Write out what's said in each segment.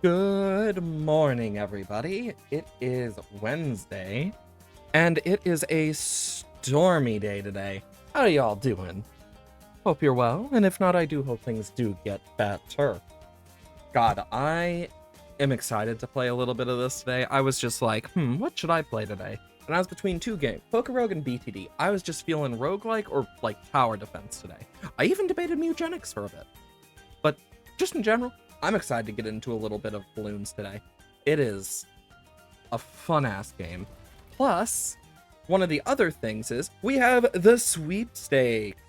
Good morning, everybody. It is Wednesday, and it is a stormy day today. How are y'all doing? Hope you're well, and if not, I do hope things do get better. God, I am excited to play a little bit of this today. I was just like, what should I play today? And I was between two games, Poke Rogue and BTD. I was just feeling roguelike or like tower defense today. I even debated Mutagenics for a bit. But just in general, I'm excited to get into a little bit of balloons today. It is a fun-ass game. Plus, one of the other things is we have the sweepstakes.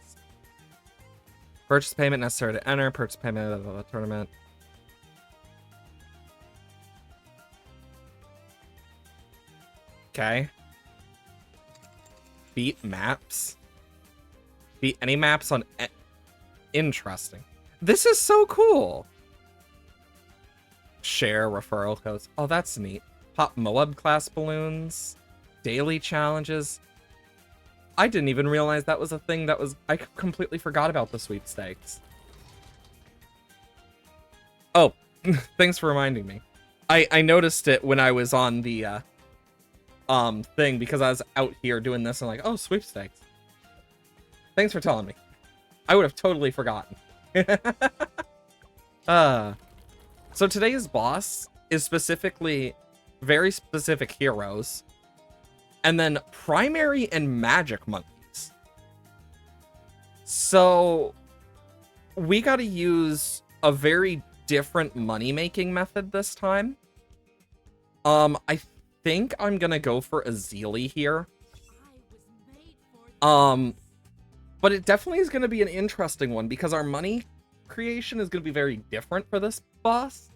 Purchase payment necessary to enter. Purchase payment of a tournament. Okay. Beat maps. Beat any maps on... Interesting. This is so cool. Share referral codes. Oh, that's neat. Pop Moab class balloons. Daily challenges. I didn't even realize that was a thing that was... I completely forgot about the sweepstakes. Oh, thanks for reminding me. I noticed it when I was on the thing because I was out here doing this and like, oh, sweepstakes. Thanks for telling me. I would have totally forgotten. So today's boss is specifically very specific heroes, and then primary and magic monkeys. So we got to use a very different money-making method this time. I think I'm gonna go for a Zeely here. But it definitely is gonna be an interesting one because our money creation is gonna be very different for this boss.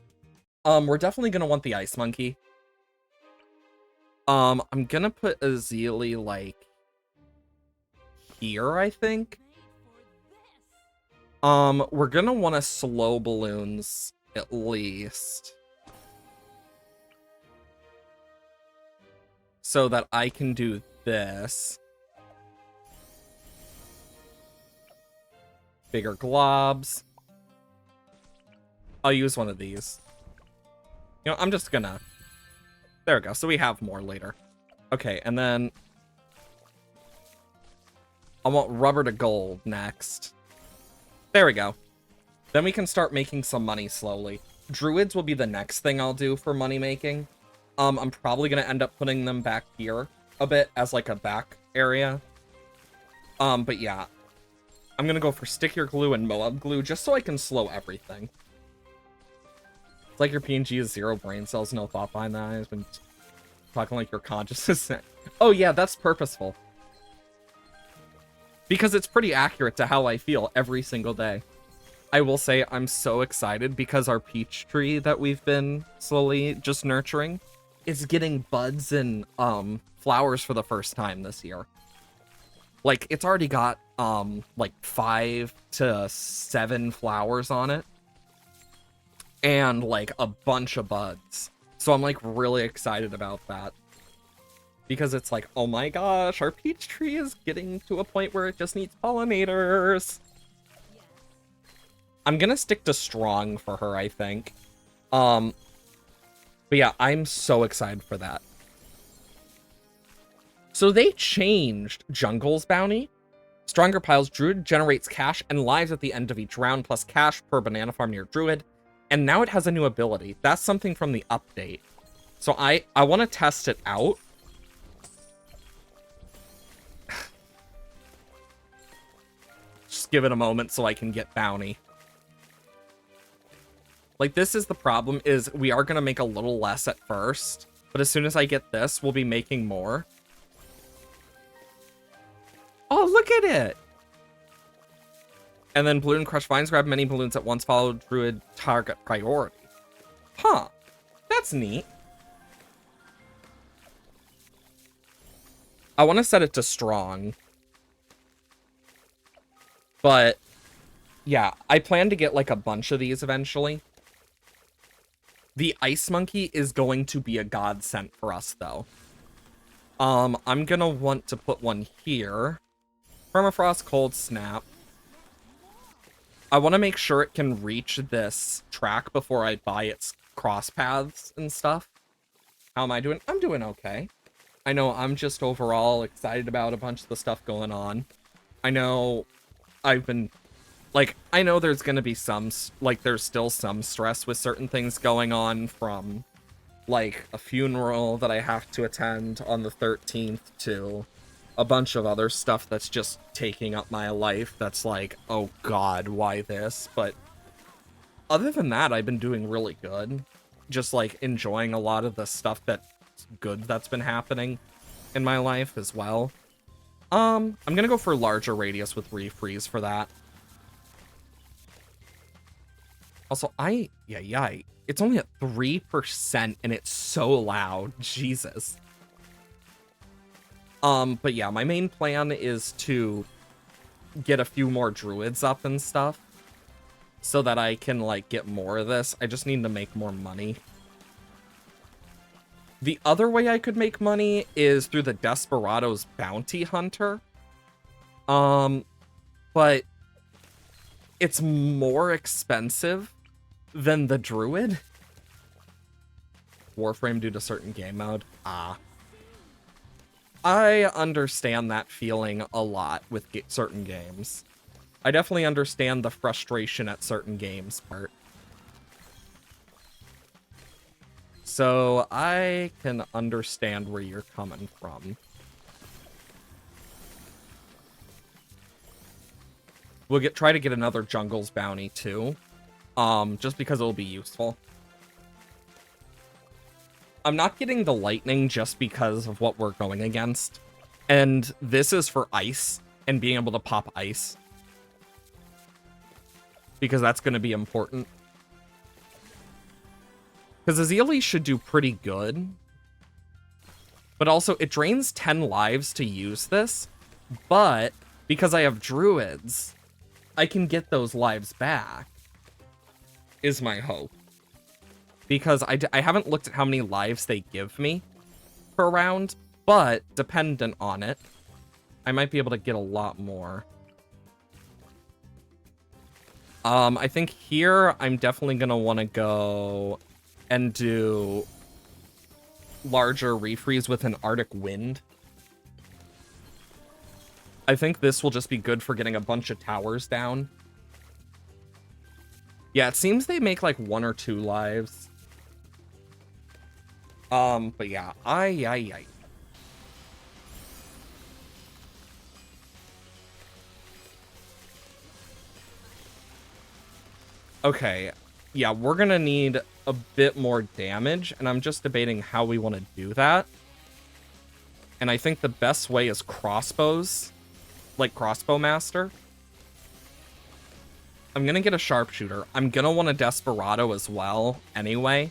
We're definitely gonna want the ice monkey. I'm gonna put a Zeely like here, I think. We're gonna want to slow balloons at least, so that I can do this. Bigger globs. I'll use one of these. You know, I'm just gonna... There we go. So we have more later. Okay, and then... I want rubber to gold next. There we go. Then we can start making some money slowly. Druids will be the next thing I'll do for money making. I'm probably gonna end up putting them back here a bit as like a back area. But yeah. I'm gonna go for stickier glue and Moab glue just so I can slow everything. It's like your PNG is 0 brain cells, no thought behind that. I've been talking like your consciousness. Oh yeah, that's purposeful. Because it's pretty accurate to how I feel every single day. I will say I'm so excited because our peach tree that we've been slowly just nurturing is getting buds and flowers for the first time this year. Like, it's already got like 5 to 7 flowers on it. And like a bunch of buds. So I'm like really excited about that. Because it's like, oh my gosh, our peach tree is getting to a point where it just needs pollinators. I'm gonna stick to strong for her, I think. But yeah, I'm so excited for that. So they changed Jungle's bounty. Stronger Piles Druid generates cash and lives at the end of each round, plus cash per banana farm near Druid. And now it has a new ability. That's something from the update. So I want to test it out. Just give it a moment so I can get bounty. Like, this is the problem, is we are going to make a little less at first. But as soon as I get this, we'll be making more. Oh, look at it! And then Balloon Crush Vines grab many balloons at once, follow Druid target priority. Huh. That's neat. I want to set it to strong. But, yeah, I plan to get like a bunch of these eventually. The Ice Monkey is going to be a godsend for us, though. I'm gonna want to put one here. Permafrost, Cold Snap. I want to make sure it can reach this track before I buy its cross paths and stuff. How am I doing? I'm doing okay. I know I'm just overall excited about a bunch of the stuff going on. I know I've been, like, I know there's gonna be some, like, there's still some stress with certain things going on, from, like, a funeral that I have to attend on the 13th to a bunch of other stuff that's just taking up my life that's like, oh god, why this? But other than that, I've been doing really good. Just, like, enjoying a lot of the stuff that's good that's been happening in my life as well. I'm gonna go for larger radius with refreeze for that. Also, it's only at 3% and it's so loud. Jesus. But yeah, my main plan is to get a few more druids up and stuff so that I can, like, get more of this. I just need to make more money. The other way I could make money is through the Desperado's Bounty Hunter. But it's more expensive than the druid. Warframe due to certain game mode. I understand that feeling a lot with certain games. I definitely understand the frustration at certain games part. So I can understand where you're coming from. We'll try to get another Jungle's Bounty too. Just because it'll be useful. I'm not getting the lightning just because of what we're going against. And this is for ice and being able to pop ice. Because that's going to be important. Because Azili should do pretty good. But also, it drains 10 lives to use this. But because I have druids, I can get those lives back. Is my hope. Because I haven't looked at how many lives they give me per round. But, dependent on it, I might be able to get a lot more. I think here I'm definitely going to want to go and do larger refreeze with an Arctic Wind. I think this will just be good for getting a bunch of towers down. Yeah, it seems they make like 1 or 2 lives. But yeah, Okay, yeah, we're gonna need a bit more damage, and I'm just debating how we want to do that. And I think the best way is crossbows, like Crossbow Master. I'm gonna get a Sharpshooter. I'm gonna want a Desperado as well, anyway.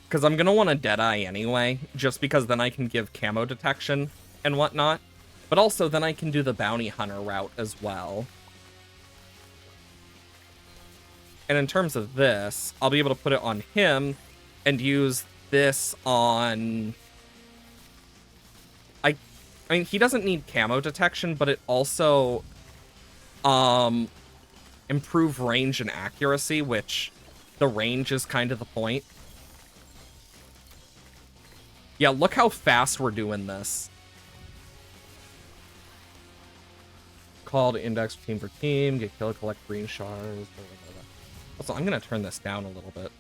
Because I'm gonna want a Deadeye anyway, just because then I can give camo detection and whatnot. But also, then I can do the Bounty Hunter route as well. And in terms of this, I'll be able to put it on him and use this on... I mean, he doesn't need camo detection, but it also improve range and accuracy, which the range is kind of the point. Yeah, look how fast we're doing this. Called index team for team, get kill, collect green shards. Blah, blah, blah. Also, I'm gonna turn this down a little bit.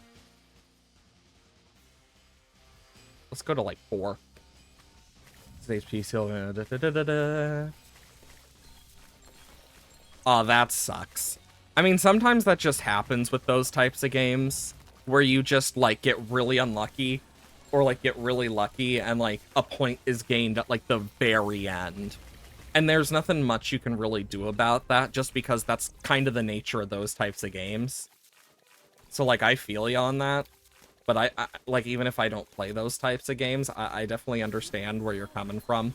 Let's go to like 4. HP Sylvan. Oh, that sucks. I mean, sometimes that just happens with those types of games where you just like get really unlucky or like get really lucky and like a point is gained at like the very end. And there's nothing much you can really do about that, just because that's kind of the nature of those types of games. So, like, I feel you on that. But I like, even if I don't play those types of games, I definitely understand where you're coming from.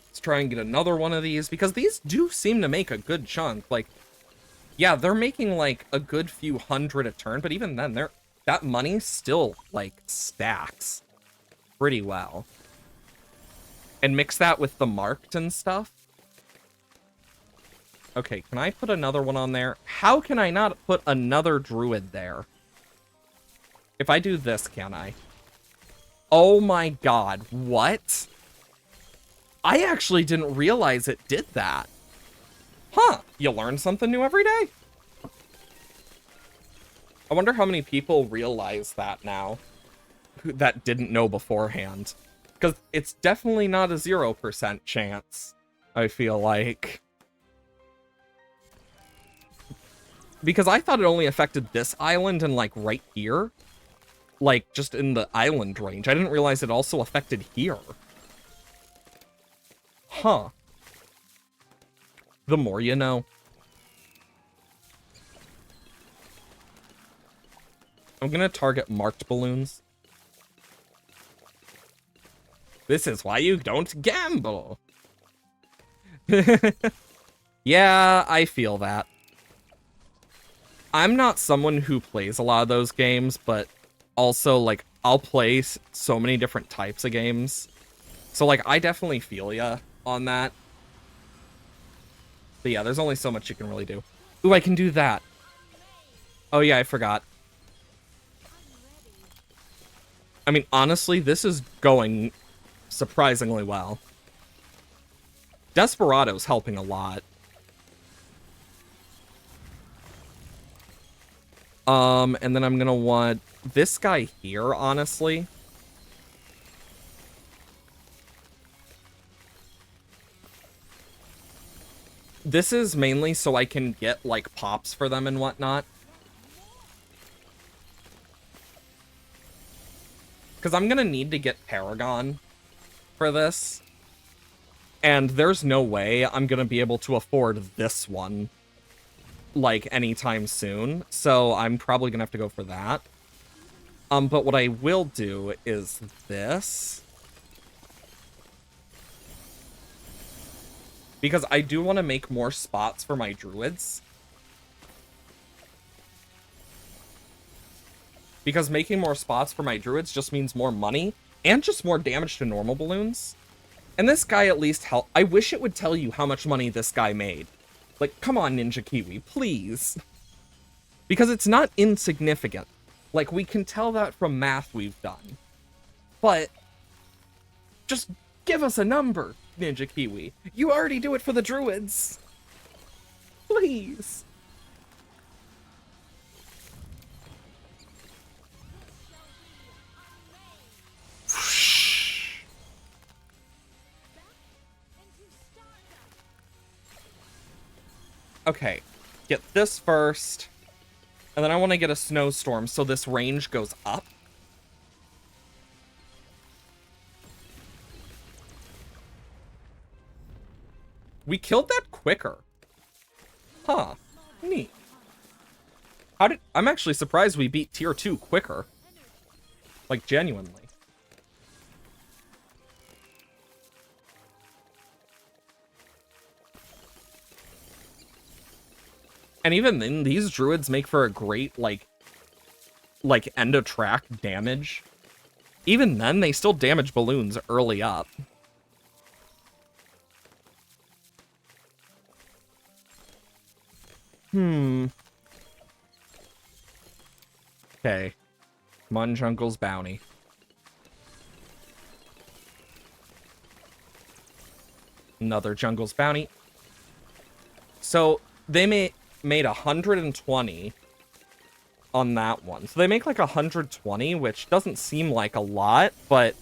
Let's try and get another one of these, because these do seem to make a good chunk. Like, yeah, they're making, like, a good few hundred a turn, but even then, that money still, like, stacks pretty well. and mix that with the marked and stuff. Okay, can I put another one on there? How can I not put another druid there? If I do this, can I? Oh my god, what? I actually didn't realize it did that. Huh, you learn something new every day. I wonder how many people realize that now that didn't know beforehand. Because it's definitely not a 0% chance, I feel like. Because I thought it only affected this island and, like, right here. Like, just in the island range. I didn't realize it also affected here. Huh. The more you know. I'm gonna target marked balloons. This is why you don't gamble. Yeah, I feel that. I'm not someone who plays a lot of those games, but also, like, I'll play so many different types of games. So, like, I definitely feel ya on that. But yeah, there's only so much you can really do. Ooh, I can do that. Oh yeah, I forgot. I mean, honestly, this is going surprisingly well. Desperado's helping a lot. And then I'm gonna want this guy here, honestly. This is mainly so I can get, like, pops for them and whatnot. Because I'm gonna need to get Paragon for this. And there's no way I'm gonna be able to afford this one, like, anytime soon. So I'm probably gonna have to go for that. But what I will do is this. Because I do want to make more spots for my druids. Because making more spots for my druids just means more money. And just more damage to normal balloons. And this guy at least help. I wish it would tell you how much money this guy made. Like, come on, Ninja Kiwi, please. Because it's not insignificant. Like, we can tell that from math we've done. But just give us a number, Ninja Kiwi. You already do it for the druids. Please. Okay, get this first. And then I want to get a snowstorm so this range goes up. We killed that quicker. Huh. Neat. I'm actually surprised we beat tier 2 quicker. Like, genuinely. And even then, these druids make for a great, like end of track damage. Even then, they still damage balloons early up. Okay. Come on, Jungle's bounty. Another Jungle's bounty. So, they made 120 on that one. So they make like 120, which doesn't seem like a lot, but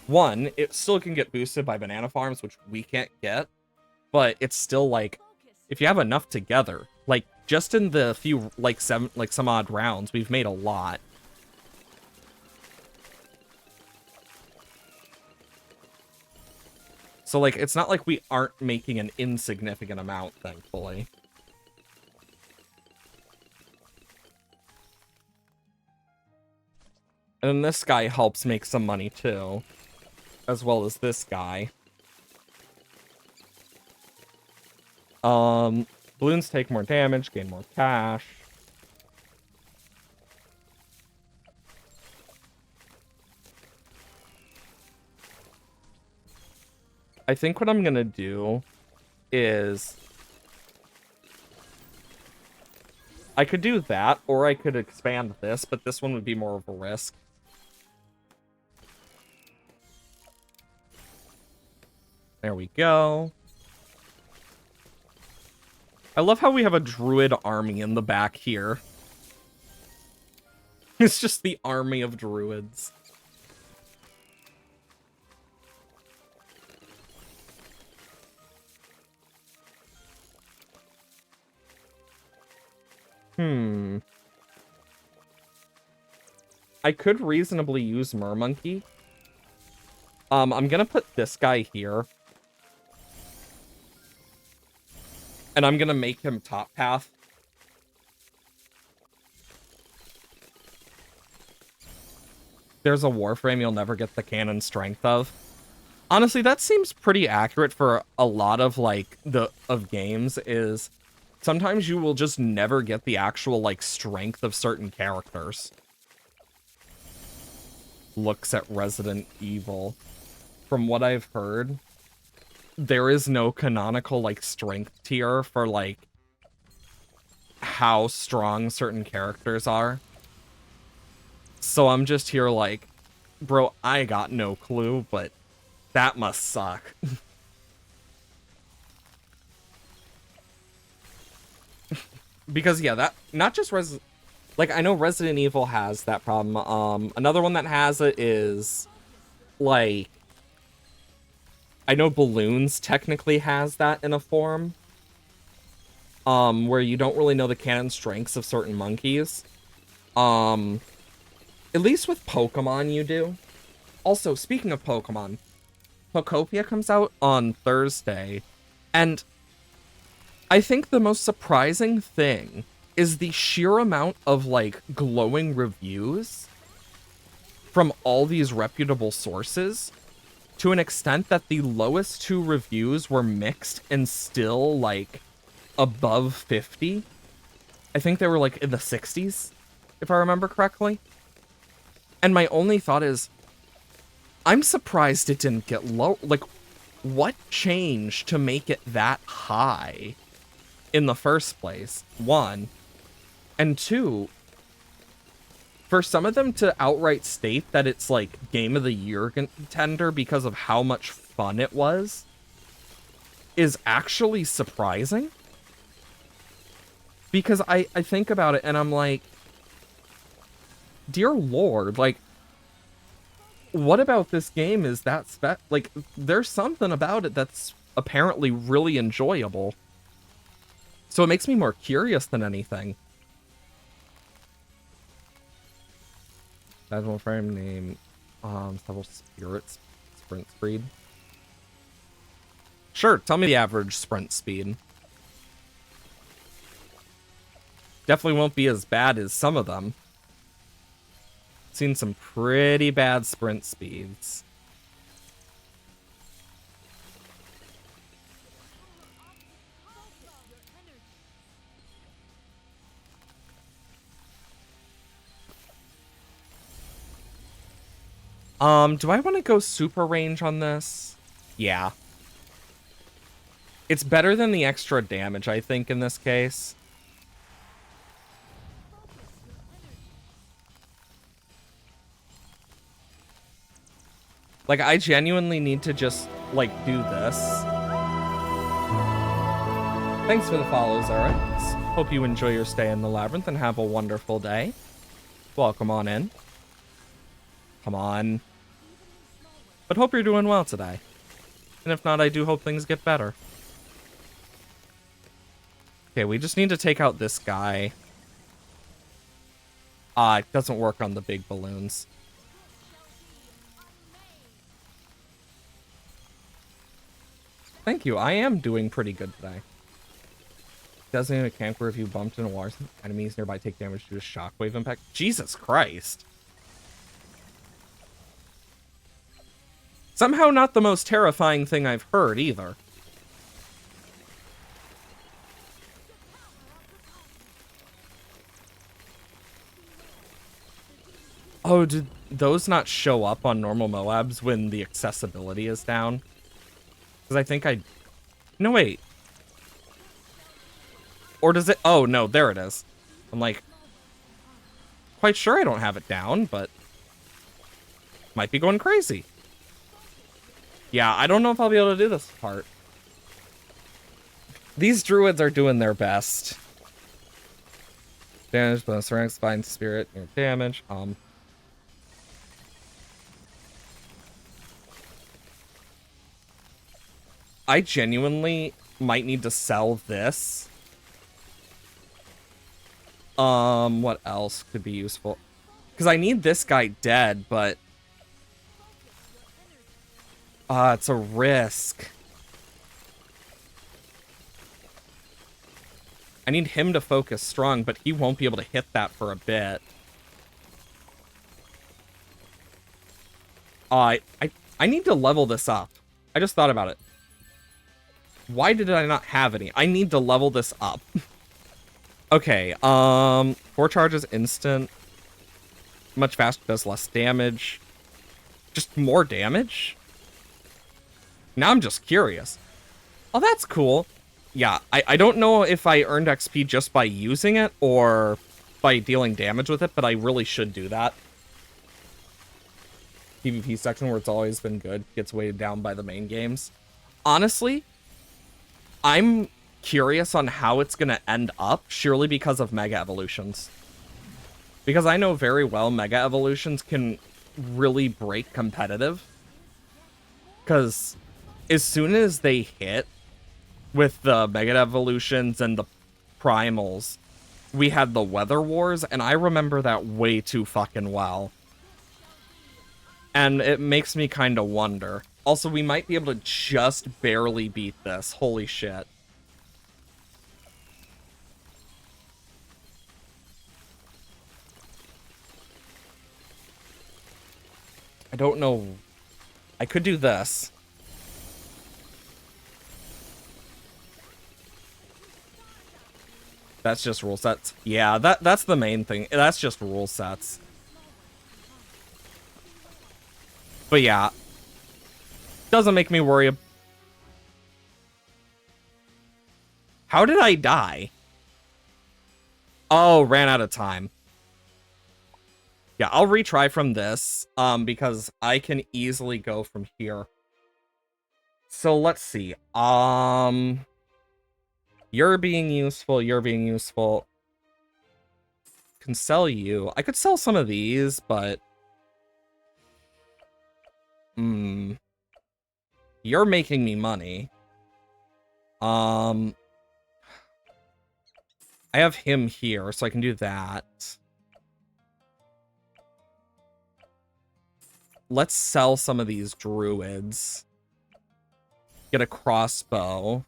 one, it still can get boosted by banana farms, which we can't get, but it's still like, if you have enough together, like just in the few, like some odd rounds, we've made a lot. So like, it's not like we aren't making an insignificant amount, thankfully. And then this guy helps make some money too, as well as this guy. Balloons take more damage, gain more cash. I think what I'm gonna do is I could do that, or I could expand this, but this one would be more of a risk. There we go. I love how we have a druid army in the back here. It's just the army of druids. I could reasonably use Mermonkey. I'm gonna put this guy here. And I'm gonna make him top path. There's a Warframe you'll never get the cannon strength of. Honestly, that seems pretty accurate for a lot of, like, games, is sometimes you will just never get the actual, like, strength of certain characters. Looks at Resident Evil. From what I've heard, there is no canonical, like, strength tier for, like, how strong certain characters are. So I'm just here like, bro, I got no clue, but that must suck. Because, yeah, that, not just like, I know Resident Evil has that problem. Another one that has it is, like, I know Balloons technically has that in a form. Where you don't really know the canon strengths of certain monkeys. At least with Pokemon you do. Also, speaking of Pokemon, Pokopia comes out on Thursday, and I think the most surprising thing is the sheer amount of, like, glowing reviews from all these reputable sources, to an extent that the lowest 2 reviews were mixed and still, like, above 50. I think they were, like, in the 60s, if I remember correctly. And my only thought is, I'm surprised it didn't get low. Like, what changed to make it that high in the first place? 1. And 2, for some of them to outright state that it's, like, Game of the Year contender because of how much fun it was, is actually surprising. Because I think about it and I'm like, dear Lord, like, what about this game is that like, there's something about it that's apparently really enjoyable. So it makes me more curious than anything. Magical frame name, several spirits, sprint speed. Sure, tell me the average sprint speed. Definitely won't be as bad as some of them. Seen some pretty bad sprint speeds. Do I want to go super range on this? Yeah. It's better than the extra damage, I think, in this case. Like, I genuinely need to just, like, do this. Thanks for the follow, Zarek. Hope you enjoy your stay in the Labyrinth and have a wonderful day. Welcome on in. Come on. But hope you're doing well today. And if not, I do hope things get better. Okay, we just need to take out this guy. It doesn't work on the big balloons. Thank you, I am doing pretty good today. Designated camp where if you bumped into water, enemies nearby take damage due to shockwave impact. Jesus Christ. Somehow not the most terrifying thing I've heard, either. Oh, did those not show up on normal Moabs when the accessibility is down? Because I think I... No, wait. Or does it... Oh, no, there it is. I'm like... Quite sure I don't have it down, but... Might be going crazy. Yeah, I don't know if I'll be able to do this part. These druids are doing their best. Damage, bonus rank, spine, spirit, your damage. I genuinely might need to sell this. What else could be useful? Because I need this guy dead, but... it's a risk. I need him to focus strong, but he won't be able to hit that for a bit. I need to level this up. I just thought about it. Why did I not have any? I need to level this up. Okay, 4 charges instant. Much faster, does less damage. Just more damage? Now I'm just curious. Oh, that's cool. Yeah, I don't know if I earned XP just by using it or by dealing damage with it, but I really should do that. PvP section where it's always been good gets weighted down by the main games. Honestly, I'm curious on how it's going to end up, surely because of Mega Evolutions. Because I know very well Mega Evolutions can really break competitive. Because as soon as they hit with the Mega Evolutions and the Primals, we had the Weather Wars, and I remember that way too fucking well. And it makes me kind of wonder. Also, we might be able to just barely beat this. Holy shit. I don't know. I could do this. That's just rule sets. Yeah, that's the main thing. That's just rule sets. But yeah. Doesn't make me worry. How did I die? Oh, ran out of time. Yeah, I'll retry from this, because I can easily go from here. So let's see. You're being useful, you're being useful. Can sell you. I could sell some of these, but... You're making me money. I have him here, so I can do that. Let's sell some of these druids. Get a crossbow.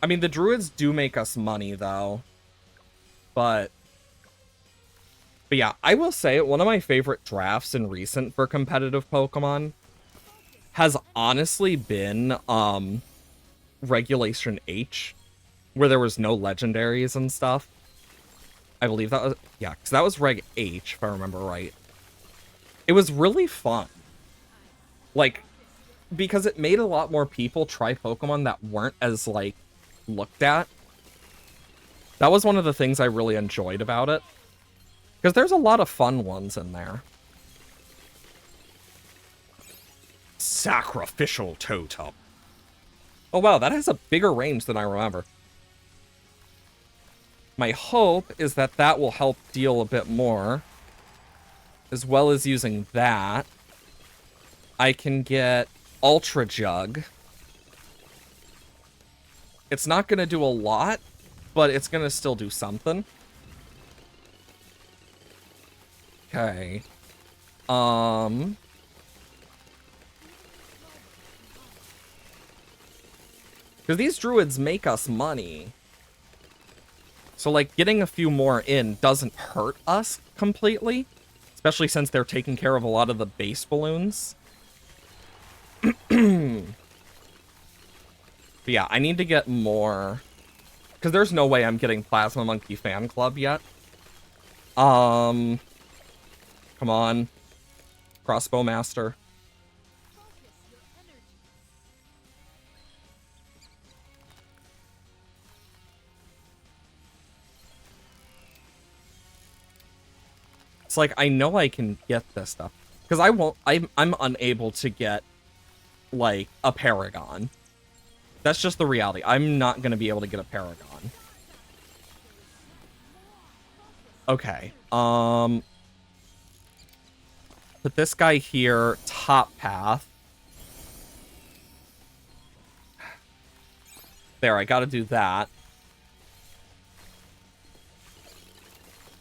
I mean, the druids do make us money, though. But yeah, I will say, one of my favorite drafts in recent for competitive Pokemon has honestly been, Regulation H, where there was no legendaries and stuff. I believe that was... Yeah, because that was Reg H, if I remember right. It was really fun. Like, because it made a lot more people try Pokemon that weren't as, like, looked at. That was one of the things I really enjoyed about it. Because there's a lot of fun ones in there. Sacrificial Totem. Oh wow, that has a bigger range than I remember. My hope is that that will help deal a bit more. As well as using that, I can get Ultra Jug. It's not going to do a lot, but it's going to still do something. Okay. Because these druids make us money. So, like, getting a few more in doesn't hurt us completely. Especially since they're taking care of a lot of the base balloons. But yeah, I need to get more. Because there's no way I'm getting Plasma Monkey Fan Club yet. Come on. Crossbow Master. It's like, I know I can get this stuff. Because I'm unable to get, like, a Paragon. That's just the reality. I'm not going to be able to get a Paragon. Okay. Put this guy here, top path. There, I gotta do that.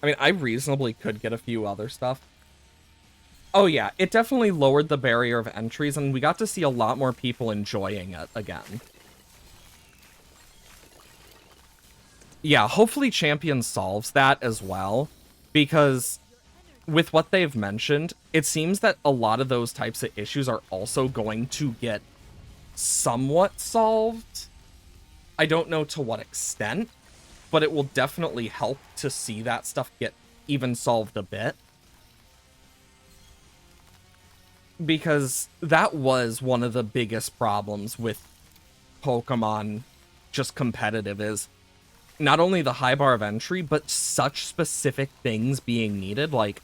I mean, I reasonably could get a few other stuff. Oh yeah, it definitely lowered the barrier of entries, and we got to see a lot more people enjoying it again. Yeah, hopefully Champion solves that as well, because with what they've mentioned, it seems that a lot of those types of issues are also going to get somewhat solved. I don't know to what extent, but it will definitely help to see that stuff get even solved a bit. Because that was one of the biggest problems with Pokemon just competitive, is not only the high bar of entry, but such specific things being needed. Like,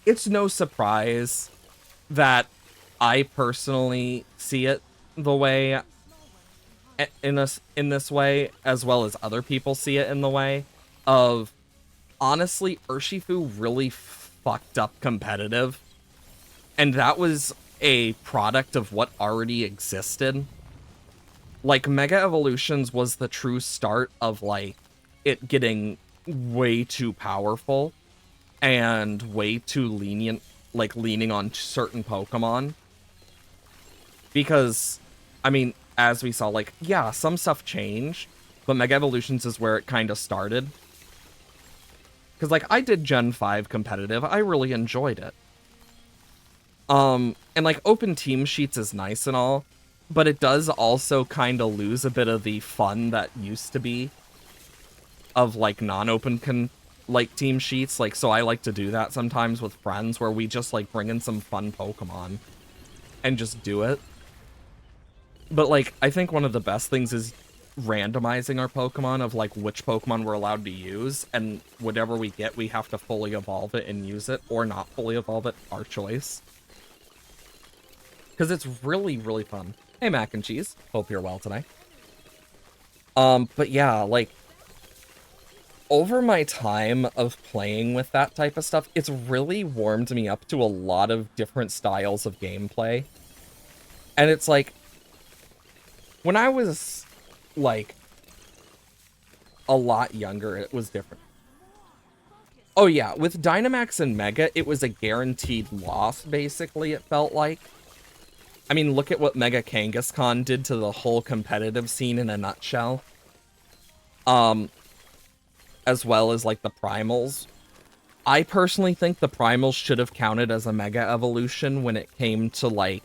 it's no surprise that I personally see it the way in this way, as well as other people see it in the way of, honestly, Urshifu really fucked up competitive, and that was a product of what already existed. Like, Mega Evolutions was the true start of, like, it getting way too powerful and way too lenient, like, leaning on certain Pokemon. Because, I mean, as we saw, like, yeah, some stuff changed, but Mega Evolutions is where it kind of started. Because, like, I did Gen 5 competitive. I really enjoyed it. And, like, open team sheets is nice and all, but it does also kind of lose a bit of the fun that used to be of, like, non-open like team sheets. Like, so I like to do that sometimes with friends, where we just, like, bring in some fun Pokemon and just do it. But, like, I think one of the best things is randomizing our Pokemon, of, like, which Pokemon we're allowed to use, and whatever we get, we have to fully evolve it and use it, or not fully evolve it, our choice. Because it's really, really fun. Hey, Mac and Cheese. Hope you're well today. But yeah, like, over my time of playing with that type of stuff, it's really warmed me up to a lot of different styles of gameplay. And it's like, when I was, like, a lot younger, it was different. Oh yeah, with Dynamax and Mega, it was a guaranteed loss, basically, it felt like. I mean, look at what Mega Kangaskhan did to the whole competitive scene in a nutshell. As well as, like, the Primals. I personally think the Primals should have counted as a Mega Evolution when it came to, like,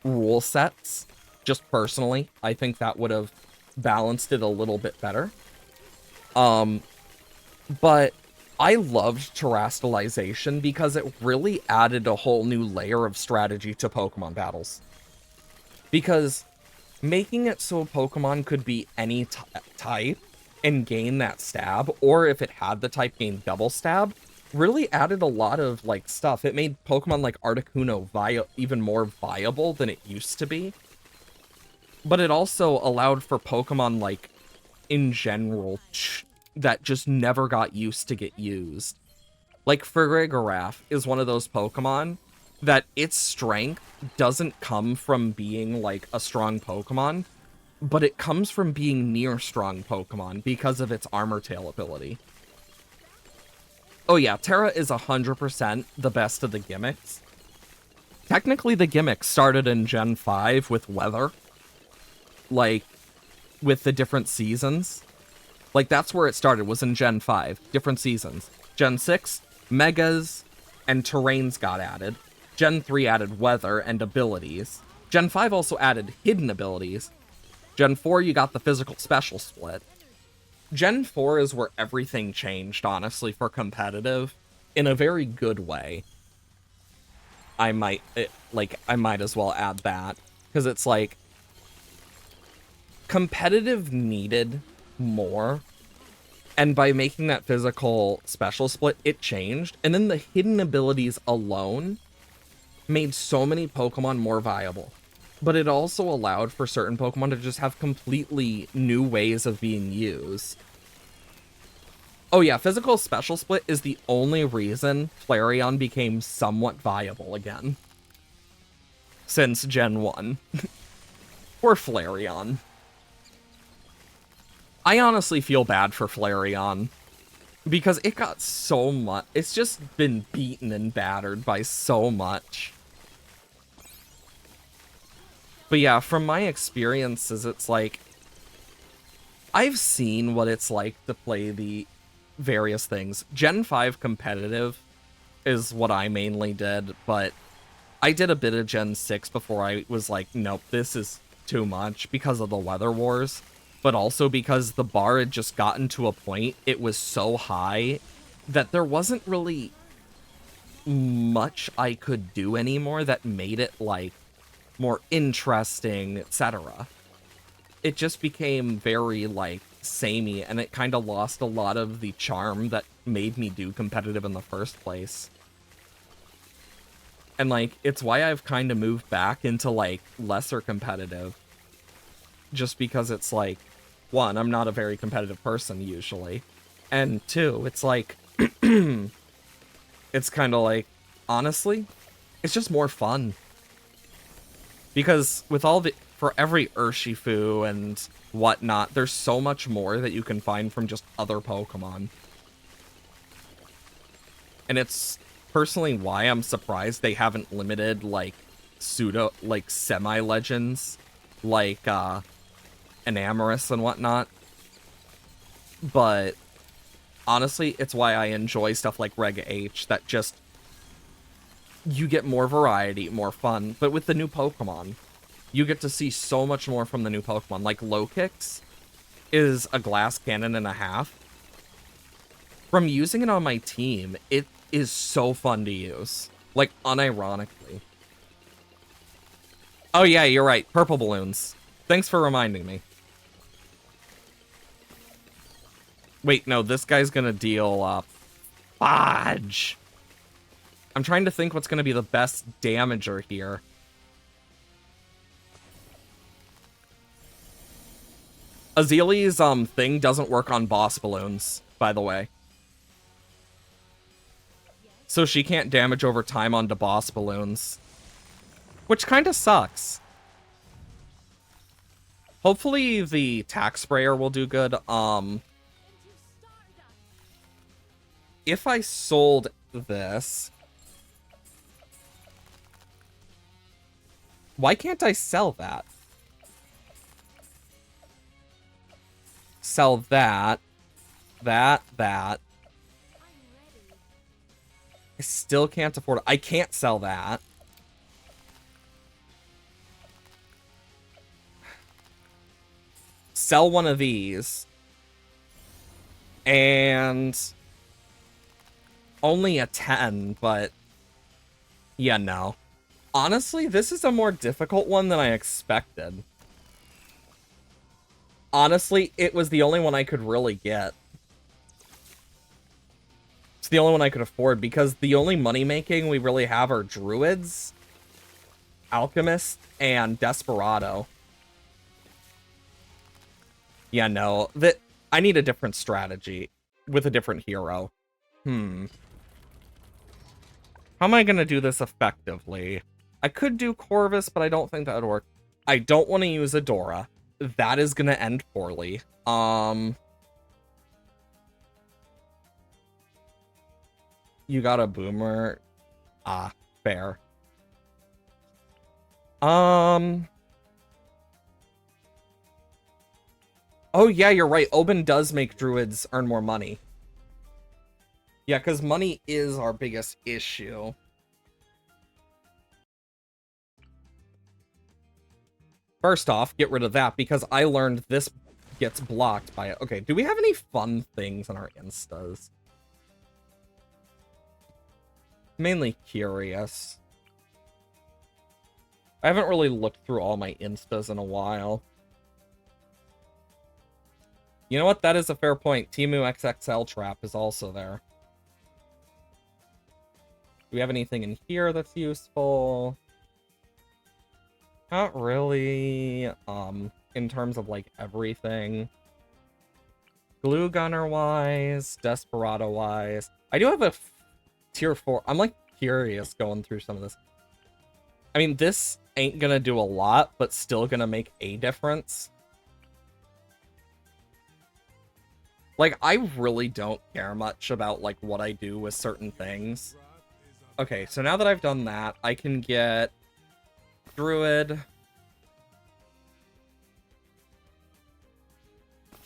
rule sets. Just personally, I think that would have balanced it a little bit better. But I loved Terastallization because it really added a whole new layer of strategy to Pokemon battles. Because making it so Pokemon could be any type and gain that stab, or if it had the type, gain double stab, really added a lot of, like, stuff. It made Pokemon like Articuno even more viable than it used to be. But it also allowed for Pokemon, like, in general, that just never got used to get used. Like, Farigiraf is one of those Pokemon that its strength doesn't come from being, like, a strong Pokemon, but it comes from being near strong Pokemon because of its Armor Tail ability. Oh yeah, Terra is 100% the best of the gimmicks. Technically, the gimmick started in Gen 5 with weather. Like, with the different seasons. Like, that's where it started, was in Gen 5. Different seasons. Gen 6, Megas and Terrains got added. Gen 3 added weather and abilities. Gen 5 also added hidden abilities. Gen 4, you got the physical special split. Gen 4 is where everything changed, honestly, for competitive, in a very good way. I might as well add that, because it's like, competitive needed more And by making that physical special split, it changed. And then the hidden abilities alone made so many Pokemon more viable. But it also allowed for certain Pokemon to just have completely new ways of being used. Oh yeah, physical special split is the only reason Flareon became somewhat viable again. Since Gen 1. Poor Flareon. I honestly feel bad for Flareon. Because it got so much. It's just been beaten and battered by so much. But yeah, from my experiences, it's like, I've seen what it's like to play the various things. Gen 5 competitive is what I mainly did, but I did a bit of Gen 6 before I was like, nope, this is too much because of the weather wars, but also because the bar had just gotten to a point, it was so high that there wasn't really much I could do anymore that made it like more interesting, etc. It just became very like samey, and it kind of lost a lot of the charm that made me do competitive in the first place. And like, it's why I've kind of moved back into like lesser competitive. Just because it's like, one, I'm not a very competitive person usually. And two, it's like, it's kind of like, honestly, it's just more fun. Because with all the, for every Urshifu and whatnot, there's so much more that you can find from just other Pokemon. And it's personally why I'm surprised they haven't limited, like, like, semi-legends, like, Enamorus and whatnot. But, honestly, it's why I enjoy stuff like Reg H, that just, you get more variety, more fun. But with the new Pokemon, you get to see so much more from the new Pokemon. Like, Lokix is a glass cannon and a half. From using it on my team, it is so fun to use. Like, unironically. Oh yeah, you're right. Purple balloons. Thanks for reminding me. Wait, no, this guy's gonna deal, fudge! I'm trying to think what's gonna be the best damager here. Azalea's, thing doesn't work on boss balloons, by the way. So she can't damage over time onto boss balloons. Which kind of sucks. Hopefully the tack sprayer will do good. If I sold this... Why can't I sell that? Sell that. That. I still can't afford it. I can't sell that. Sell one of these. And... only a 10, but... yeah, no. Honestly, this is a more difficult one than I expected. Honestly, it was the only one I could really get. It's the only one I could afford, because the only money-making we really have are Druids, Alchemist, and Desperado. Yeah, no. I need a different strategy with a different hero. How am I going to do this effectively? I could do Corvus, but I don't think that would work. I don't want to use Adora. That is going to end poorly. You got a Boomer. Ah, fair. Oh, yeah, you're right. Oban does make Druids earn more money. Yeah, because money is our biggest issue. First off, get rid of that, because I learned this gets blocked by it. Okay, do we have any fun things on our Instas? Mainly curious. I haven't really looked through all my Instas in a while. You know what? That is a fair point. Timu XXL trap is also there. Do we have anything in here that's useful? Not really, in terms of, like, everything. Glue Gunner-wise, Desperado-wise. I do have a tier 4. I'm, like, curious going through some of this. I mean, this ain't gonna do a lot, but still gonna make a difference. Like, I really don't care much about, like, what I do with certain things. Okay, so now that I've done that, I can get Druid.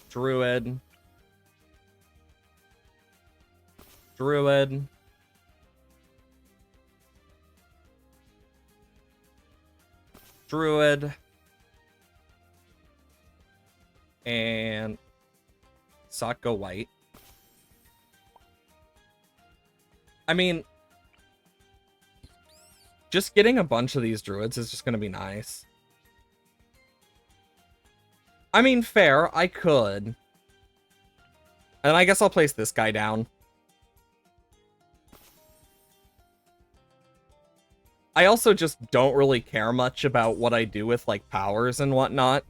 Druid. Druid. Druid. And Sokka White. I mean, just getting a bunch of these druids is just going to be nice. I mean, fair, I could. And I guess I'll place this guy down. I also just don't really care much about what I do with, like, powers and whatnot.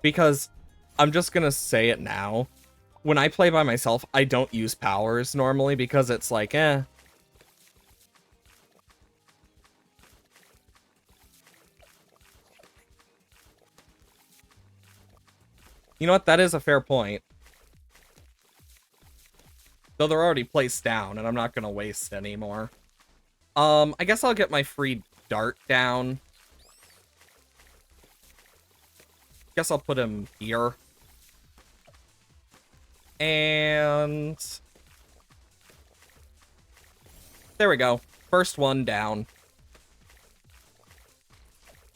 Because I'm just going to say it now. When I play by myself, I don't use powers normally because it's like, eh. You know what? That is a fair point. Though they're already placed down, and I'm not going to waste anymore. I guess I'll get my free dart down. Guess I'll put him here. And there we go. First one down.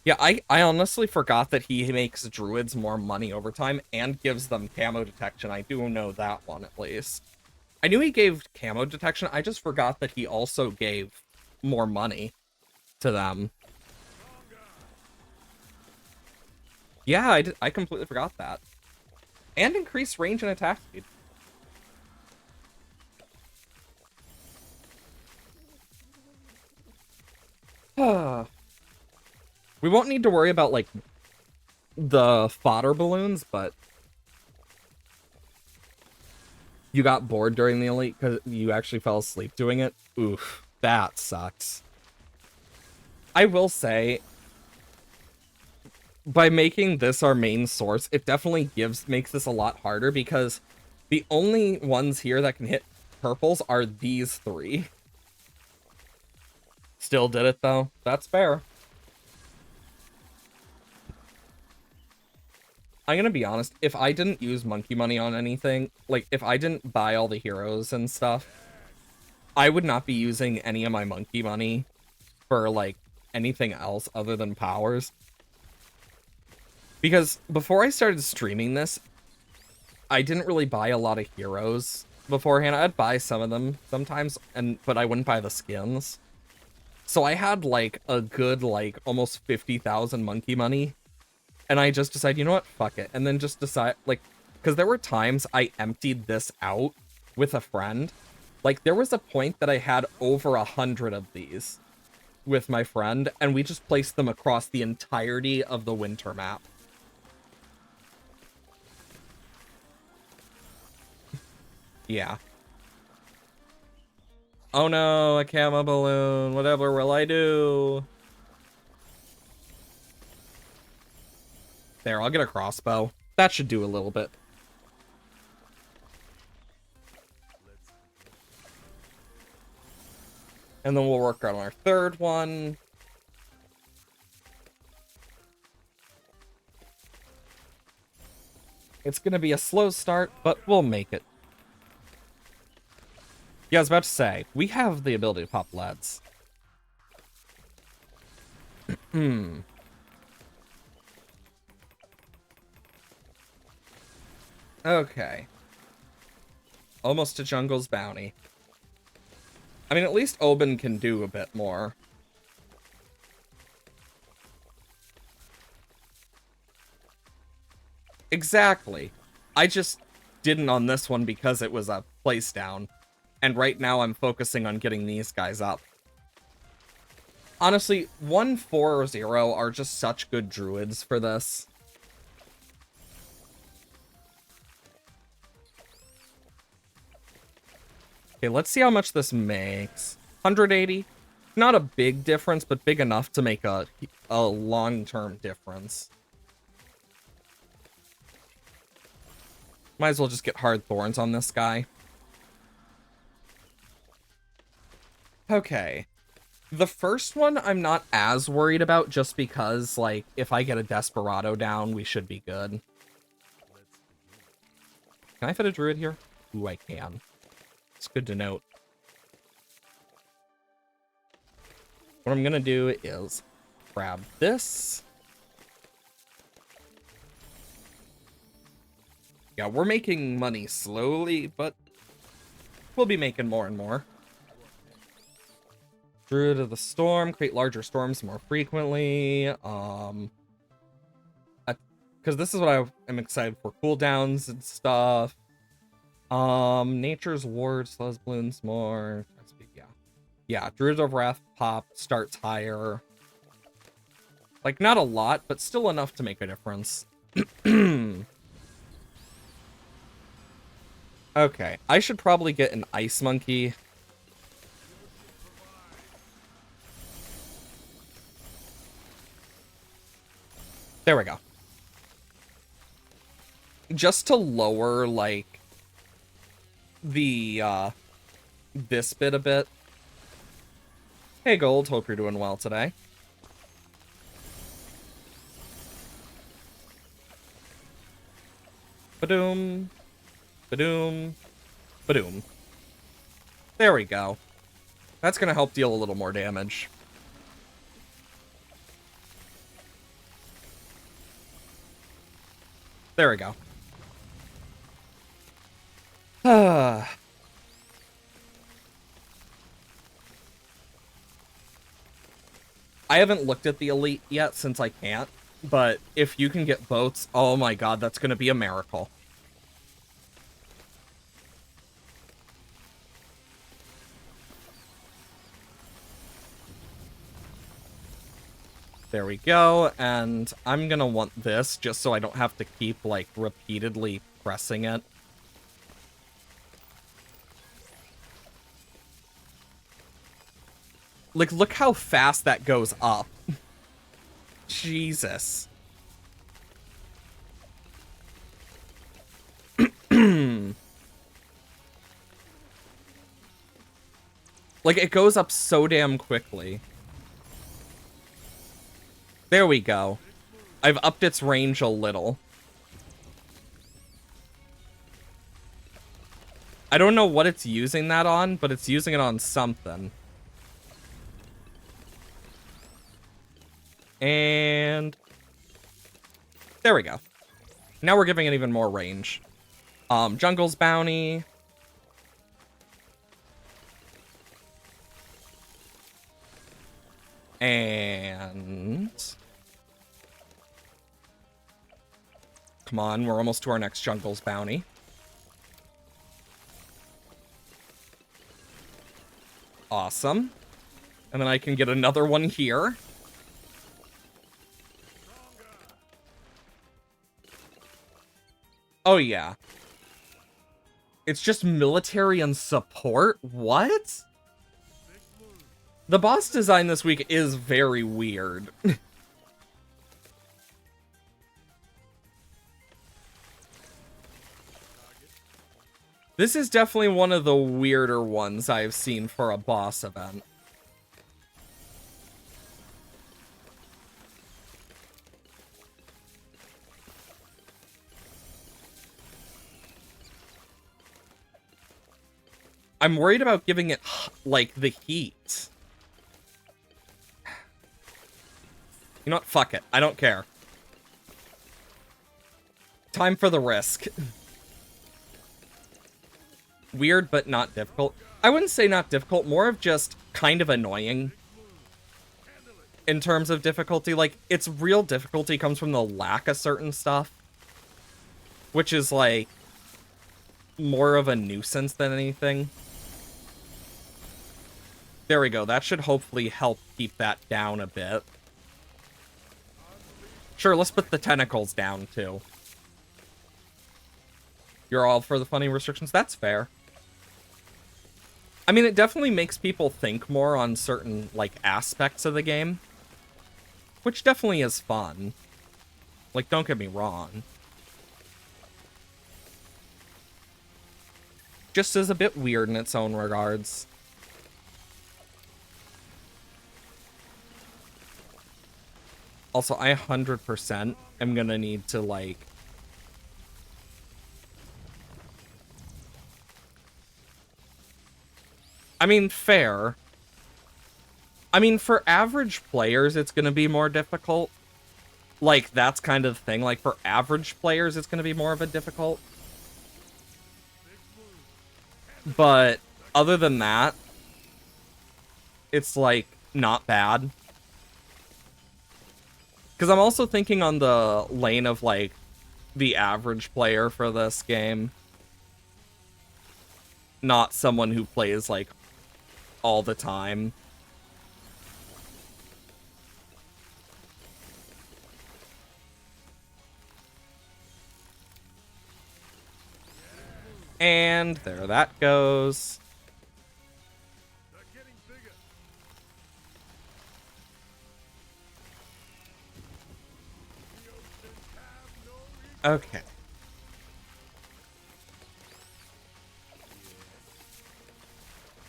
Yeah, I honestly forgot that he makes druids more money over time and gives them camo detection. I do know that one, at least. I knew he gave camo detection. I just forgot that he also gave more money to them. Yeah, I completely forgot that. And increased range and attack speed. We won't need to worry about, like, the fodder balloons, but you got bored during the elite because you actually fell asleep doing it. Oof, that sucks. I will say, by making this our main source, it definitely makes this a lot harder because the only ones here that can hit purples are these three. Still did it, though. That's fair. I'm gonna be honest, if I didn't use monkey money on anything, like, if I didn't buy all the heroes and stuff, I would not be using any of my monkey money for, like, anything else other than powers. Because before I started streaming this, I didn't really buy a lot of heroes beforehand. I'd buy some of them sometimes, but I wouldn't buy the skins. So I had, like, a good, like, almost 50,000 monkey money. And I just decided, you know what, fuck it. And then just decide, like, because there were times I emptied this out with a friend. Like, there was a point that I had over 100 of these with my friend, and we just placed them across the entirety of the winter map. Yeah. Oh no, a camo balloon. Whatever will I do? There, I'll get a crossbow. That should do a little bit. And then we'll work on our third one. It's gonna be a slow start, but we'll make it. Yeah, I was about to say, we have the ability to pop LEDs. Okay. Almost to Jungle's Bounty. I mean, at least Oben can do a bit more. Exactly. I just... didn't on this one because it was a place down. And right now I'm focusing on getting these guys up. Honestly, 1, 4, or 0 are just such good druids for this. Okay, let's see how much this makes. 180. Not a big difference, but big enough to make a long-term difference. Might as well just get hard thorns on this guy. Okay. The first one I'm not as worried about just because, like, if I get a Desperado down, we should be good. Can I fit a druid here? Ooh, I can. It's good to note. What I'm gonna do is grab this. Yeah, we're making money slowly, but we'll be making more and more. Druid of the Storm, create larger storms more frequently. Because this is what I am excited for. Cooldowns and stuff. Nature's Ward slows balloons more. Yeah. Yeah, Druid of Wrath pop starts higher. Like, not a lot, but still enough to make a difference. Okay, I should probably get an Ice Monkey. There we go. Just to lower, like, the, this bit a bit. Hey, Gold, hope you're doing well today. Ba-doom. Ba-doom. Ba-doom. There we go. That's gonna help deal a little more damage. There we go. I haven't looked at the elite yet since I can't, but if you can get boats, oh my god, that's gonna be a miracle. There we go, and I'm gonna want this just so I don't have to keep, like, repeatedly pressing it. Like, look how fast that goes up. Jesus. Like, it goes up so damn quickly. There we go. I've upped its range a little. I don't know what it's using that on, but it's using it on something. And there we go. Now we're giving it even more range. Jungle's Bounty. And come on, we're almost to our next Jungle's Bounty. Awesome. And then I can get another one here. Oh, yeah. It's just military and support? What? The boss design this week is very weird. This is definitely one of the weirder ones I've seen for a boss event. I'm worried about giving it, like, the heat. You know what? Fuck it. I don't care. Time for the risk. Weird, but not difficult. I wouldn't say not difficult, more of just kind of annoying. In terms of difficulty, like, its real difficulty comes from the lack of certain stuff. Which is, like, more of a nuisance than anything. There we go. That should hopefully help keep that down a bit. Sure, let's put the tentacles down, too. You're all for the funny restrictions? That's fair. I mean, it definitely makes people think more on certain, like, aspects of the game. Which definitely is fun. Like, don't get me wrong. Just is a bit weird in its own regards. Also, I 100% am gonna need to, like... I mean, fair. I mean, for average players, it's gonna be more difficult. Like, that's kind of the thing. Like, for average players, it's gonna be more of a difficult. But, other than that, it's, like, not bad. Because I'm also thinking on the lane of, like, the average player for this game. Not someone who plays, like, all the time. And there that goes. Okay.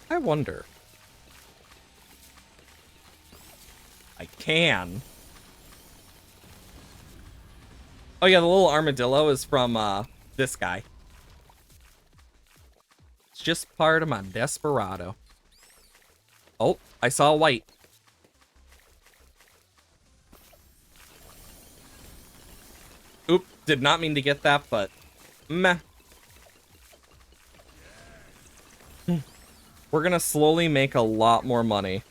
I wonder. I can. Oh yeah, the little armadillo is from, this guy. It's just part of my desperado. Oh, I saw white. Oop, did not mean to get that, but meh. We're gonna slowly make a lot more money.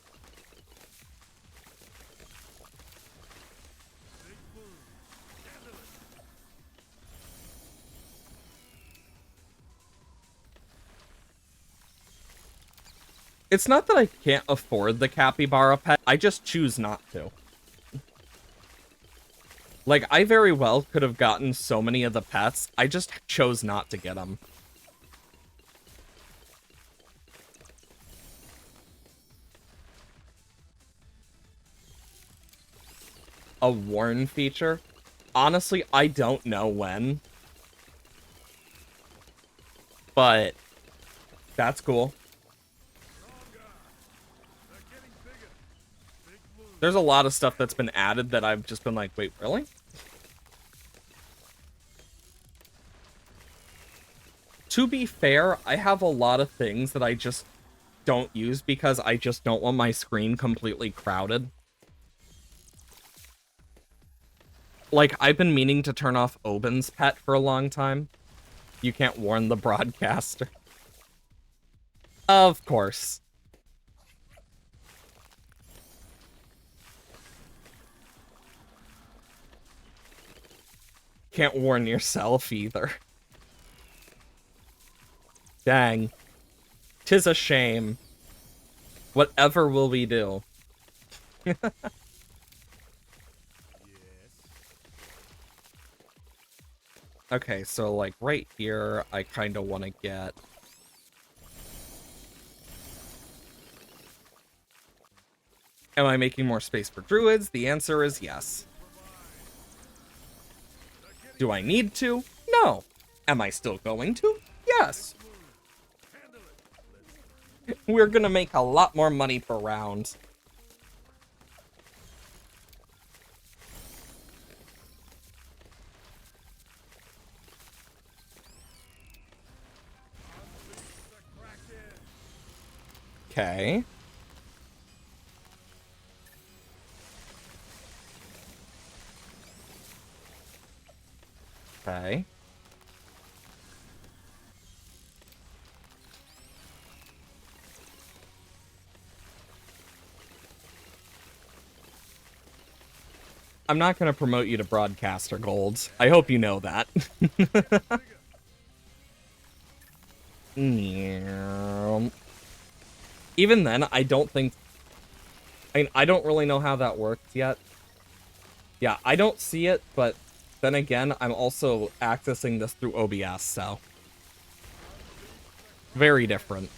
It's not that I can't afford the capybara pet, I just choose not to. Like, I very well could have gotten so many of the pets, I just chose not to get them. A warn feature? Honestly, I don't know when. But that's cool. There's a lot of stuff that's been added that I've just been like, wait, really? To be fair, I have a lot of things that I just don't use because I just don't want my screen completely crowded. Like, I've been meaning to turn off Oben's pet for a long time. You can't warn the broadcaster. Of course. Can't warn yourself either. Dang. 'Tis a shame. Whatever will we do? Okay, so, like, right here, I kind of want to get... Am I making more space for druids? The answer is yes. Do I need to? No. Am I still going to? Yes. We're gonna make a lot more money per round. Okay. Okay. I'm not going to promote you to broadcaster gold. I hope you know that. Even then, I don't think... I don't really know how that works yet. Yeah, I don't see it, but then again, I'm also accessing this through OBS, so... Very different.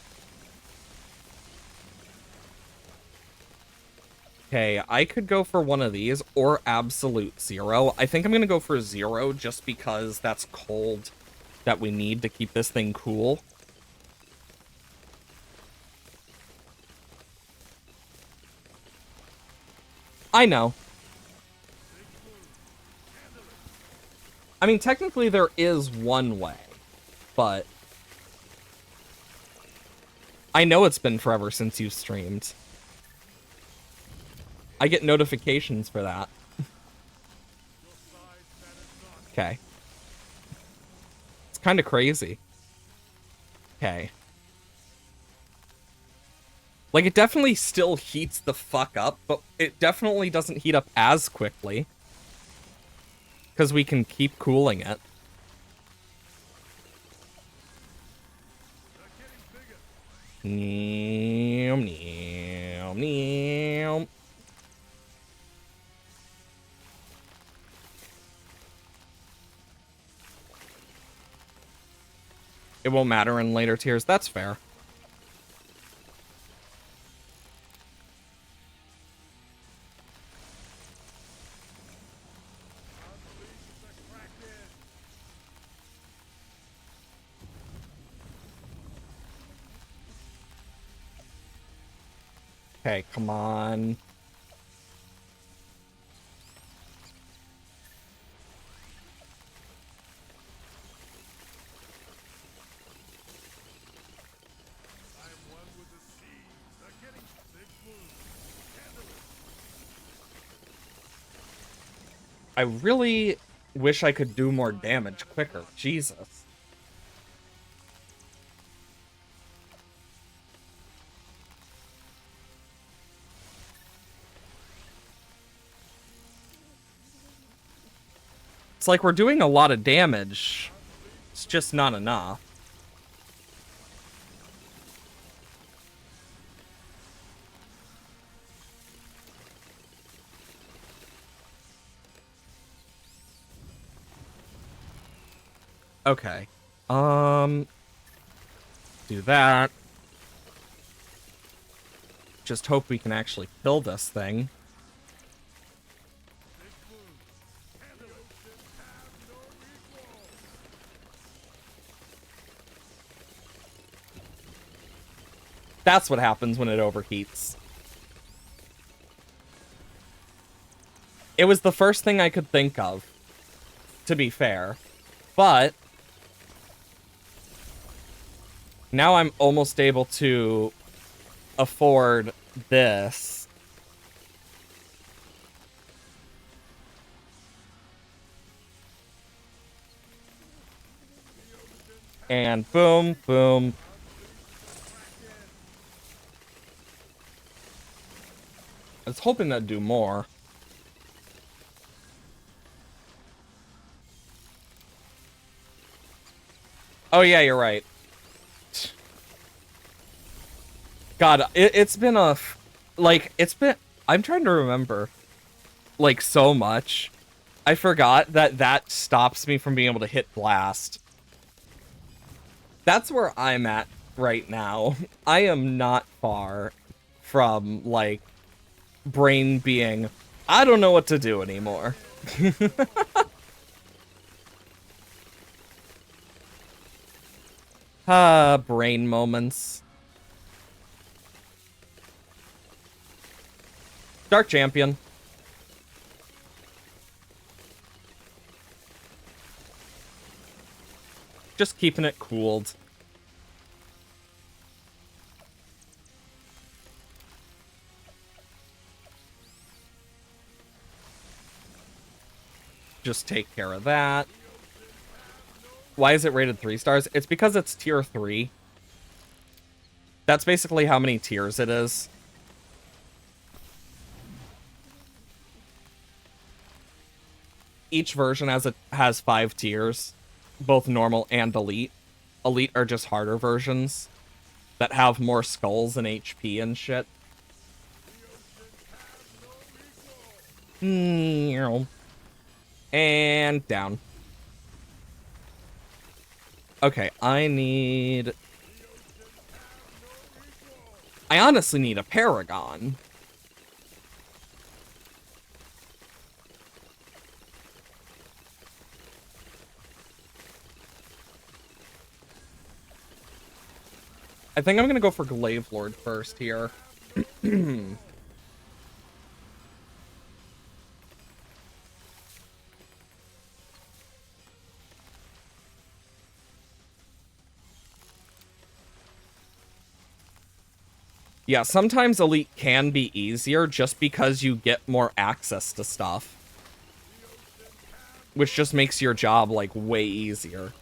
Okay, I could go for one of these, or Absolute Zero. I think I'm gonna go for Zero, just because that's cold that we need to keep this thing cool. I know. I mean, technically there is one way, but... I know it's been forever since you streamed. I get notifications for that. Okay. It's kind of crazy. Okay. Like, it definitely still heats the fuck up, but it definitely doesn't heat up as quickly. Because we can keep cooling it. Neom, neom, neom. It won't matter in later tiers. That's fair. Okay, come on. I really wish I could do more damage quicker. Jesus. It's like we're doing a lot of damage. It's just not enough. Okay. Do that. Just hope we can actually kill this thing. That's what happens when it overheats. It was the first thing I could think of, to be fair. But now I'm almost able to afford this. And boom, boom. I was hoping that'd do more. Oh yeah, you're right. God, it's been a... Like, it's been... I'm trying to remember, like, so much. I forgot that that stops me from being able to hit blast. That's where I'm at right now. I am not far from, like, brain being, I don't know what to do anymore. Brain moments. Dark Champion. Just keeping it cooled. Just take care of that. Why is it rated 3 stars? It's because it's tier 3. That's basically how many tiers it is. Each version has 5 tiers, both normal and elite. Elite are just harder versions that have more skulls and HP and shit. And down. Okay, I honestly need a Paragon. I think I'm gonna go for Glaive Lord first here. Yeah, sometimes Elite can be easier just because you get more access to stuff. Which just makes your job, like, way easier.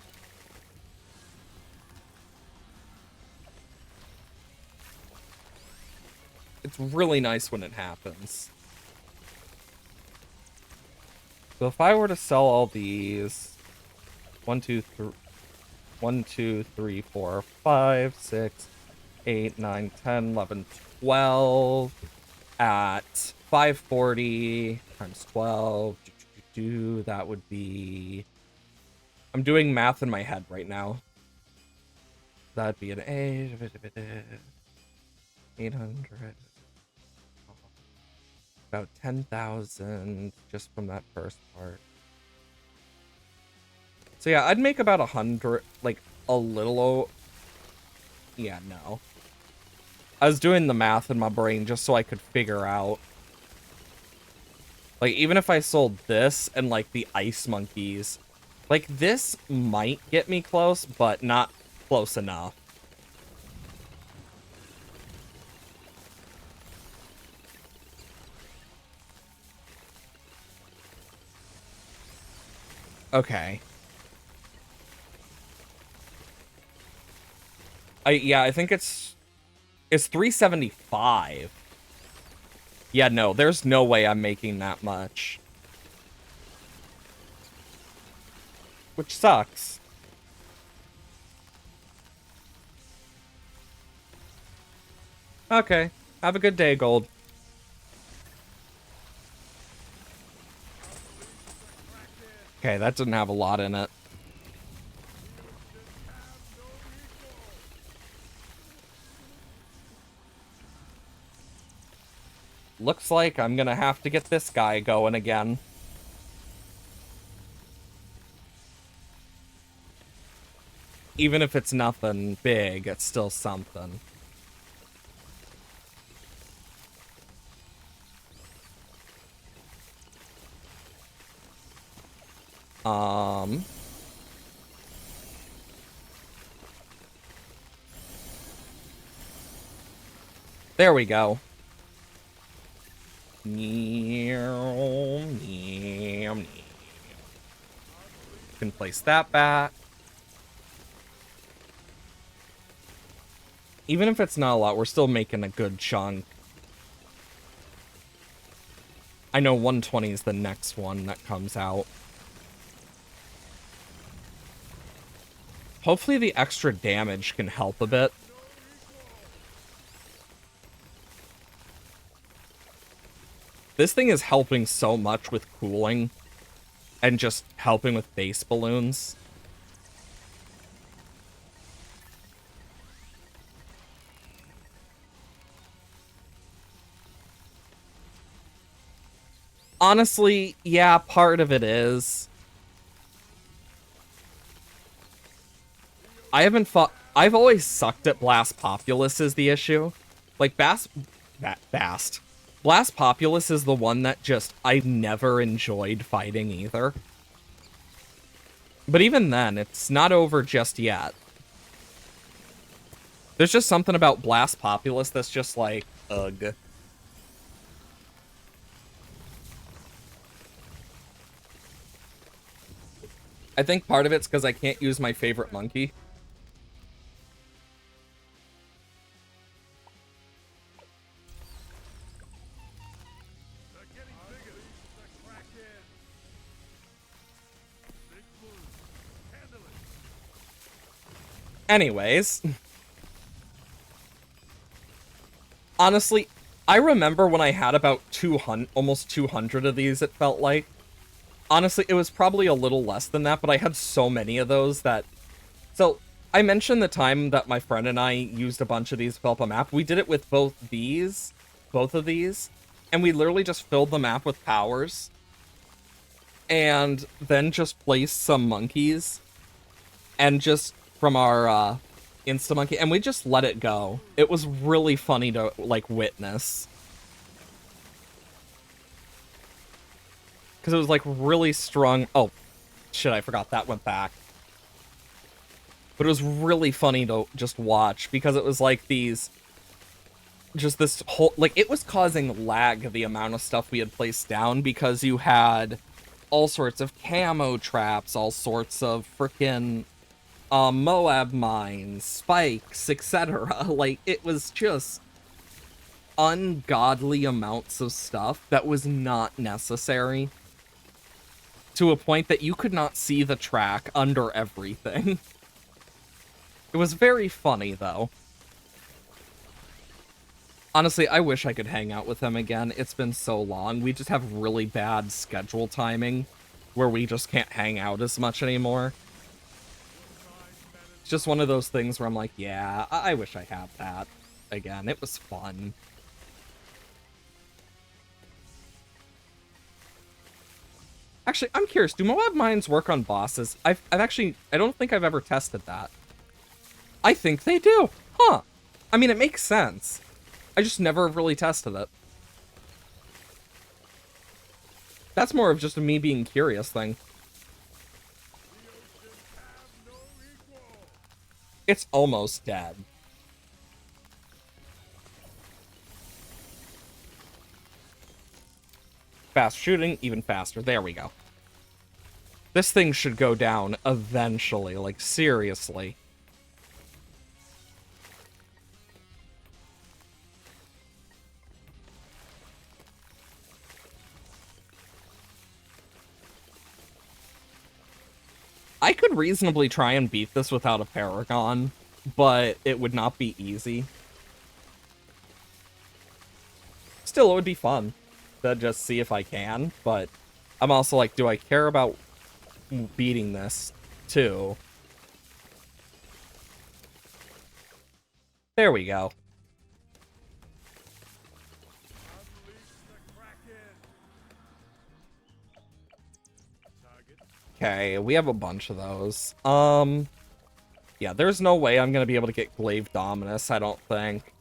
It's really nice when it happens. So if I were to sell all these... 1, 2, 3, 4, 5, 6, 8, 9, 10, 11, 12 at 540 times 12. That would be... I'm doing math in my head right now. That'd be an 800. About 10,000 just from that first part. So yeah, I'd make about 100, like a little. Yeah, no. I was doing the math in my brain just so I could figure out. Like, even if I sold this and like the ice monkeys, like this might get me close, but not close enough. Okay. I think it's 375. Yeah, no, there's no way I'm making that much. Which sucks. Okay. Have a good day, Gold. Okay, that didn't have a lot in it. Looks like I'm gonna have to get this guy going again. Even if it's nothing big, it's still something. There we go. Can place that back. Even if it's not a lot, we're still making a good chunk. I know 120 is the next one that comes out. Hopefully the extra damage can help a bit. This thing is helping so much with cooling and just helping with base balloons. Honestly, yeah, part of it is. I've always sucked at Blastpopoulos is the issue. Like, Blastpopoulos is the one that just I've never enjoyed fighting either. But even then, it's not over just yet. There's just something about Blastpopoulos that's just like, ugh. I think part of it's because I can't use my favorite monkey. Anyways, honestly, I remember when I had about 200, almost 200 of these, it felt like. Honestly, it was probably a little less than that, but I had so many of those that... So, I mentioned the time that my friend and I used a bunch of these to fill up a map. We did it with both of these, and we literally just filled the map with powers, and then just placed some monkeys, and just from our Insta-Monkey, and we just let it go. It was really funny to, like, witness. Because it was, like, really strong... Oh, shit, I forgot that went back. But it was really funny to just watch, because it was, like, these... Just this whole... Like, it was causing lag, the amount of stuff we had placed down, because you had all sorts of camo traps, all sorts of frickin' Moab mines, spikes, etc. Like, it was just ungodly amounts of stuff that was not necessary, to a point that you could not see the track under everything. It was very funny, though. Honestly, I wish I could hang out with him again. It's been so long. We just have really bad schedule timing, where we just can't hang out as much anymore. It's just one of those things where I'm like, yeah, I wish I had that again. It was fun. Actually, I'm curious, do Moab mines work on bosses? I don't think I've ever tested that. I think they do. Huh. I mean, it makes sense. I just never really tested it. That's more of just a me being curious thing. It's almost dead. Fast shooting, even faster. There we go. This thing should go down eventually, like, seriously. I could reasonably try and beat this without a Paragon, but it would not be easy. Still, it would be fun to just see if I can, but I'm also like, do I care about beating this too? There we go. Okay, we have a bunch of those. Yeah, there's no way I'm gonna be able to get Glaive Dominus, I don't think.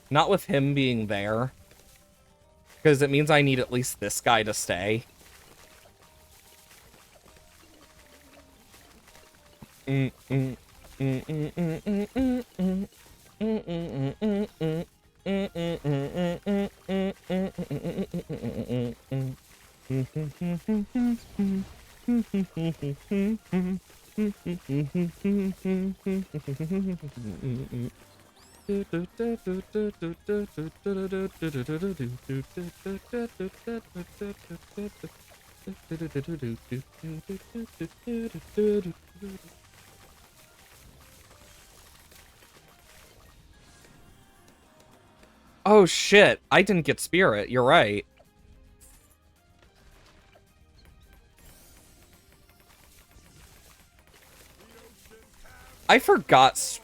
Not with him being there. Because it means I need at least this guy to stay. Oh shit, I didn't get Spirit, you're right. I forgot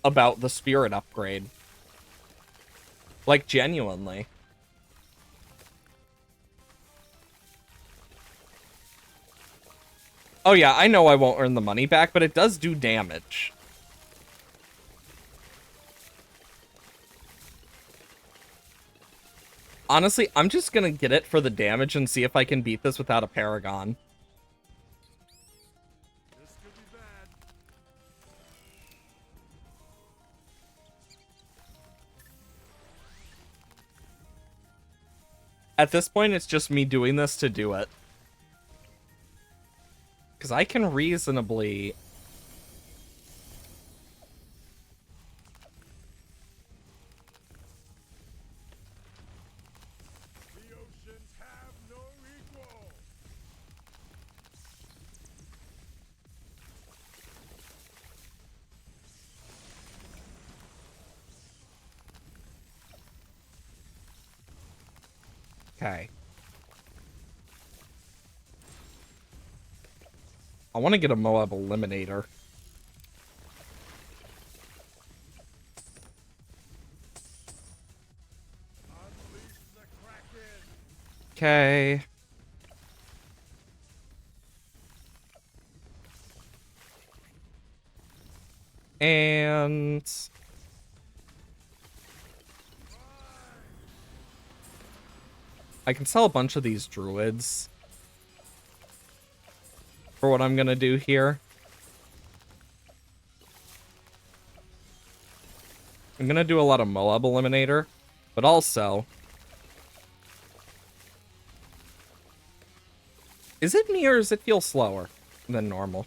about the Spirit upgrade. Like, genuinely. Oh yeah, I know I won't earn the money back, but it does do damage. Honestly, I'm just gonna get it for the damage and see if I can beat this without a Paragon. This could be bad. At this point, it's just me doing this to do it. Because I can reasonably... The oceans have no equal. Okay. I want to get a Moab Eliminator. Okay. And I can sell a bunch of these druids for what I'm gonna do here. I'm gonna do a lot of Moab Eliminator, but also... Is it me or does it feel slower than normal?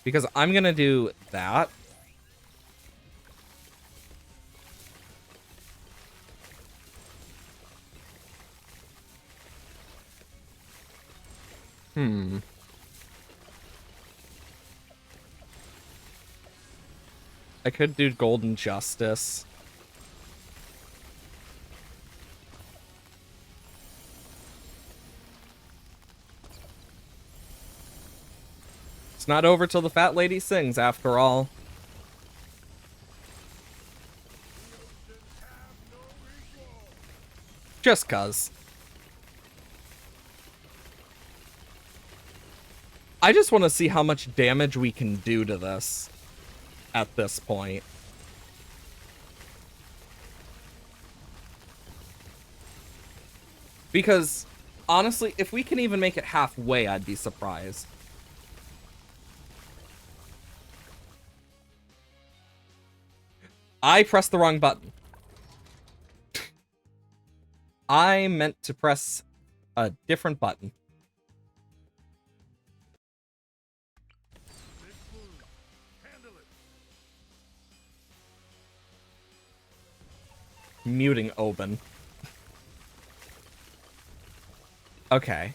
Because I'm gonna do that. I could do Golden Justice. It's not over till the fat lady sings, after all. Just 'cause. I just want to see how much damage we can do to this at this point. Because, honestly, if we can even make it halfway, I'd be surprised. I pressed the wrong button. I meant to press a different button. Muting Oben. Okay.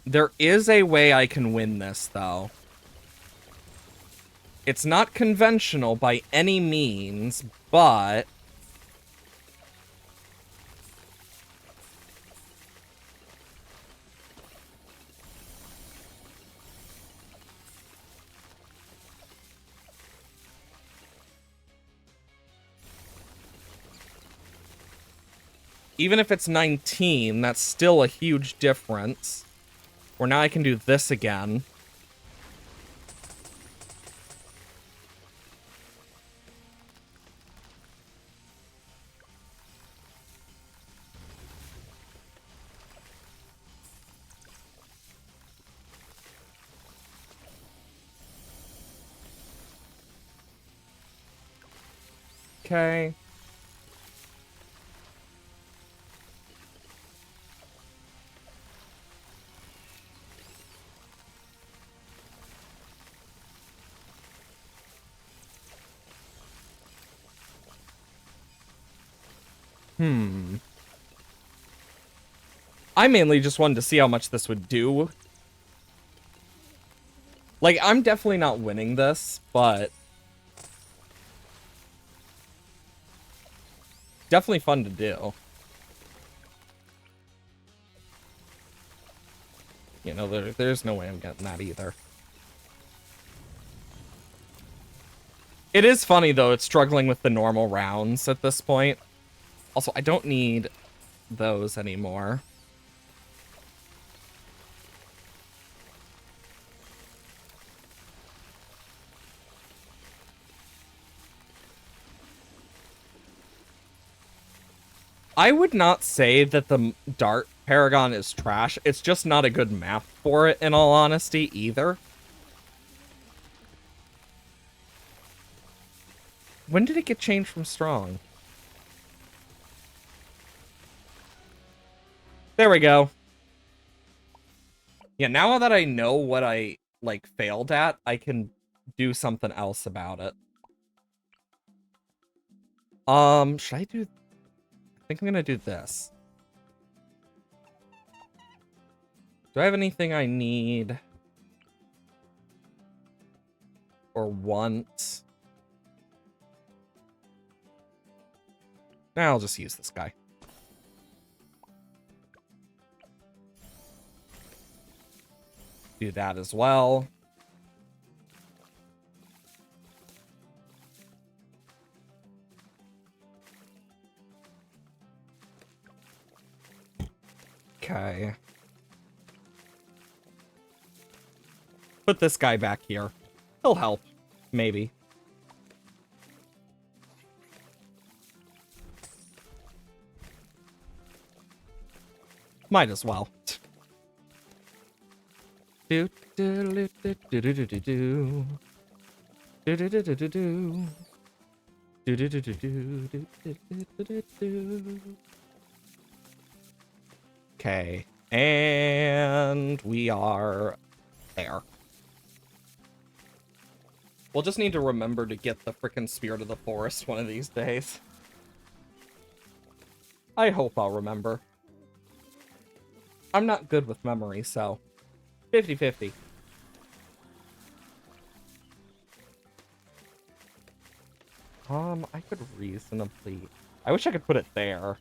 There is a way I can win this, though. It's not conventional by any means, but... even if it's 19, that's still a huge difference. Where now I can do this again. Okay. I mainly just wanted to see how much this would do. Like, I'm definitely not winning this, but... definitely fun to do. You know, there's no way I'm getting that either. It is funny, though, it's struggling with the normal rounds at this point. Also, I don't need those anymore. I would not say that the Dart Paragon is trash. It's just not a good map for it, in all honesty, either. When did it get changed from Strong? There we go. Yeah, now that I know what I, like, failed at, I can do something else about it. Should I do... I think I'm gonna do this. Do I have anything I need? Or want? I'll just use this guy. Do that as well. Okay. Put this guy back here. He'll help. Maybe. Might as well. Do do do do do do do do. Do do do do do do. Do do do do do do do do. Okay, and we are there. We'll just need to remember to get the frickin' Spirit of the Forest one of these days. I hope I'll remember. I'm not good with memory, so 50-50. I could reasonably... I wish I could put it there.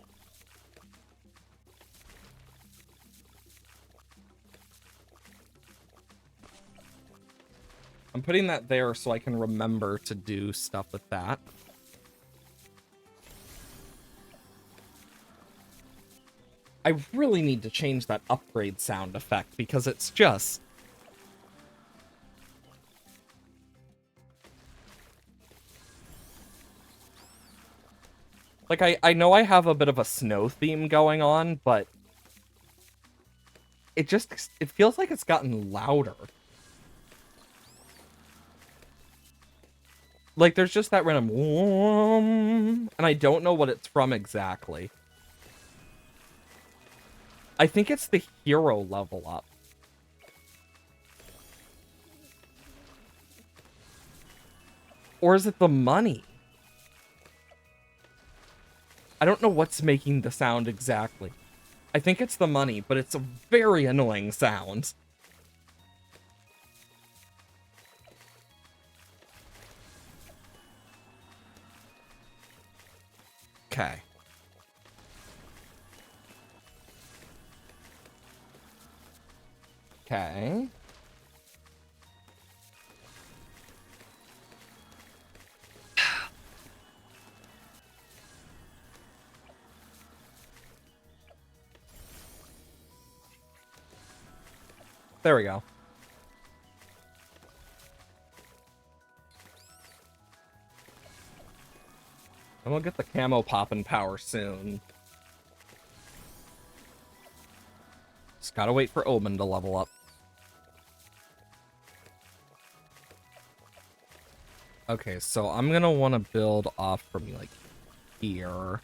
I'm putting that there so I can remember to do stuff with that. I really need to change that upgrade sound effect because it's just... Like, I know I have a bit of a snow theme going on, but... It feels like it's gotten louder. Like, there's just that random... And I don't know what it's from exactly. I think it's the hero level up. Or is it the money? I don't know what's making the sound exactly. I think it's the money, but it's a very annoying sound. Okay. Okay. There we go. And we'll get the camo poppin' power soon. Just gotta wait for Omen to level up. Okay, so I'm gonna want to build off from like here.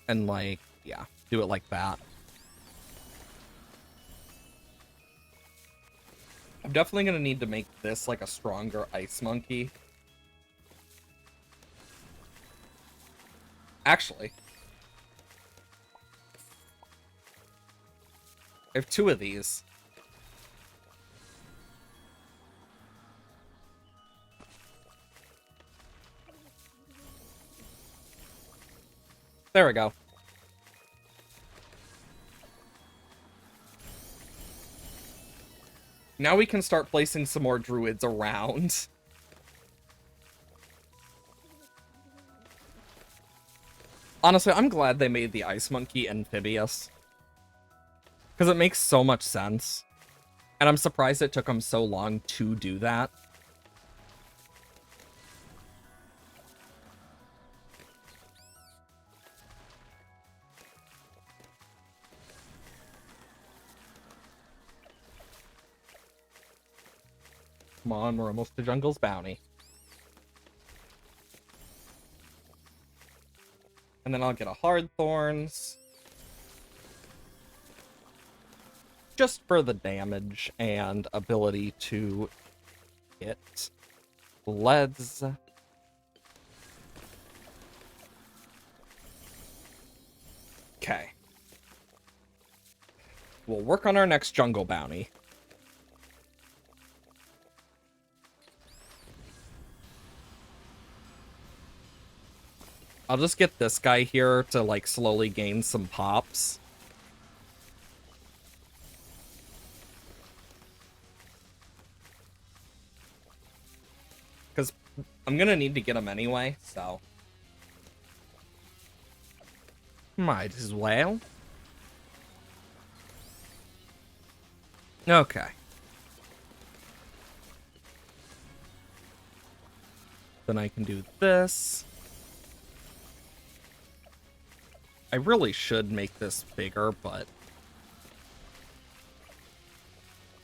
And like, yeah, do it like that. I'm definitely gonna need to make this like a stronger ice monkey. Actually, I have 2 of these. There we go. Now we can start placing some more druids around. Honestly, I'm glad they made the ice monkey amphibious. Because it makes so much sense. And I'm surprised it took them so long to do that. Come on, we're almost to Jungle's Bounty. And then I'll get a Hard Thorns. Just for the damage and ability to hit. Let's... Okay. We'll work on our next Jungle Bounty. I'll just get this guy here to, like, slowly gain some pops. Because I'm gonna need to get him anyway, so. Might as well. Okay. Then I can do this. I really should make this bigger, but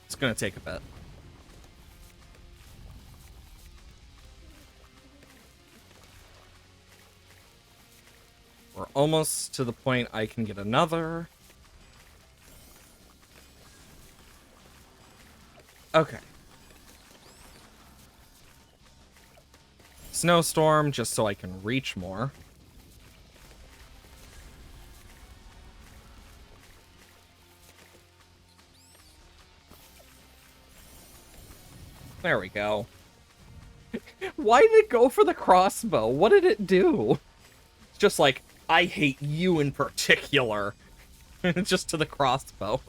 it's gonna take a bit. We're almost to the point I can get another. Okay. Snowstorm, just so I can reach more. There we go. Why did it go for the crossbow? What did it do? It's just like, I hate you in particular. Just to the crossbow.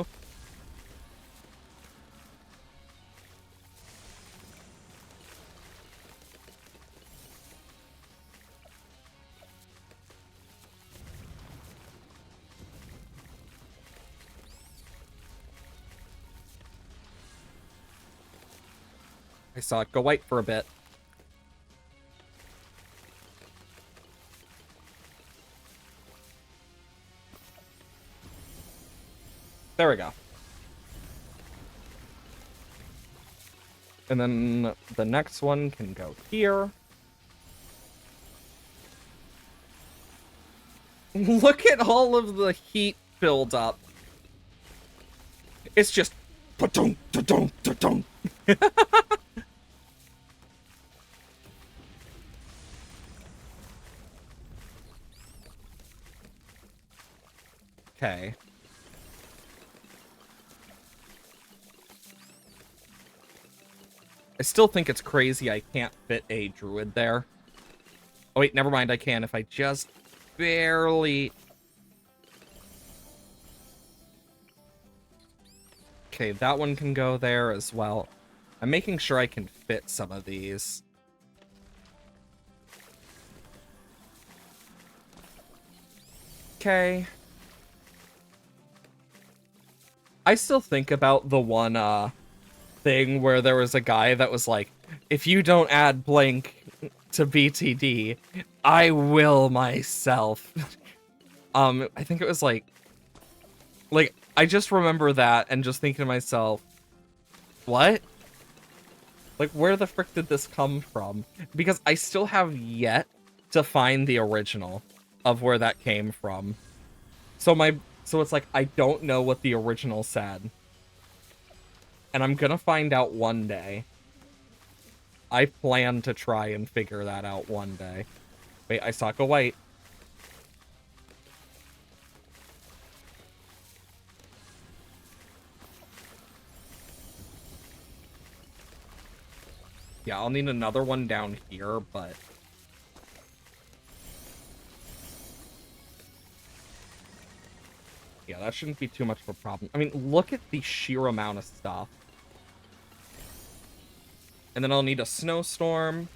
I saw it go white for a bit. There we go. And then the next one can go here. Look at all of the heat build up. It's just pa-dunk, da-dunk, da-dunk. Okay. I still think it's crazy I can't fit a druid there. Oh wait, never mind, I can if I just barely... Okay, that one can go there as well. I'm making sure I can fit some of these. Okay. I still think about the one, thing where there was a guy that was like, if you don't add blank to BTD, I will myself. I think it was like, I just remember that and just thinking to myself, what? Like, where the frick did this come from? Because I still have yet to find the original of where that came from. So it's like, I don't know what the original said. And I'm gonna find out one day. I plan to try and figure that out one day. Wait, I saw it go white. Yeah, I'll need another one down here, but... Yeah, that shouldn't be too much of a problem. I mean, look at the sheer amount of stuff. And then I'll need a snowstorm.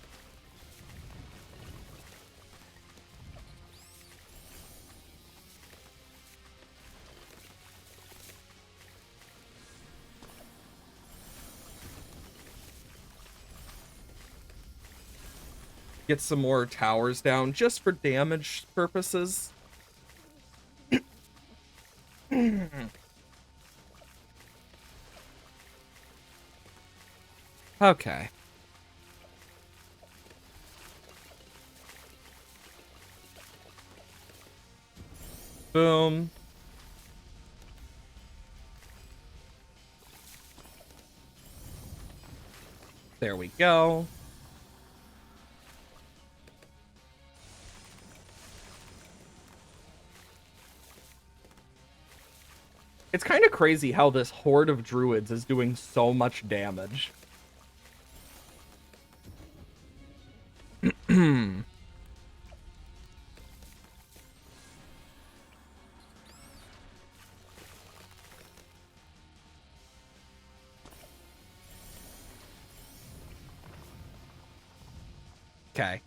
Get some more towers down just for damage purposes. Okay. Boom. There we go. It's kind of crazy how this horde of druids is doing so much damage. Okay.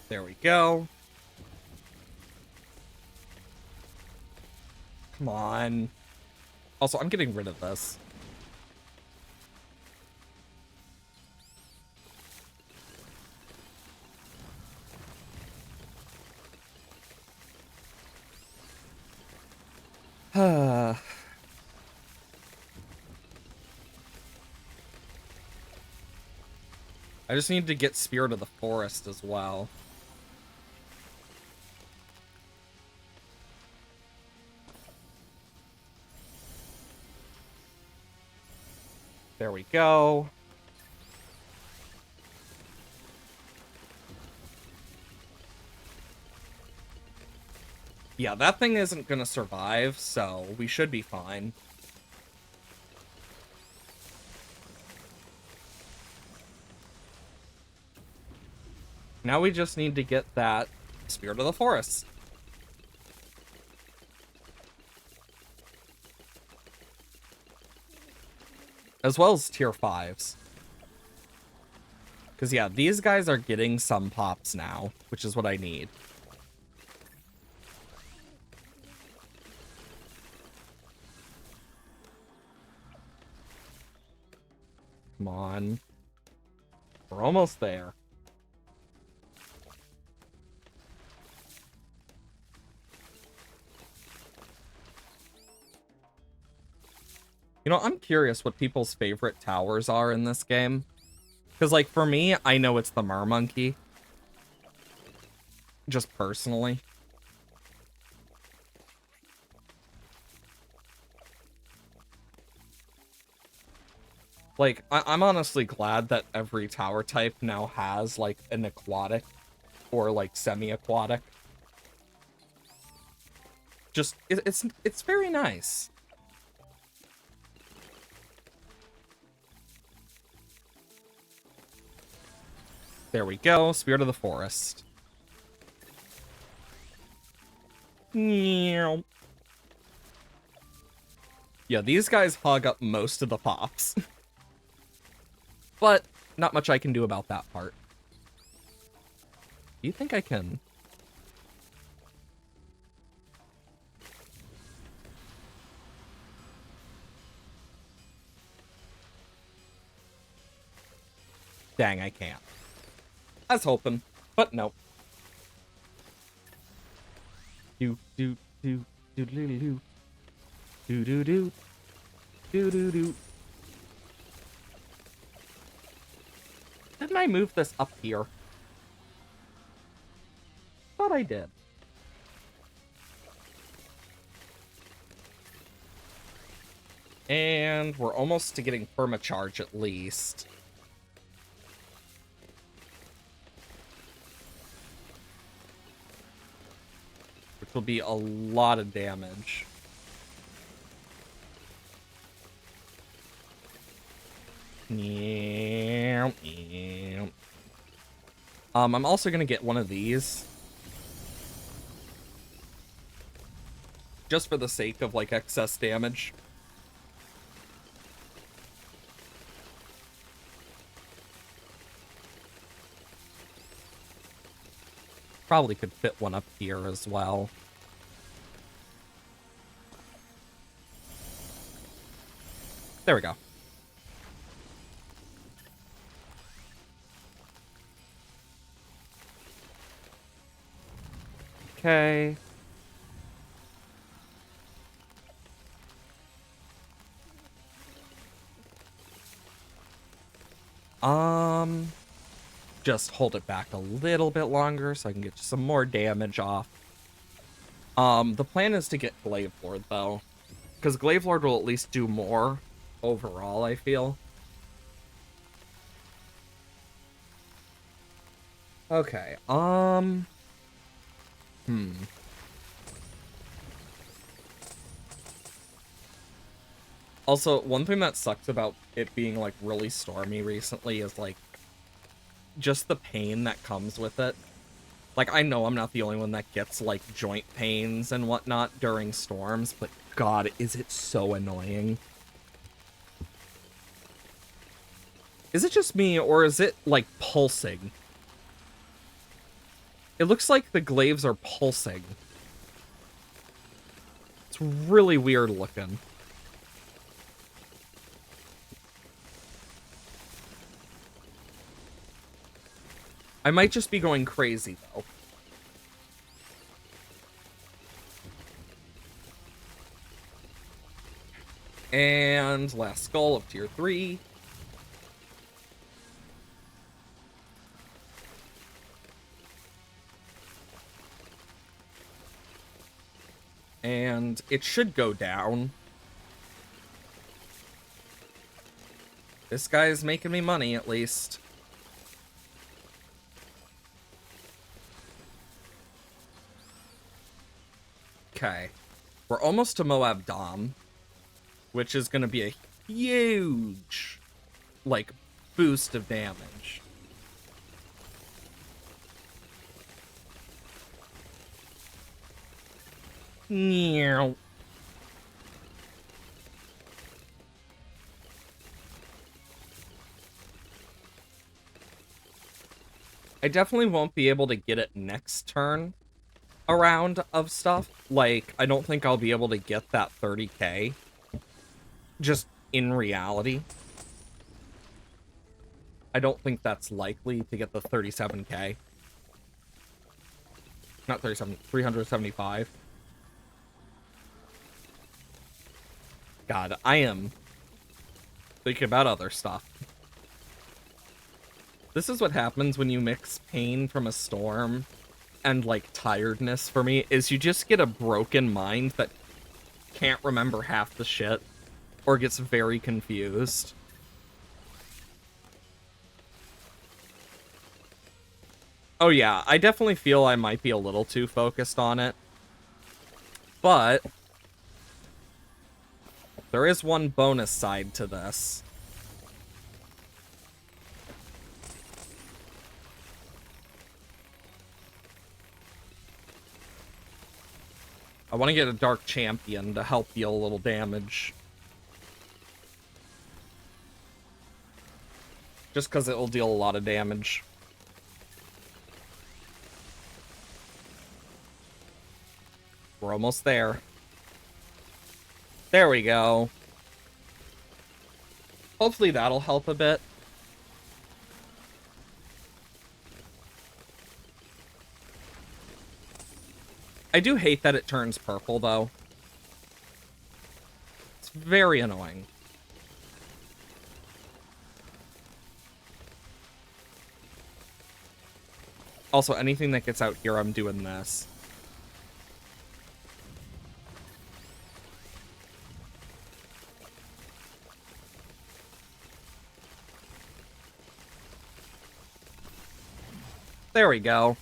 There we go. Come on. Also, I'm getting rid of this. I just need to get Spirit of the Forest as well. There we go. Yeah, that thing isn't gonna survive, so we should be fine. Now we just need to get that Spirit of the Forest. As well as tier 5s. Because, yeah, these guys are getting some pops now, which is what I need. Come on. We're almost there. You know, I'm curious what people's favorite towers are in this game. Because, like, for me, I know it's the Mermonkey. Just personally. Like, I'm honestly glad that every tower type now has, like, an aquatic or, like, semi-aquatic. Just, it's very nice. There we go, Spirit of the Forest. Yeah, these guys hog up most of the pops. But not much I can do about that part. Do you think I can? Dang, I can't. I was hoping, but nope. Do do do do do do do do do do do do. Didn't I move this up here? Thought I did. And we're almost to getting permacharge at least. Which will be a lot of damage. I'm also gonna get one of these. Just for the sake of, like, excess damage. Probably could fit one up here as well. There we go. Okay. Just hold it back a little bit longer so I can get some more damage off. The plan is to get Glaive Lord, though. Because Glaive Lord will at least do more overall, I feel. Okay, Also, one thing that sucks about it being, like, really stormy recently is, like, just the pain that comes with it. Like, I know I'm not the only one that gets, like, joint pains and whatnot during storms, but God, is it so annoying. Is it just me, or is it, like, pulsing? It looks like the glaives are pulsing. It's really weird looking. I might just be going crazy, though. And last skull of tier 3. And it should go down. This guy's making me money, at least. Okay. We're almost to Moab Dom, which is going to be a huge, like, boost of damage. Meow. I definitely won't be able to get it next turn around of stuff. Like, I don't think I'll be able to get that 30k. Just in reality. I don't think that's likely to get the 37k. Not 37, 375. God, I am thinking about other stuff. This is what happens when you mix pain from a storm and, like, tiredness for me, is you just get a broken mind that can't remember half the shit, or gets very confused. Oh yeah, I definitely feel I might be a little too focused on it. But there is one bonus side to this. I want to get a Dark Champion to help deal a little damage. Just because it will deal a lot of damage. We're almost there. There we go. Hopefully that'll help a bit. I do hate that it turns purple, though. It's very annoying. Also, anything that gets out here, I'm doing this. There we go.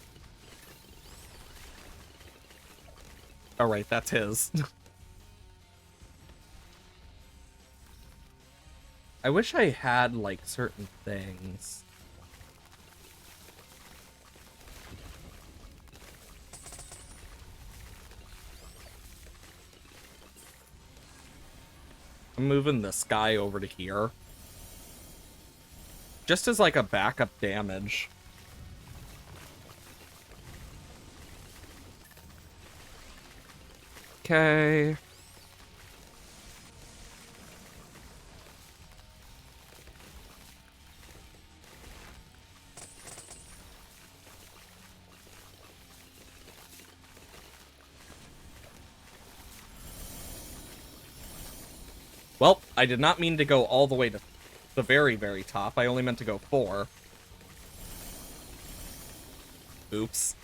Alright, that's his. I wish I had, like, certain things. I'm moving this guy over to here. Just as, like, a backup damage. Okay. Well, I did not mean to go all the way to the very, very top. I only meant to go 4. Oops.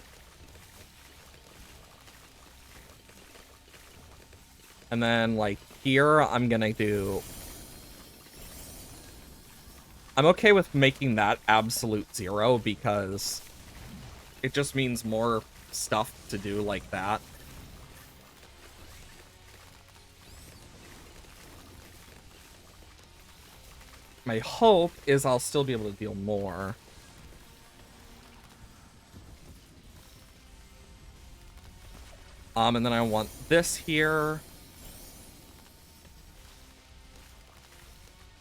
And then, like, here, I'm gonna do... I'm okay with making that absolute 0, because it just means more stuff to do like that. My hope is I'll still be able to deal more. And then I want this here.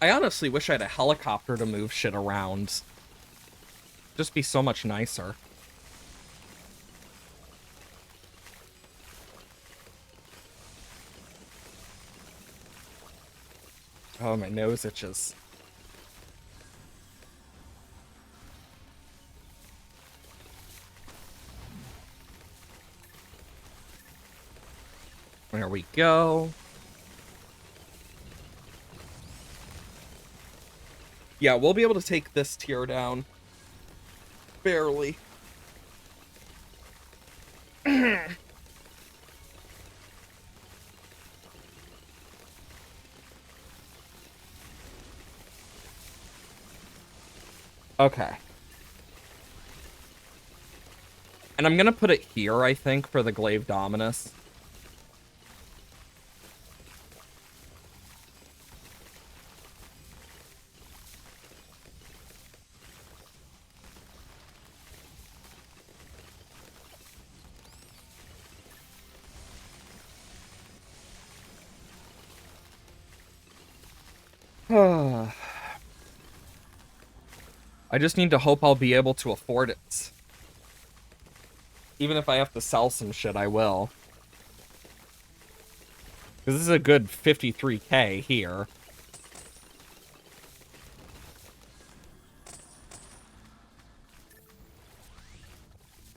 I honestly wish I had a helicopter to move shit around. Just be so much nicer. Oh, my nose itches. There we go. Yeah, we'll be able to take this tier down. Barely. Okay. And I'm gonna put it here, I think, for the Glaive Dominus. I just need to hope I'll be able to afford it. Even if I have to sell some shit, I will. Because this is a good 53k here.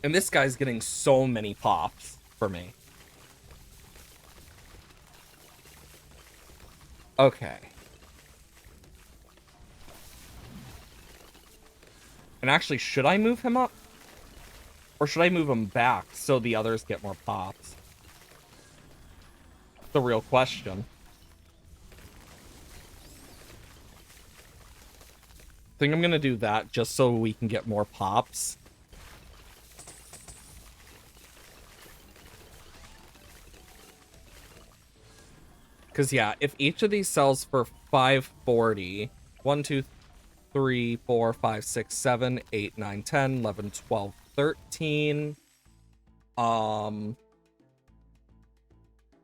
And this guy's getting so many pops for me. Okay. And actually, should I move him up? Or should I move him back so the others get more pops? The real question. I think I'm gonna do that just so we can get more pops. Because, yeah, if each of these sells for 540, 1, 2, 3, 4, 5, 6, 7, 8, 9, 10, 11, 12, 13.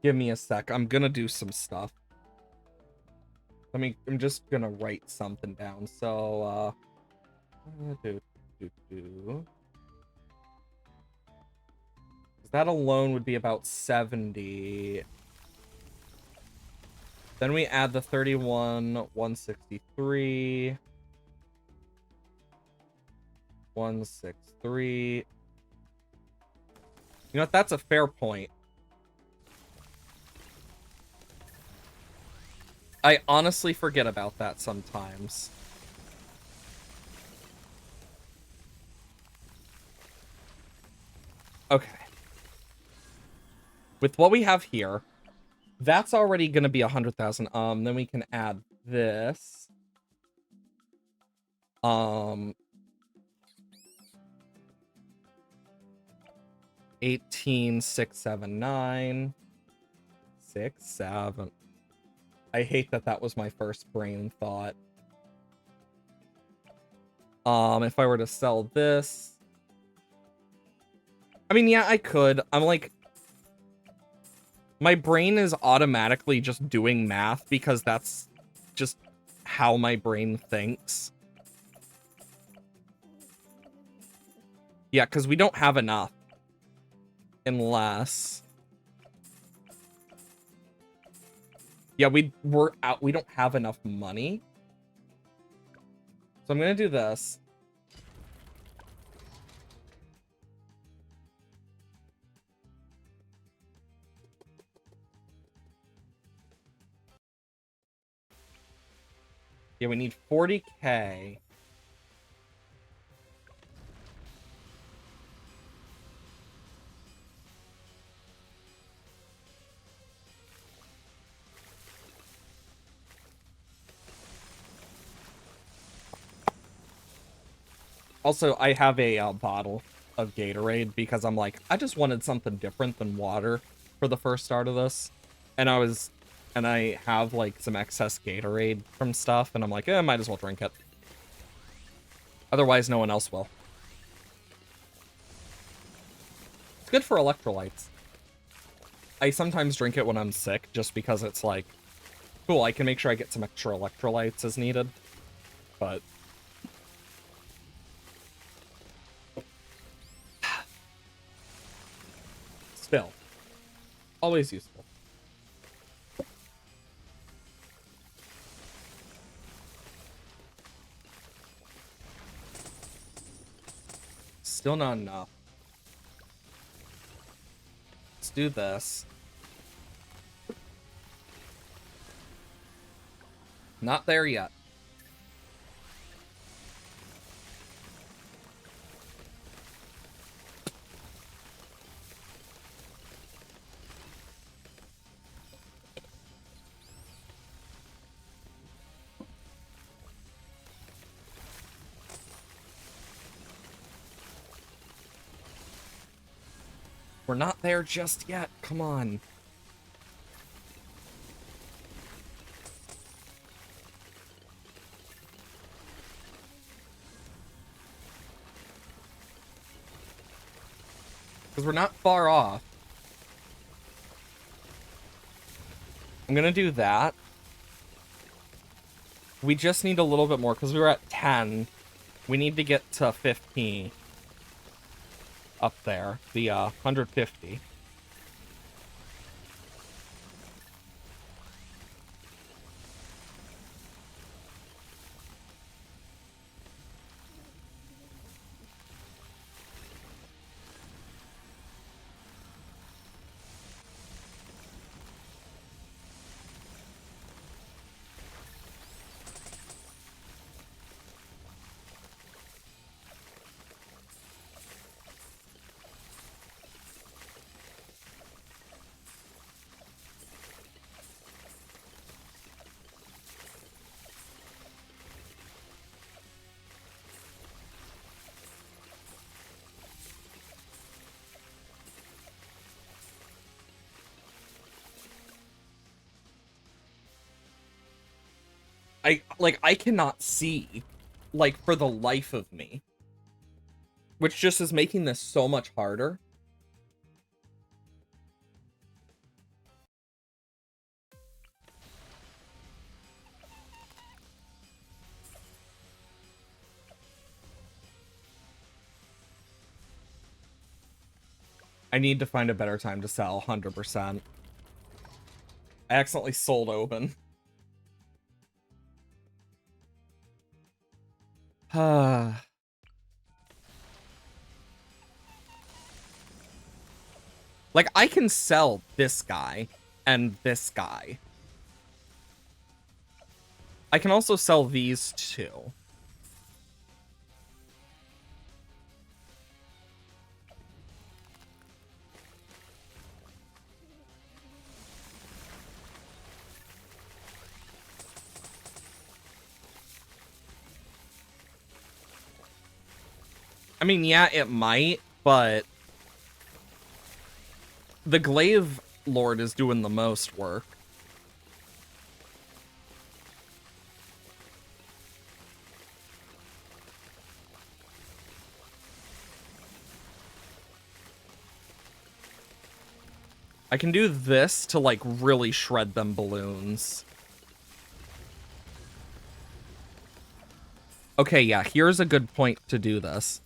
Give me a sec. I'm gonna do some stuff. I'm just gonna write something down. So, that alone would be about 70. Then we add the 31, 163, 163. You know what? That's a fair point. I honestly forget about that sometimes. Okay. With what we have here, that's already going to be 100,000. Then we can add this. 18,679. 6, 7. I hate that that was my first brain thought. If I were to sell this, I mean, yeah, I could. I'm like, my brain is automatically just doing math because that's just how my brain thinks. Yeah, because we don't have enough. Unless... Yeah, we don't have enough money. So I'm gonna do this. Yeah, we need 40k. Also, I have a bottle of Gatorade because I'm like, I just wanted something different than water for the first start of this. And I was and I have, like, some excess Gatorade from stuff, and I'm like, might as well drink it. Otherwise, no one else will. It's good for electrolytes. I sometimes drink it when I'm sick, just because it's like, cool, I can make sure I get some extra electrolytes as needed. But still, always useful. Still not enough. Let's do this. Not there yet. We're not there just yet. Come on. Because we're not far off. I'm gonna do that. We just need a little bit more, because we were at 10. We need to get to 15. Up there. The 150. I cannot see, like, for the life of me. Which just is making this so much harder. I need to find a better time to sell, 100%. I accidentally sold open. Like, I can sell this guy and this guy. I can also sell these two. I mean, yeah, it might, but the Glaive Lord is doing the most work. I can do this to, like, really shred them balloons. Okay, yeah, here's a good point to do this.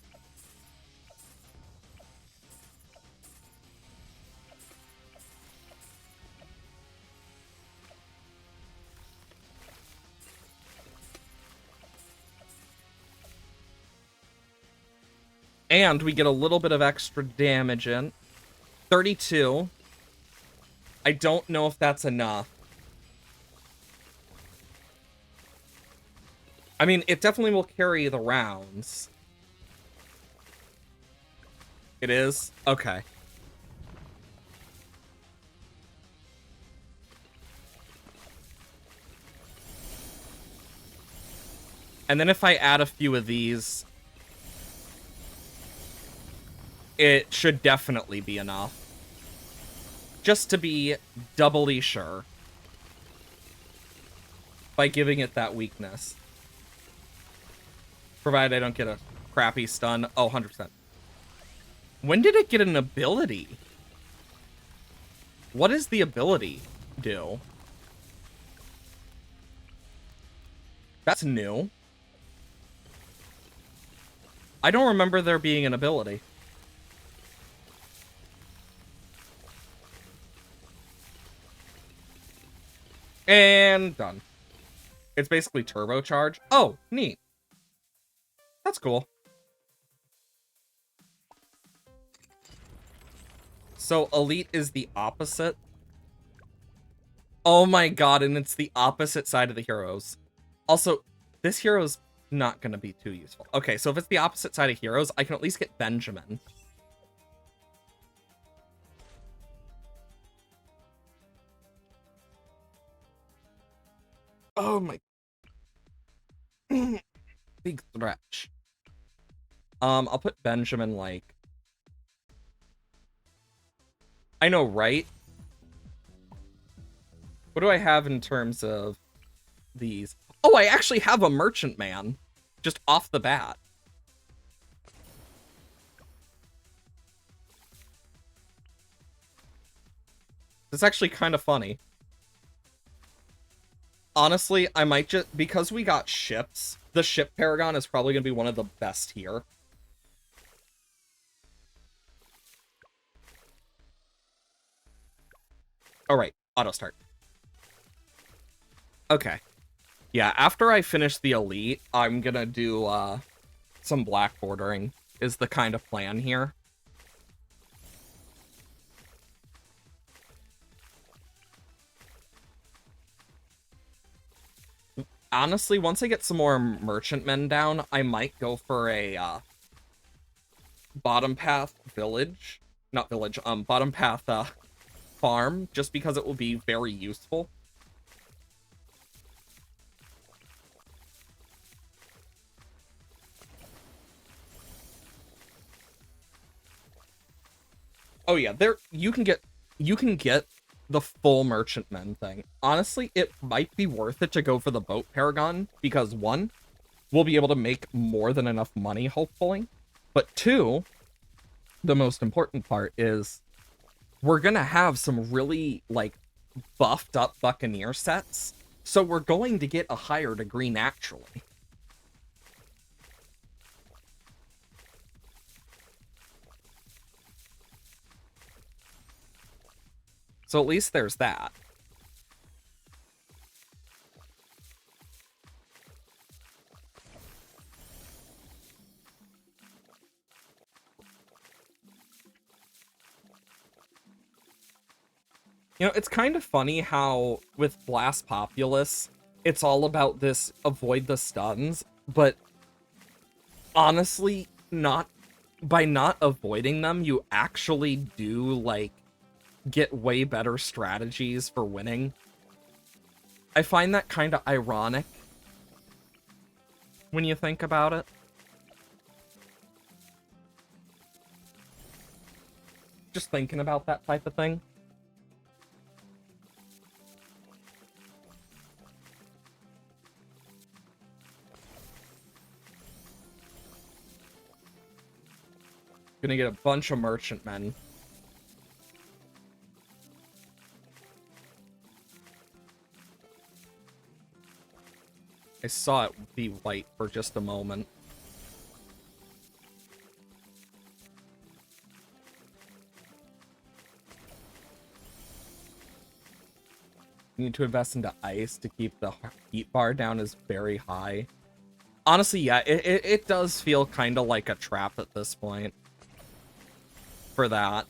And we get a little bit of extra damage in. 32. I don't know if that's enough. I mean, it definitely will carry the rounds. It is? Okay. And then if I add a few of these, it should definitely be enough. Just to be doubly sure. by giving it that weakness. Provided I don't get a crappy stun. Oh, 100%. When did it get an ability? What does the ability do? That's new. I don't remember there being an ability. And done. It's basically turbocharge. Oh, neat. That's cool. So elite is the opposite. Oh my god, and it's the opposite side of the heroes. Also, this hero's not going to be too useful. Okay, so if it's the opposite side of heroes, I can at least get Benjamin. Oh my... Big stretch. I'll put Benjamin, like... I know, right? What do I have in terms of these? Oh, I actually have a merchant man. Just off the bat. It's actually kind of funny. Honestly, I might just... Because we got ships, the ship Paragon is probably going to be one of the best here. Alright, auto start. Okay. Yeah, after I finish the elite, I'm gonna do some black bordering is the kind of plan here. Honestly, once I get some more merchantmen down, I might go for a bottom path village. Not village, bottom path farm, just because it will be very useful. Oh yeah, there you can get the full merchantmen thing. Honestly, it might be worth it to go for the boat Paragon because one, we'll be able to make more than enough money, hopefully. But two, the most important part is we're gonna have some really like buffed up Buccaneer sets, so we're going to get a higher degree naturally. So at least there's that. You know, it's kind of funny how with Blastpopoulos, it's all about this avoid the stuns, but honestly, by not avoiding them, you actually do, like, get way better strategies for winning. I find that kind of ironic when you think about it. Just thinking about that type of thing. Gonna get a bunch of merchantmen. I saw it be white for just a moment. You need to invest into ice to keep the heat bar down is very high. Honestly, yeah, it does feel kind of like a trap at this point. For that.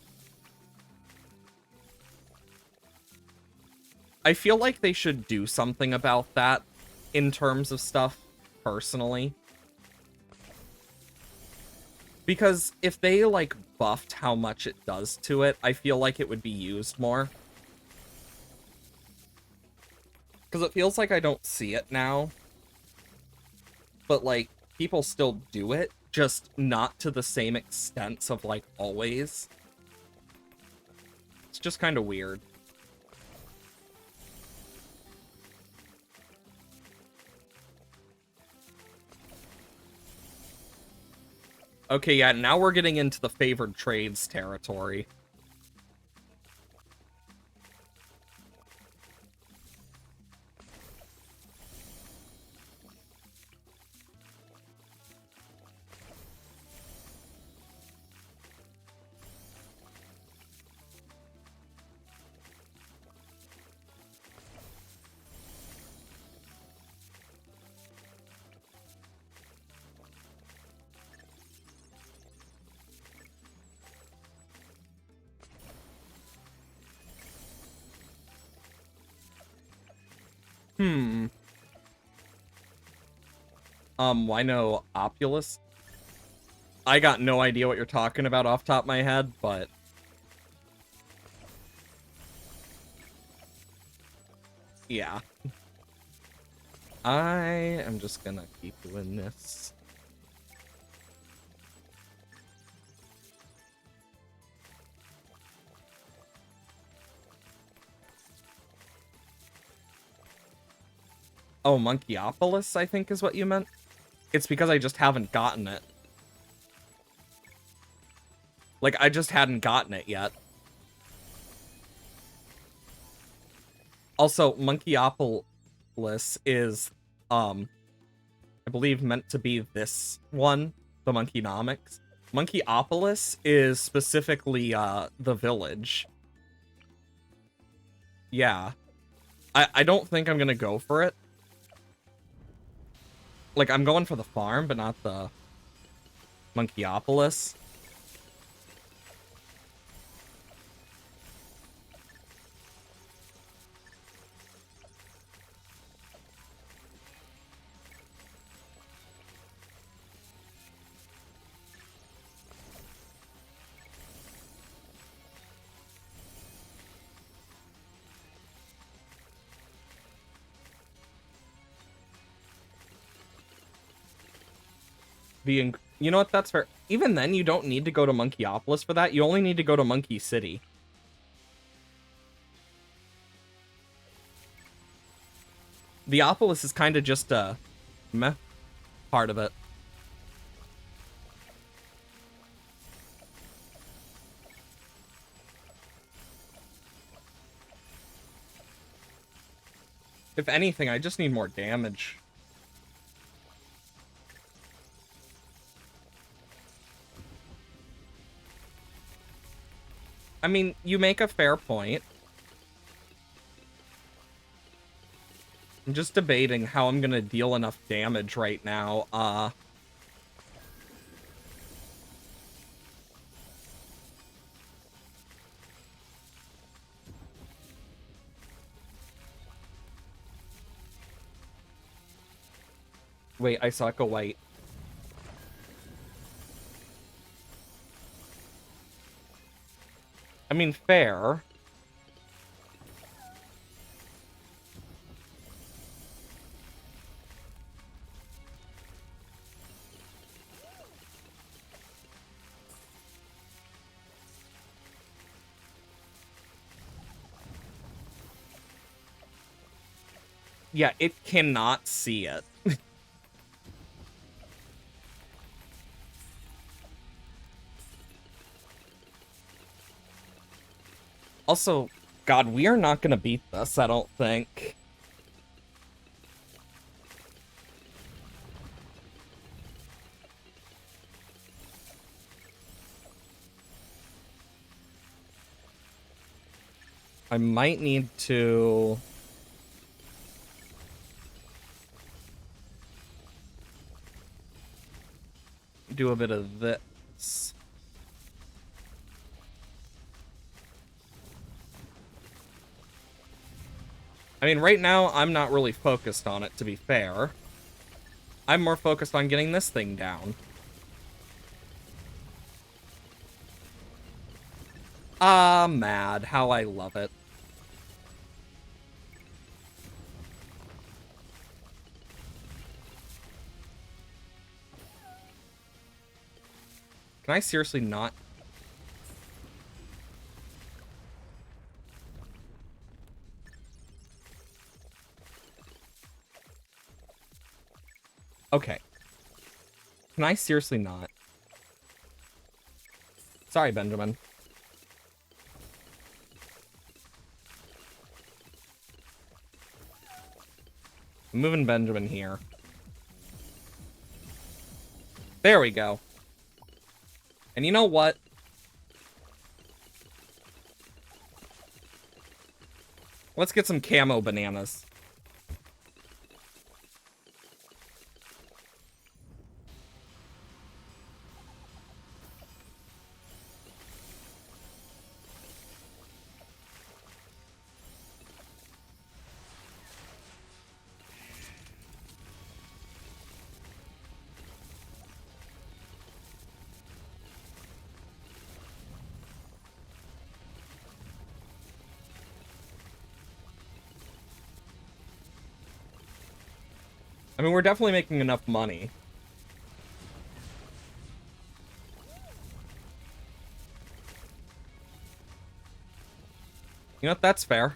I feel like they should do something about that in terms of stuff, personally. Because if they, like, buffed how much it does to it, I feel like it would be used more. Because it feels like I don't see it now. But, like, people still do it, just not to the same extent of, like, always. It's just kind of weird. Okay, yeah, now we're getting into the favored trades territory. Why no Opulus? I got no idea what you're talking about off the top of my head, but... yeah. I am just gonna keep doing this. Oh, Monkeyopolis, I think is what you meant? It's because I just haven't gotten it. Like, I just hadn't gotten it yet. Also, Monkeyopolis is, I believe meant to be this one, the Monkeynomics. Monkeyopolis is specifically, the village. Yeah. I don't think I'm gonna go for it. Like, I'm going for the farm, but not the Monkeyopolis. You know what? That's fair. Even then, you don't need to go to Monkeyopolis for that. You only need to go to Monkey City. The Opolis is kind of just a meh part of it. If anything, I just need more damage. I mean, you make a fair point. I'm just debating how I'm gonna deal enough damage right now. Wait, I suck a white. I mean, fair. Yeah, it cannot see it. Also, God, we are not gonna beat this, I don't think. I might need to... do a bit of this. I mean, right now, I'm not really focused on it, to be fair. I'm more focused on getting this thing down. Ah, mad. How I love it. Can I seriously not? Okay. Can I seriously not? Sorry, Benjamin. I'm moving Benjamin here. There we go. And you know what? Let's get some camo bananas. I mean, we're definitely making enough money. You know what? That's fair.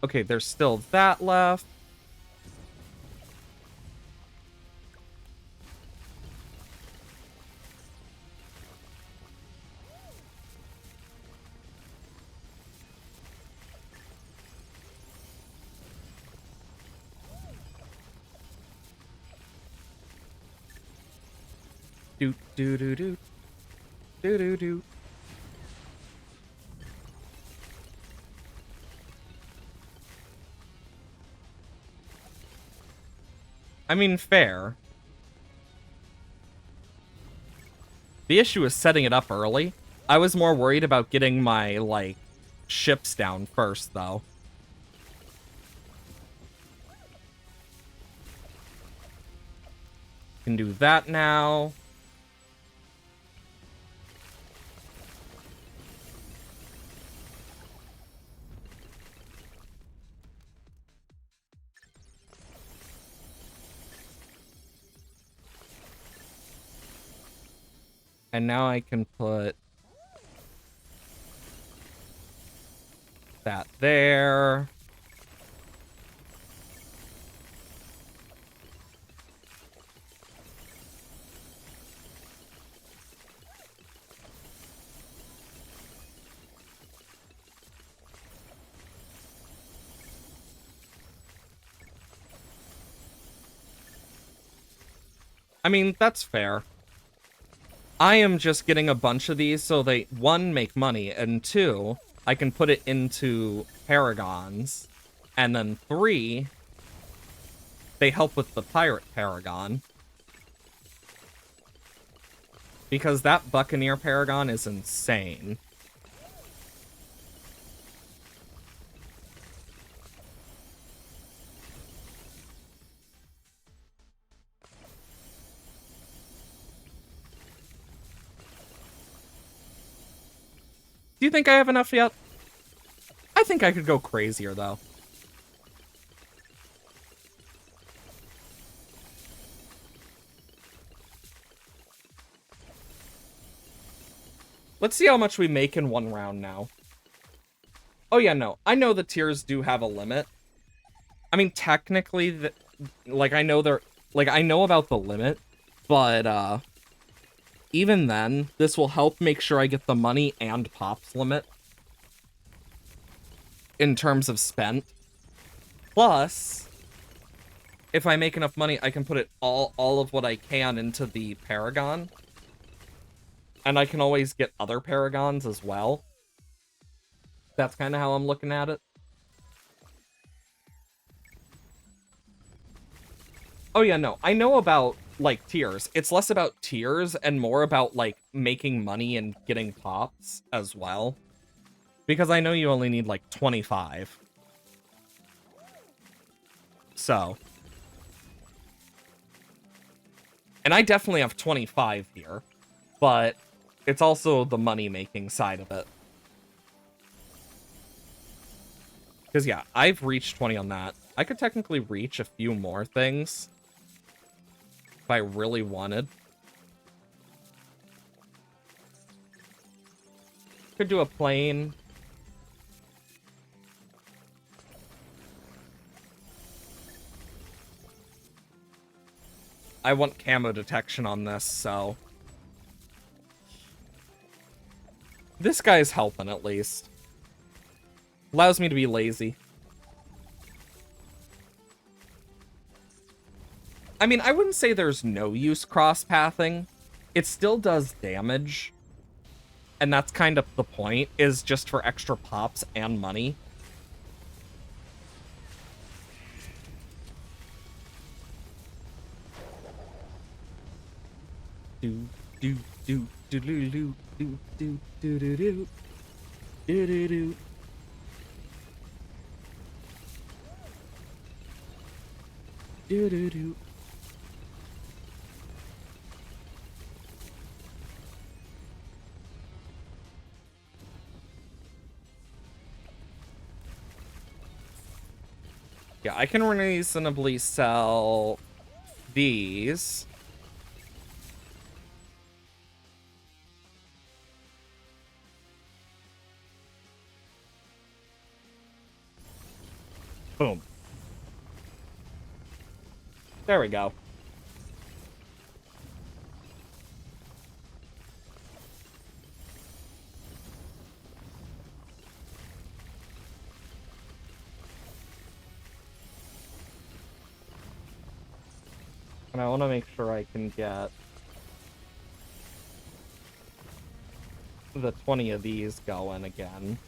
Okay, there's still that left. Do do do do do do do. I mean, fair. The issue is setting it up early. I was more worried about getting my, like, ships down first, though. Can do that now. And now I can put that there. I mean, that's fair. I am just getting a bunch of these so they, one, make money, and two, I can put it into paragons, and then three, they help with the pirate paragon. Because that Buccaneer paragon is insane. Do you think I have enough yet? I think I could go crazier, though. Let's see how much we make in one round now. Oh yeah, no. I know the tiers do have a limit. I mean, technically, like, I know they're... Like, I know about the limit, but, even then, this will help make sure I get the money and pops limit in terms of spent. Plus, if I make enough money, I can put it all of what I can into the Paragon. And I can always get other Paragons as well. That's kind of how I'm looking at it. Oh yeah, no, I know about, like, tiers. It's less about tiers and more about, like, making money and getting pops as well. Because I know you only need, like, 25. So. And I definitely have 25 here. But it's also the money-making side of it. Because, yeah, I've reached 20 on that. I could technically reach a few more things if I really wanted. Could do a plane. I want camo detection on this, so... This guy's helping, at least. Allows me to be lazy. I mean, I wouldn't say there's no use cross-pathing. It still does damage. And that's kind of the point, is just for extra pops and money. Do do do do do do do do do do do do do do. Do do do. Yeah, I can reasonably sell these. Boom. There we go. And I want to make sure I can get the 20 of these going again.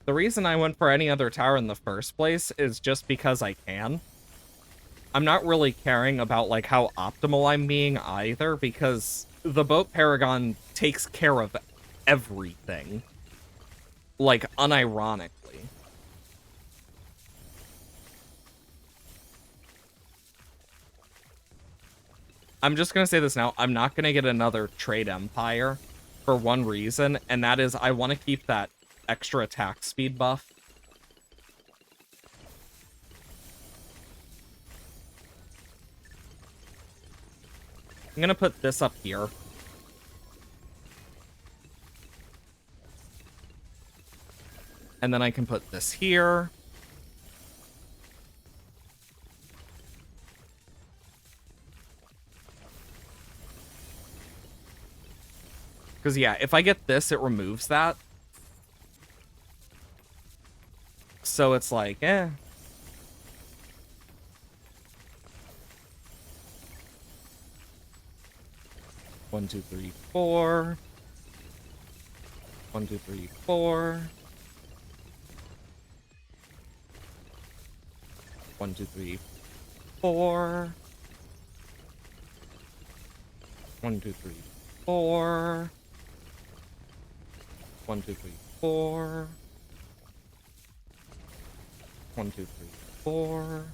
The reason I went for any other tower in the first place is just because I can. I'm not really caring about, like, how optimal I'm being either, because the Boat Paragon takes care of everything. Like, unironically. I'm just gonna say this now. I'm not gonna get another Trade Empire for one reason, and that is I want to keep that extra attack speed buff. I'm gonna put this up here. And then I can put this here. Because, yeah, if I get this, it removes that. So it's like, eh. One, two, three, four. 1, 2, 3, 4. 1, 2, 3, 4. 1, 2, 3, 4. 1, 2, 3, 4. 1, 2, 3, 4.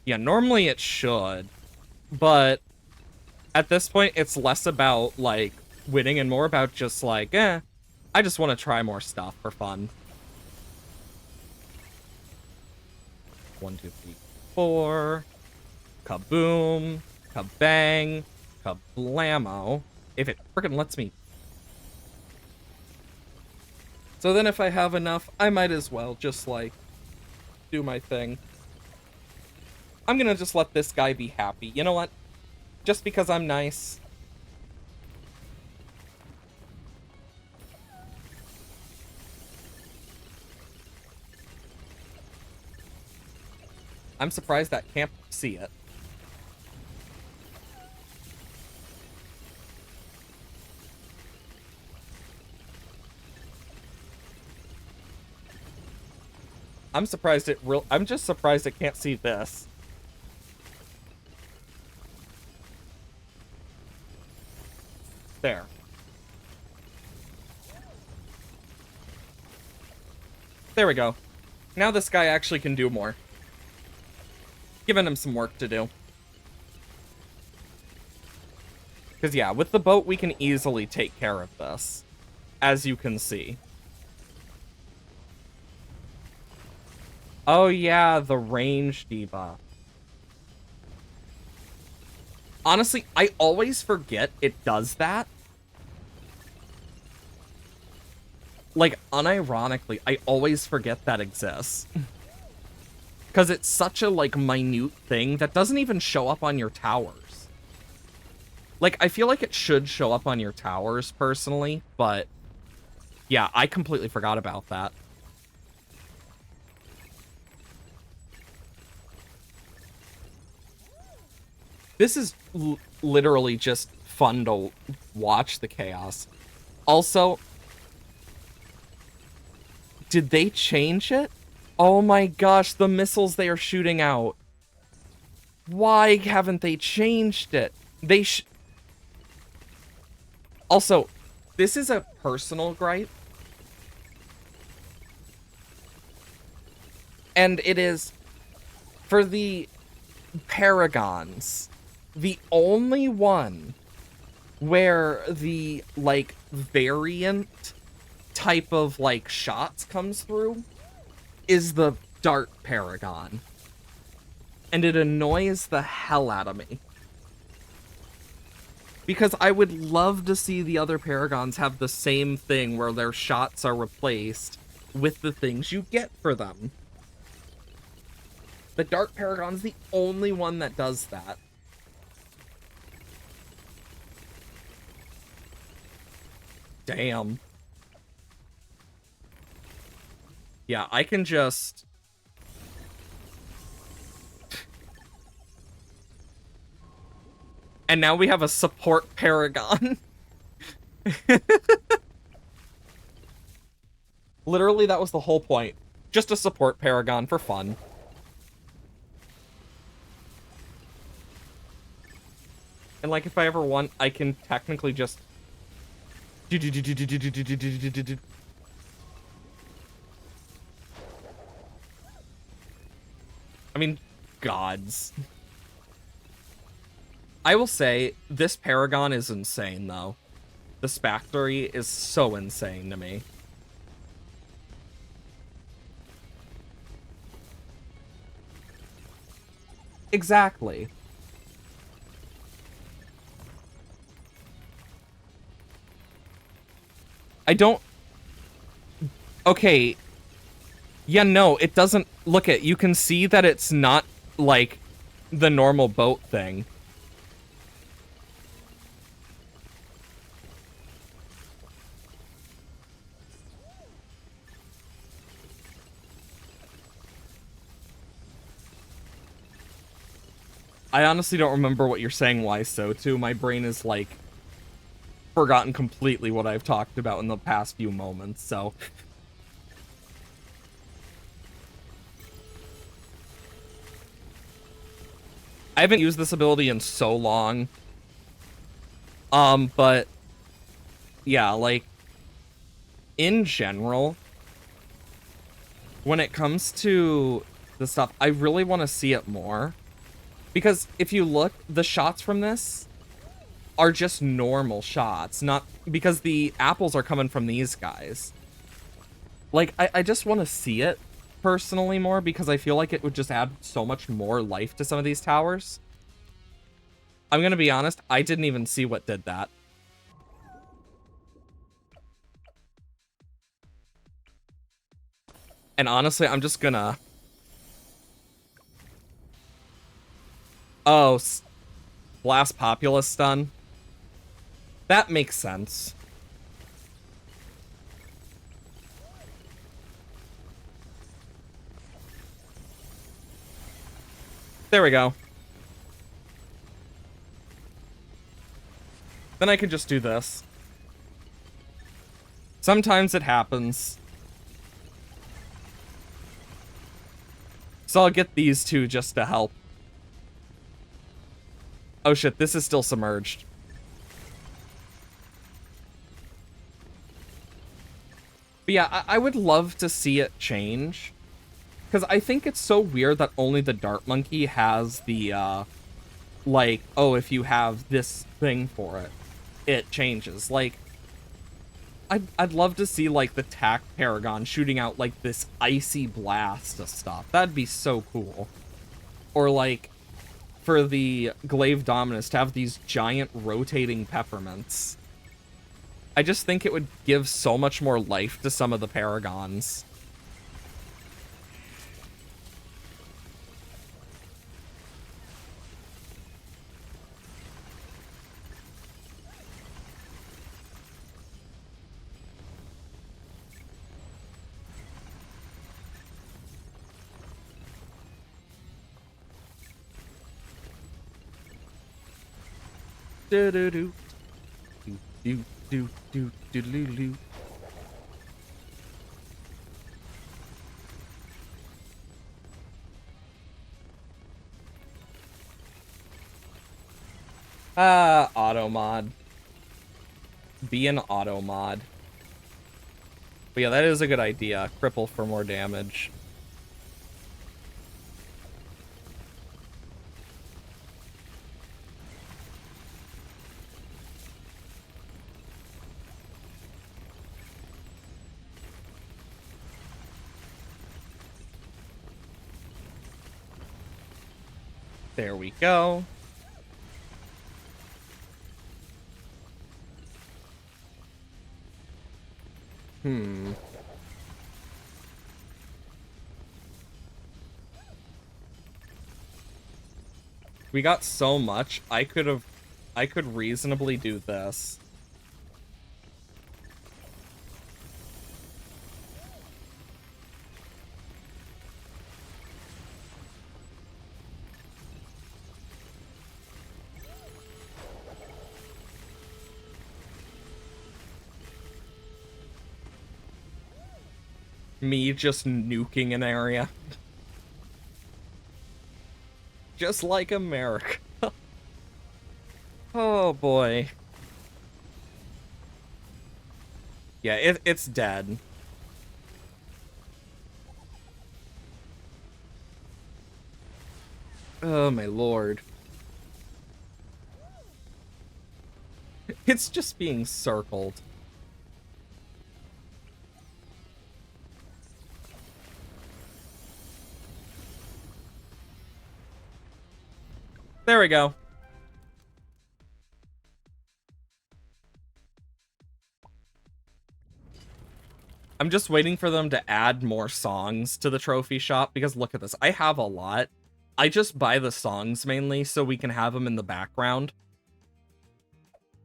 Yeah, normally it should, but at this point, it's less about, like, winning and more about just, like, I just want to try more stuff for fun. 1, 2, 3, 4. Kaboom. Kabang. Kablamo. If it frickin' lets me. So then if I have enough, I might as well just, like, do my thing. I'm gonna just let this guy be happy. You know what? Just because I'm nice. I'm surprised that can't see it. I'm surprised I'm just surprised it can't see this. There. There we go. Now this guy actually can do more. Giving him some work to do. Because, yeah, with the boat, we can easily take care of this. As you can see. Oh, yeah, the range debuff. Honestly, I always forget it does that. Like, unironically, I always forget that exists. Because it's such a, like, minute thing that doesn't even show up on your towers. Like, I feel like it should show up on your towers, personally, but... yeah, I completely forgot about that. This is literally just fun to watch the chaos. Also... did they change it? Oh my gosh, the missiles they are shooting out. Why haven't they changed it? They Also, this is a personal gripe. And it is, for the Paragons, the only one where the, like, variant type of, like, shots comes through is the Dart Paragon. And it annoys the hell out of me. Because I would love to see the other Paragons have the same thing where their shots are replaced with the things you get for them. The Dart Paragon's the only one that does that. Damn. Yeah, I can just... and now we have a support Paragon. Literally, that was the whole point. Just a support Paragon for fun. And, like, if I ever want, I can technically just... I mean, gods. I will say, this Paragon is insane, though. The Spactory is so insane to me. Exactly. I don't... okay. Yeah, no, it doesn't... look at, you can see that it's not, like, the normal boat thing. I honestly don't remember what you're saying, why so, too. My brain is, like, forgotten completely what I've talked about in the past few moments, so... I haven't used this ability in so long. But... yeah, like... in general... when it comes to the stuff, I really want to see it more. Because if you look, the shots from this are just normal shots, not because the apples are coming from these guys. Like, I just want to see it personally more because I feel like it would just add so much more life to some of these towers. I'm gonna be honest, I didn't even see what did that. And honestly, I'm just gonna... oh, Blastpopoulos stun. That makes sense. There we go. Then I can just do this. Sometimes it happens. So I'll get these two just to help. Oh shit, this is still submerged. But yeah, I would love to see it change. Because I think it's so weird that only the Dart Monkey has the, like, oh, if you have this thing for it, it changes. Like, I'd love to see, like, the Tac Paragon shooting out, like, this icy blast of stuff. That'd be so cool. Or, like, for the Glaive Dominus to have these giant rotating peppermints. I just think it would give so much more life to some of the Paragons. Do do do do do do do do do do. Auto mod. Be an auto mod. But yeah, that is a good idea. Cripple for more damage. There we go. We got so much. I could reasonably do this. Me just nuking an area. Just like America. Oh boy. Yeah, it's dead. Oh my lord. It's just being circled. There we go. I'm just waiting for them to add more songs to the trophy shop, because look at this. I have a lot. I just buy the songs mainly so we can have them in the background.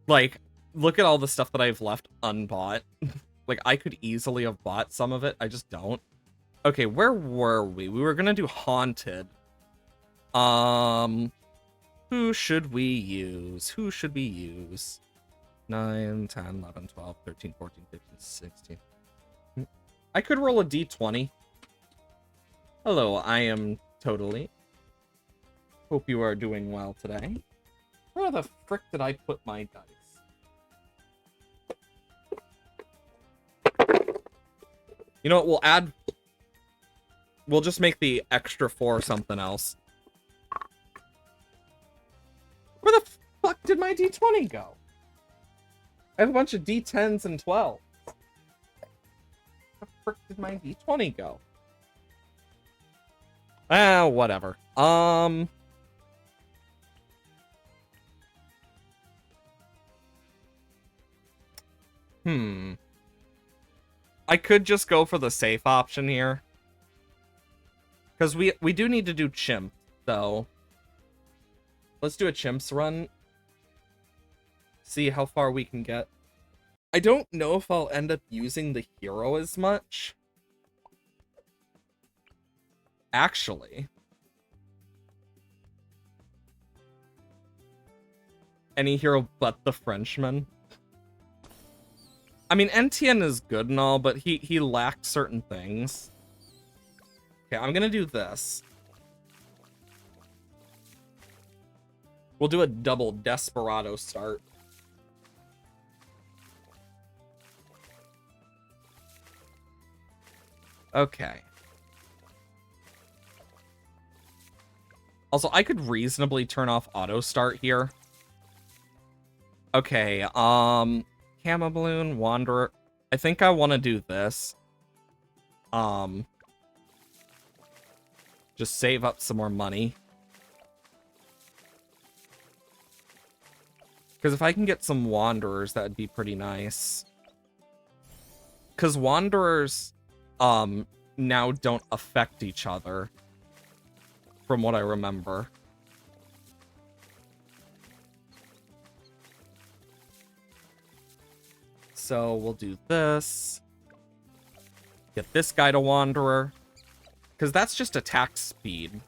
Like, look at all the stuff that I've left unbought. Like, I could easily have bought some of it. I just don't. Okay, where were we? We were gonna do Haunted. Who should we use? Who should we use? 9, 10, 11, 12, 13, 14, 15, 16. I could roll a d20. Hello, I am totally. Hope you are doing well today. Where the frick did I put my dice? You know what, we'll just make the extra 4 something else. Where the fuck did my d20 go? I have a bunch of d10s and 12. Where the frick did my d20 go? Whatever. I could just go for the safe option here. Because we do need to do Chimp, though. Let's do a Chimps run. See how far we can get. I don't know if I'll end up using the hero as much. Actually. Any hero but the Frenchman. I mean, NTN is good and all, but he lacked certain things. Okay, I'm gonna do this. We'll do a double Desperado start. Okay. Also, I could reasonably turn off auto start here. Okay, Camo Balloon, Wanderer. I think I want to do this. Just save up some more money. Because if I can get some Wanderers, that would be pretty nice. Because Wanderers, now don't affect each other. From what I remember. So we'll do this. Get this guy to Wanderer. Because that's just attack speed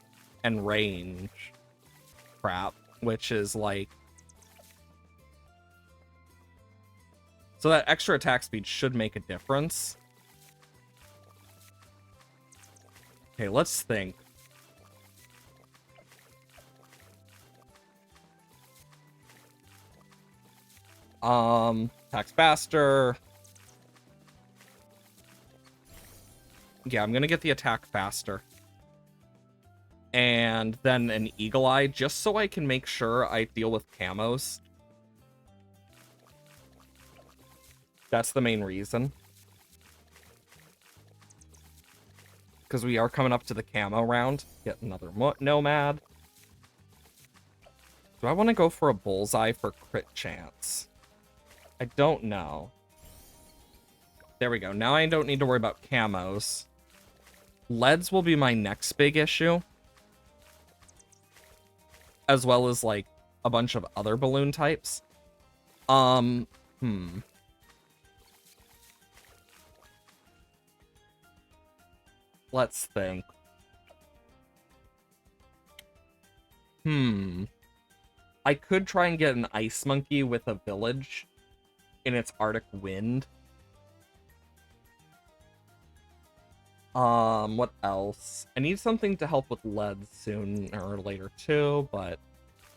and range crap, which is like... So that extra attack speed should make a difference. Okay, let's think. Attacks faster. Yeah, I'm gonna get the attack faster. And then an Eagle Eye, just so I can make sure I deal with camos. That's the main reason. Because we are coming up to the camo round. Get another Nomad. Do I want to go for a Bullseye for crit chance? I don't know. There we go. Now I don't need to worry about camos. Leads will be my next big issue. As well as, like, a bunch of other balloon types. Let's think. I could try and get an Ice Monkey with a village in its Arctic Wind. What else? I need something to help with lead sooner or later too, but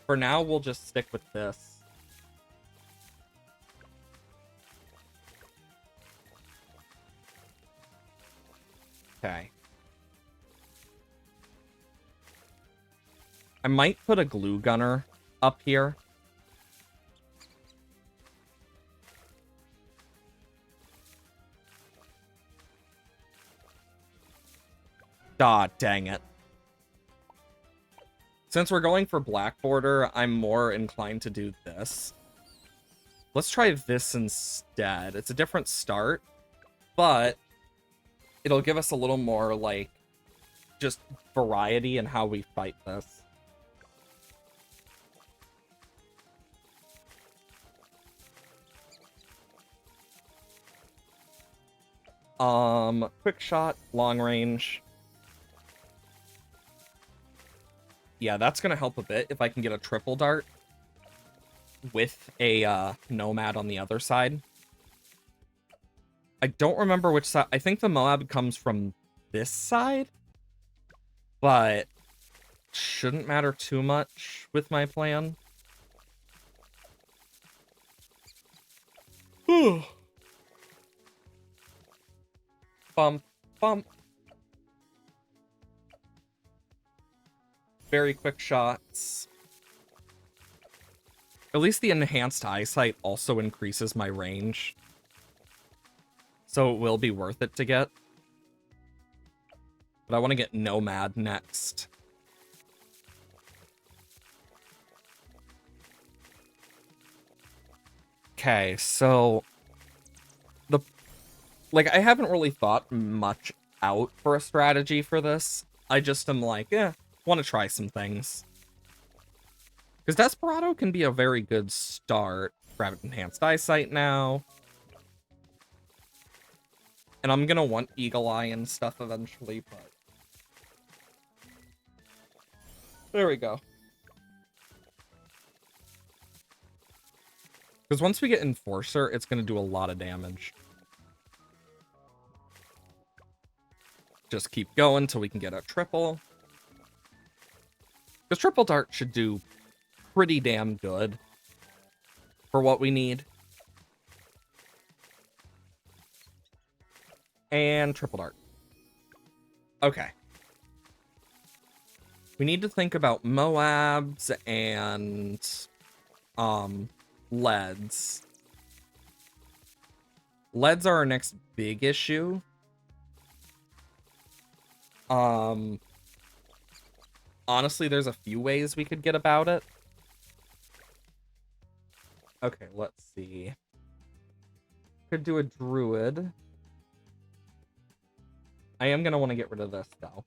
for now we'll just stick with this. Okay. I might put a glue gunner up here. Ah, dang it. Since we're going for black border, I'm more inclined to do this. Let's try this instead. It's a different start, but it'll give us a little more, like, just variety in how we fight this. Quick shot, long range. Yeah, that's gonna help a bit if I can get a triple dart with a Nomad on the other side. I don't remember which side. I think the Moab comes from this side, but shouldn't matter too much with my plan. Bump, bump. Very quick shots. At least the enhanced eyesight also increases my range. So it will be worth it to get. But I want to get Nomad next. Okay, so... I haven't really thought much out for a strategy for this. I just am like, want to try some things. Because Desperado can be a very good start. Grab enhanced eyesight now. And I'm gonna want Eagle Eye and stuff eventually, but... There we go. Because once we get Enforcer, it's gonna do a lot of damage. Just keep going till we can get a triple. Because triple dart should do pretty damn good for what we need. And triple dart. Okay. We need to think about Moabs and leads. Leads are our next big issue. Honestly, there's a few ways we could get about it. Okay, let's see. Could do a druid. I am gonna want to get rid of this, though.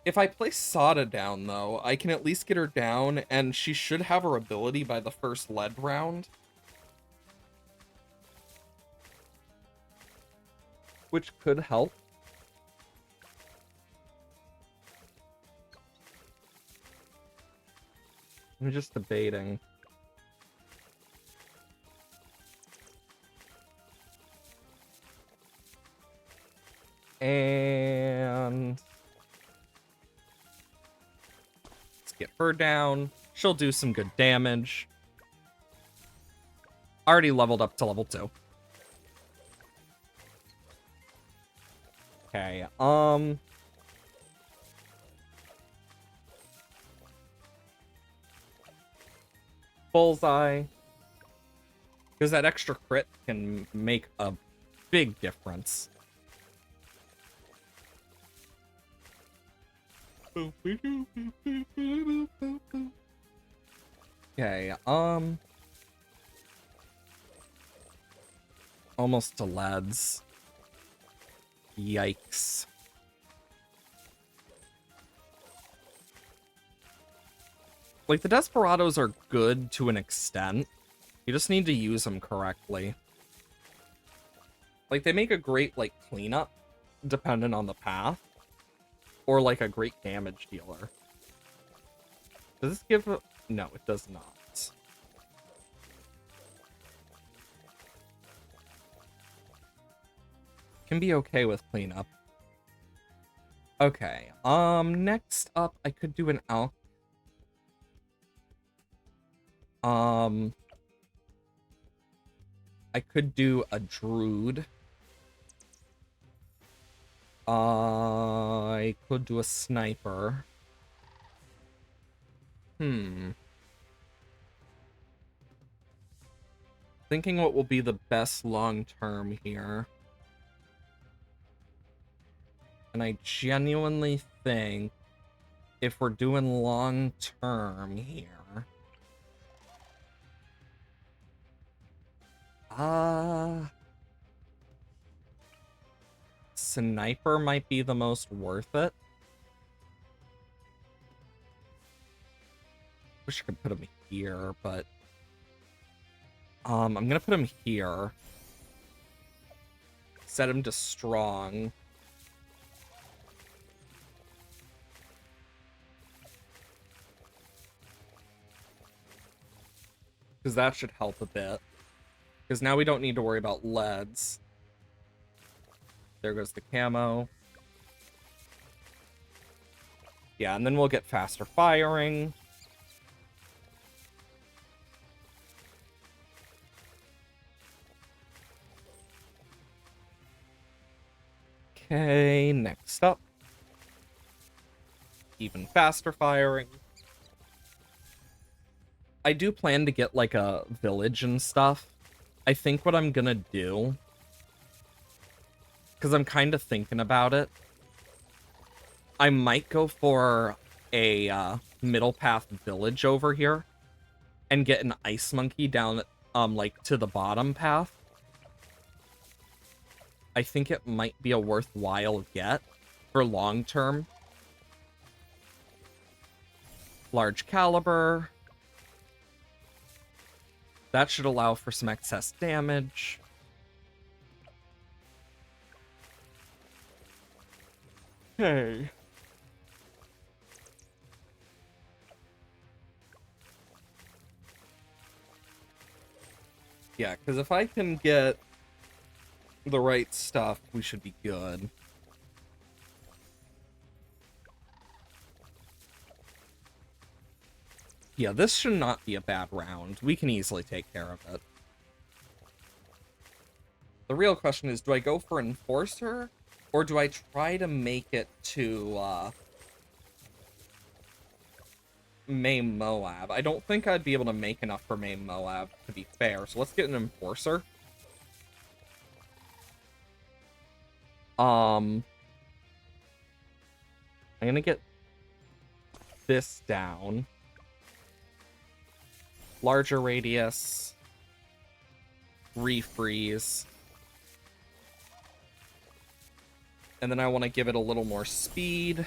If I place Sada down, though, I can at least get her down, and she should have her ability by the first lead round. Which could help. I'm just debating. And let's get her down. She'll do some good damage. Already leveled up to level 2. Okay, Bullseye. Because that extra crit can make a big difference. Okay, almost to leads. Yikes. Like, the Desperados are good to an extent. You just need to use them correctly. Like, they make a great, like, cleanup, depending on the path. Or, like, a great damage dealer. Does this give a... No, it does not. Can be okay with cleanup. Okay, next up, I could do an Alch. I could do a Druid. I could do a Sniper. Thinking what will be the best long term here. And I genuinely think if we're doing long term here, Sniper might be the most worth it. Wish I could put him here, but I'm gonna put him here. Set him to strong. Because that should help a bit. Because now we don't need to worry about leads. There goes the camo. Yeah, and then we'll get faster firing. Okay, next up. Even faster firing. I do plan to get, like, a village and stuff. I think what I'm gonna do, because I'm kind of thinking about it, I might go for a middle path village over here and get an ice monkey down, like, to the bottom path. I think it might be a worthwhile get for long term. Large caliber. That should allow for some excess damage. Okay. Yeah, because if I can get the right stuff, we should be good. Yeah, this should not be a bad round. We can easily take care of it. The real question is, do I go for Enforcer, or do I try to make it to, main Moab? I don't think I'd be able to make enough for main Moab, to be fair, so let's get an Enforcer. I'm gonna get this down. Larger radius. Refreeze. And then I want to give it a little more speed.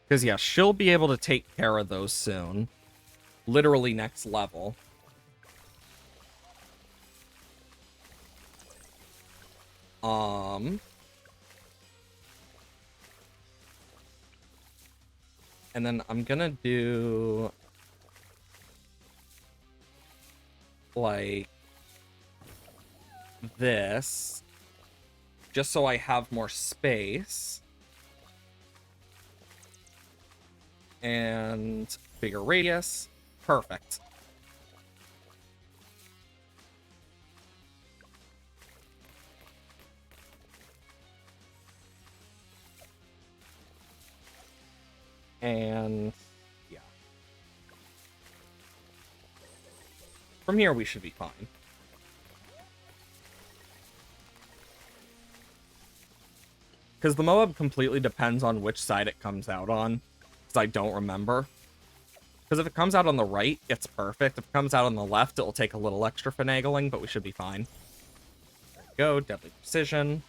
Because, yeah, she'll be able to take care of those soon. Literally next level. And then I'm gonna do... like... this. Just so I have more space. And bigger radius. Perfect. And yeah. From here we should be fine. Because the Moab completely depends on which side it comes out on. Because I don't remember. Because if it comes out on the right, it's perfect. If it comes out on the left, it'll take a little extra finagling, but we should be fine. There we go, Deadly Precision.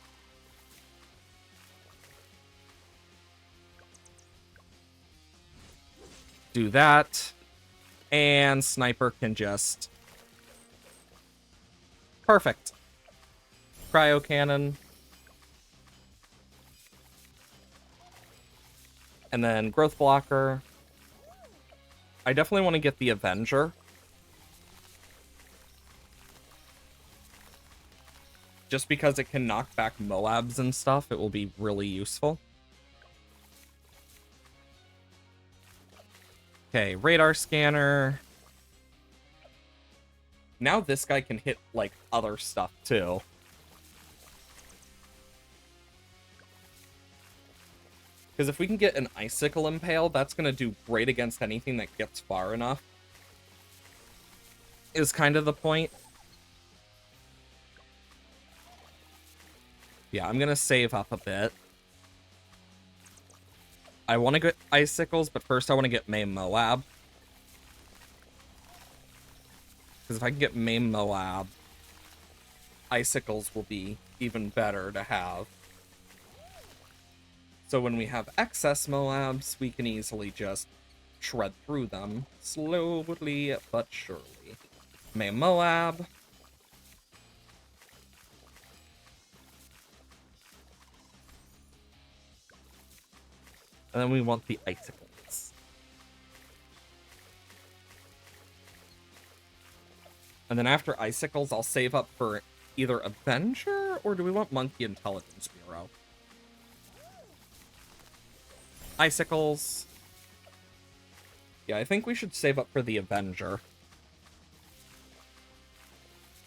Do that. And Sniper can just... perfect. Cryo Cannon. And then Growth Blocker. I definitely want to get the Avenger. Just because it can knock back Moabs and stuff, it will be really useful. Okay, Radar Scanner. Now this guy can hit, like, other stuff, too. Because if we can get an Icicle Impale, that's going to do great against anything that gets far enough. Is kind of the point. Yeah, I'm going to save up a bit. I want to get Icicles, but first I want to get main Moab. Because if I can get main Moab, Icicles will be even better to have. So when we have excess Moabs, we can easily just shred through them. Slowly but surely. Main Moab. And then we want the Icicles. And then after Icicles, I'll save up for either Avenger, or do we want Monkey Intelligence Bureau? Icicles. Yeah, I think we should save up for the Avenger.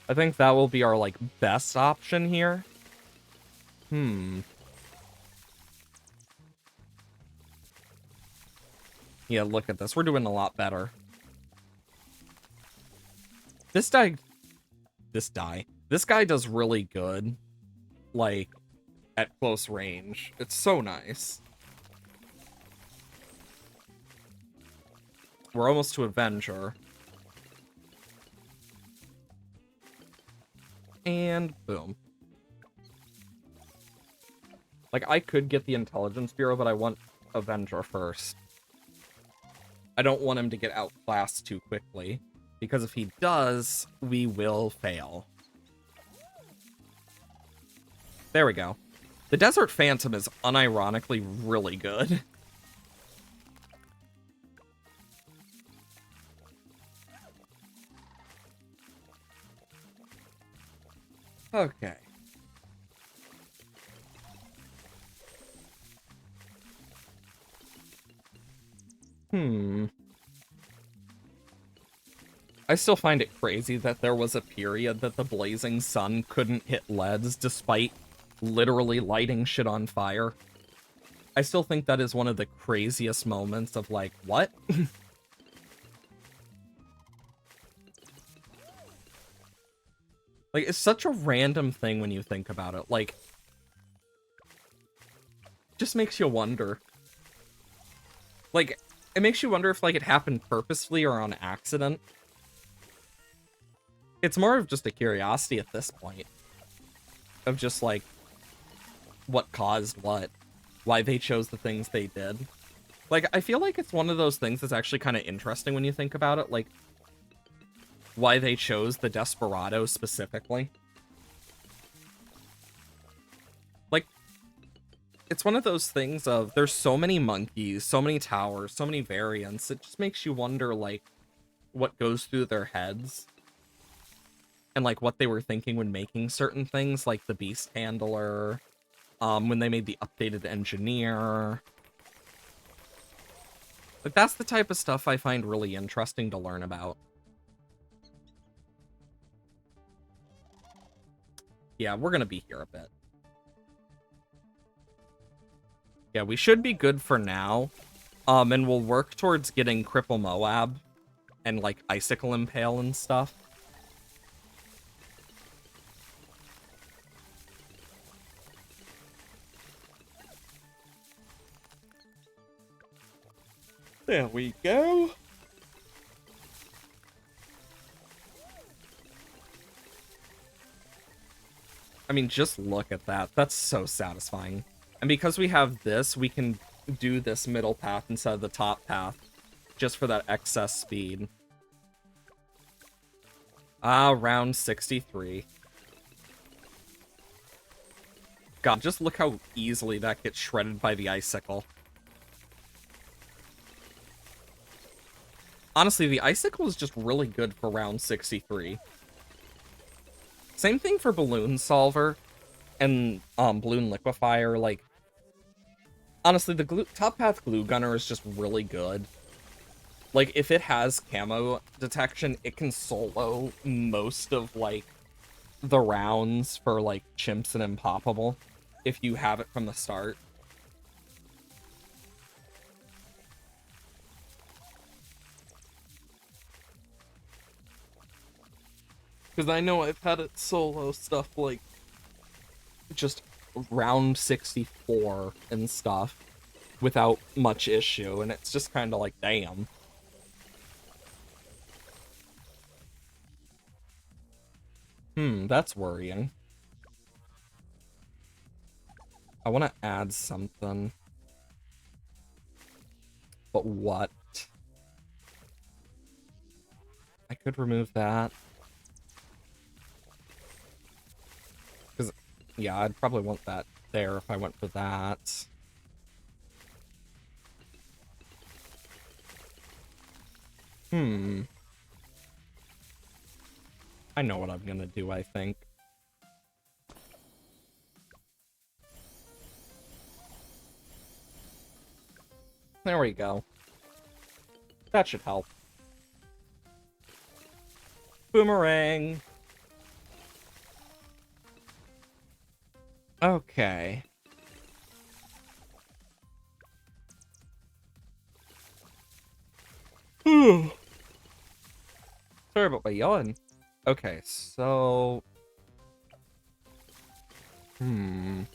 I think that will be our, like, best option here. Yeah, look at this. We're doing a lot better. This guy does really good, like, at close range. It's so nice. We're almost to Avenger. And boom. Like, I could get the Intelligence Bureau, but I want Avenger first. I don't want him to get outclassed too quickly, because if he does, we will fail. There we go. The Desert Phantom is unironically really good. Okay. I still find it crazy that there was a period that the blazing sun couldn't hit leads despite literally lighting shit on fire. I still think that is one of the craziest moments of like, what? Like, it's such a random thing when you think about it. Like, just makes you wonder. Like, it makes you wonder if, like, it happened purposefully or on accident. It's more of just a curiosity at this point. Of just, like, what caused what. Why they chose the things they did. Like, I feel like it's one of those things that's actually kind of interesting when you think about it. Like, why they chose the Desperado specifically. Like, it's one of those things of, there's so many monkeys, so many towers, so many variants, it just makes you wonder, like, what goes through their heads. And, like, what they were thinking when making certain things, like the Beast Handler, when they made the updated Engineer. Like, that's the type of stuff I find really interesting to learn about. Yeah, we're gonna be here a bit. Yeah, we should be good for now. And we'll work towards getting Cripple Moab and, like, Icicle Impale and stuff. There we go. I mean, just look at that. That's so satisfying. And because we have this, we can do this middle path instead of the top path, just for that excess speed. Round 63. God, just look how easily that gets shredded by the Icicle. Honestly, the Icicle is just really good for round 63. Same thing for Balloon Solver and Balloon Liquefier. Like, honestly, the top path Glue Gunner is just really good. Like, if it has camo detection, it can solo most of, like, the rounds for, like, Chimps and Impoppable, if you have it from the start. Because I know I've had it solo stuff, like, just round 64 and stuff without much issue, and it's just kind of like, damn. That's worrying. I want to add something. But what? I could remove that. Because, yeah, I'd probably want that there if I went for that. I know what I'm gonna do, I think. There we go. That should help. Boomerang! Okay. Sorry about my yawn. Okay, so... We're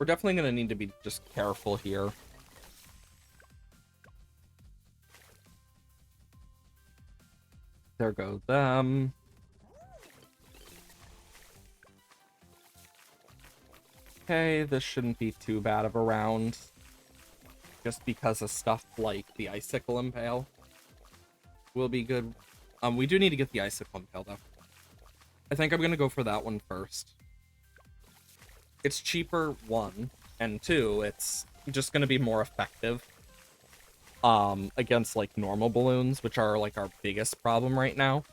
definitely gonna need to be just careful here. There go them. Okay, this shouldn't be too bad of a round. Just because of stuff like the Icicle Impale will be good. We do need to get the Icicle Impale, though. I think I'm gonna go for that one first. It's cheaper, one, and two, it's just gonna be more effective. Against, like, normal balloons, which are, like, our biggest problem right now.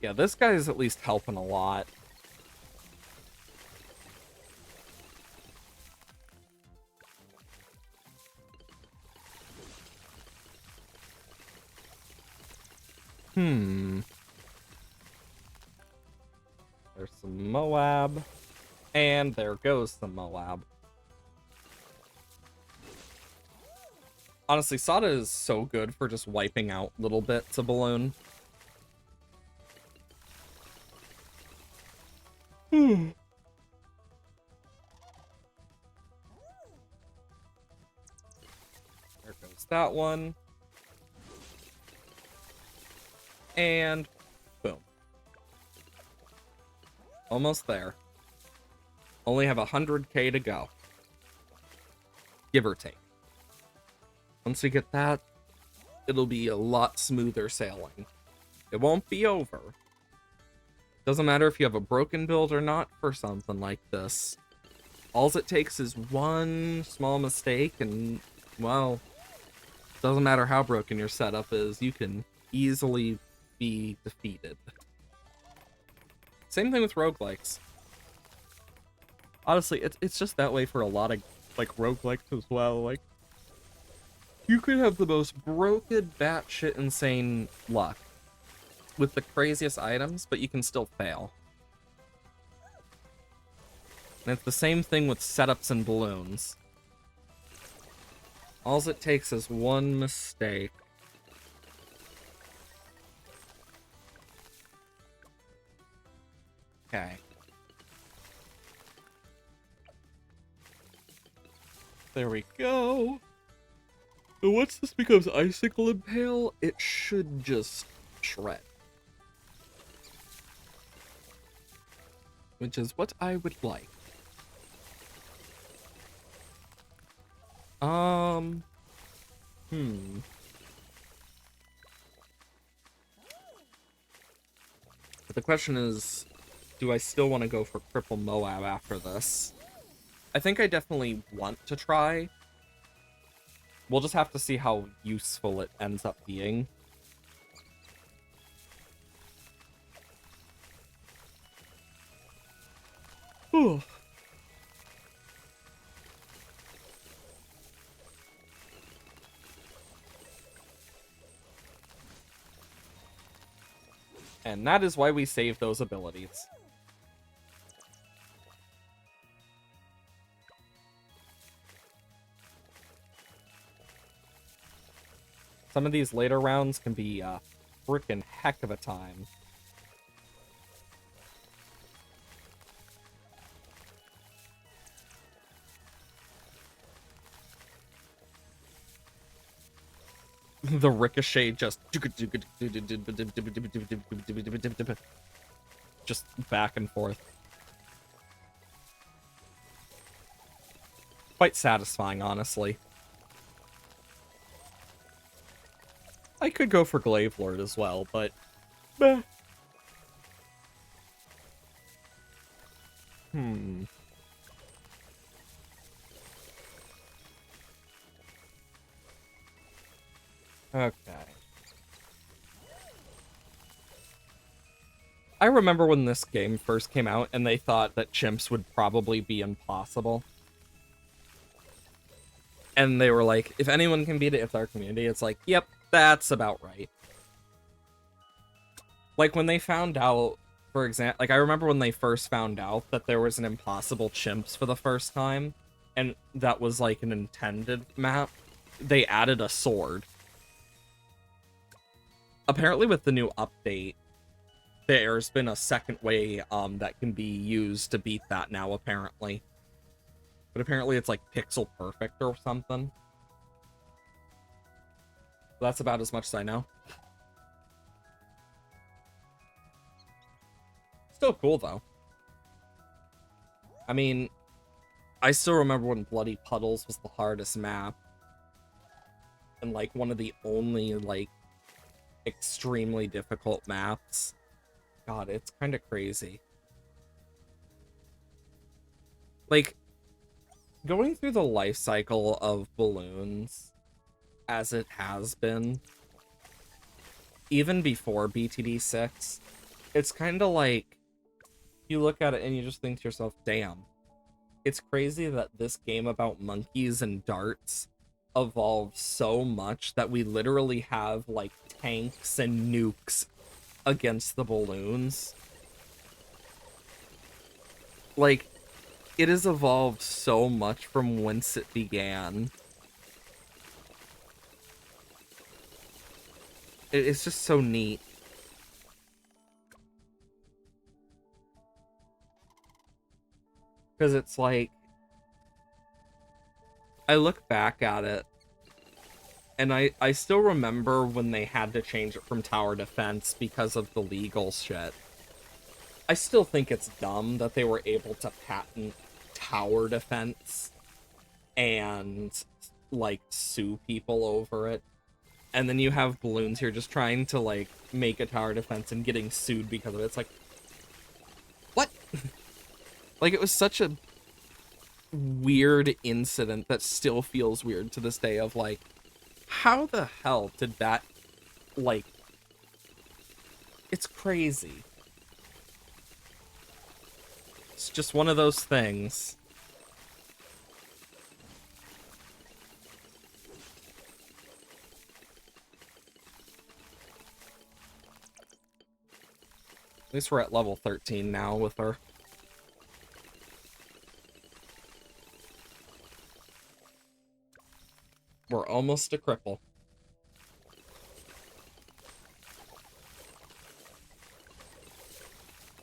Yeah, this guy is at least helping a lot. There's some Moab. And there goes the Moab. Honestly, Sada is so good for just wiping out little bits of balloon. There goes that one. And boom. Almost there. Only have 100k to go. Give or take. Once we get that, it'll be a lot smoother sailing. It won't be over. Doesn't matter if you have a broken build or not for something like this. All it takes is one small mistake and, well, doesn't matter how broken your setup is, you can easily be defeated. Same thing with roguelikes. Honestly, it's just that way for a lot of, like, roguelikes as well. Like, you could have the most broken, batshit insane luck with the craziest items, but you can still fail. And it's the same thing with setups and balloons. All it takes is one mistake. Okay. There we go. So once this becomes Icicle Impale, it should just shred. Which is what I would like. But the question is, do I still want to go for Cripple Moab after this? I think I definitely want to try. We'll just have to see how useful it ends up being. Whew. And that is why we save those abilities. Some of these later rounds can be a frickin' heck of a time. The ricochet just back and forth. Quite satisfying, honestly. I could go for Glaive Lord as well, but meh. Okay. I remember when this game first came out and they thought that chimps would probably be impossible. And they were like, if anyone can beat it, it's our community. It's like, yep, that's about right. Like, when they found out, for example, like, I remember when they first found out that there was an impossible chimps for the first time, and that was, like, an intended map, they added a sword. Apparently with the new update, there's been a second way that can be used to beat that now, apparently. But apparently it's like pixel perfect or something. That's about as much as I know. Still cool, though. I mean, I still remember when Bloody Puddles was the hardest map. And, like, one of the only, like, extremely difficult maps. God, it's kind of crazy. Like, going through the life cycle of balloons, as it has been, even before BTD 6, It's kind of like you look at it and you just think to yourself, damn, it's crazy that this game about monkeys and darts evolved so much that we literally have like tanks and nukes against the balloons. Like, it has evolved so much from whence it began. It's just so neat. Because it's like, I look back at it, and I still remember when they had to change it from tower defense because of the legal shit. I still think it's dumb that they were able to patent tower defense and, like, sue people over it. And then you have balloons here just trying to, like, make a tower defense and getting sued because of it. It's like, what? Like, it was such a weird incident that still feels weird to this day of, like, how the hell did that, like, it's crazy. It's just one of those things. At least we're at level 13 now with her. We're almost a cripple.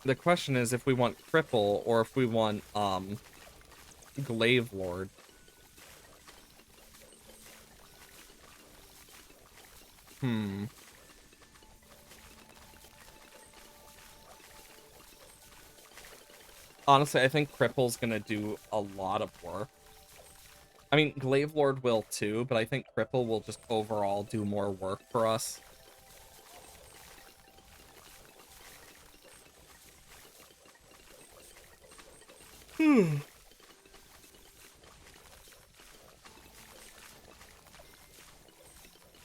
The question is if we want cripple or if we want, Glaive Lord. Honestly, I think cripple's gonna do a lot of work. I mean, Glaive Lord will too, but I think cripple will just overall do more work for us.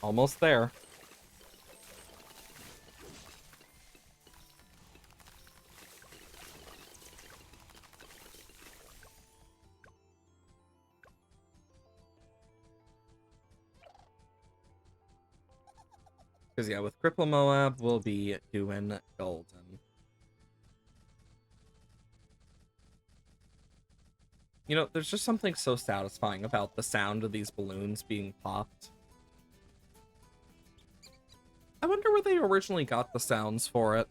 Almost there. Because, yeah, with Cripple Moab, we'll be doing Golden. You know, there's just something so satisfying about the sound of these balloons being popped. I wonder where they originally got the sounds for it.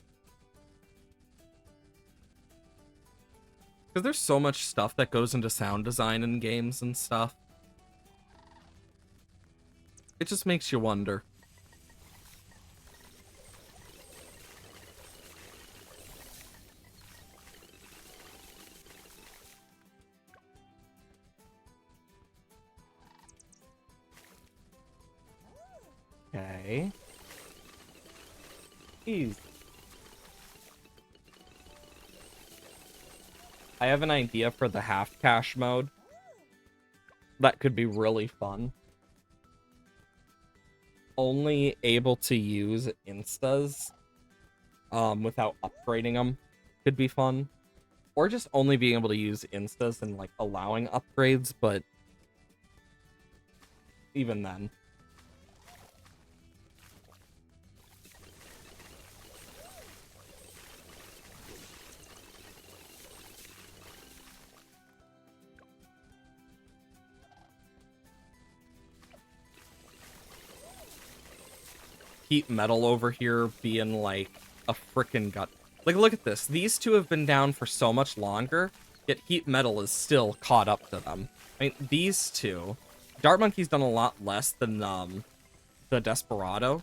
Because there's so much stuff that goes into sound design in games and stuff. It just makes you wonder. Okay. Easy. I have an idea for the half cash mode. That could be really fun. Only able to use instas without upgrading them could be fun. Or just only being able to use instas and like allowing upgrades, but even then. Heat Metal over here being like a frickin' gut. Like, look at this. These two have been down for so much longer, yet Heat Metal is still caught up to them. I mean, these two. Dart Monkey's done a lot less than the Desperado.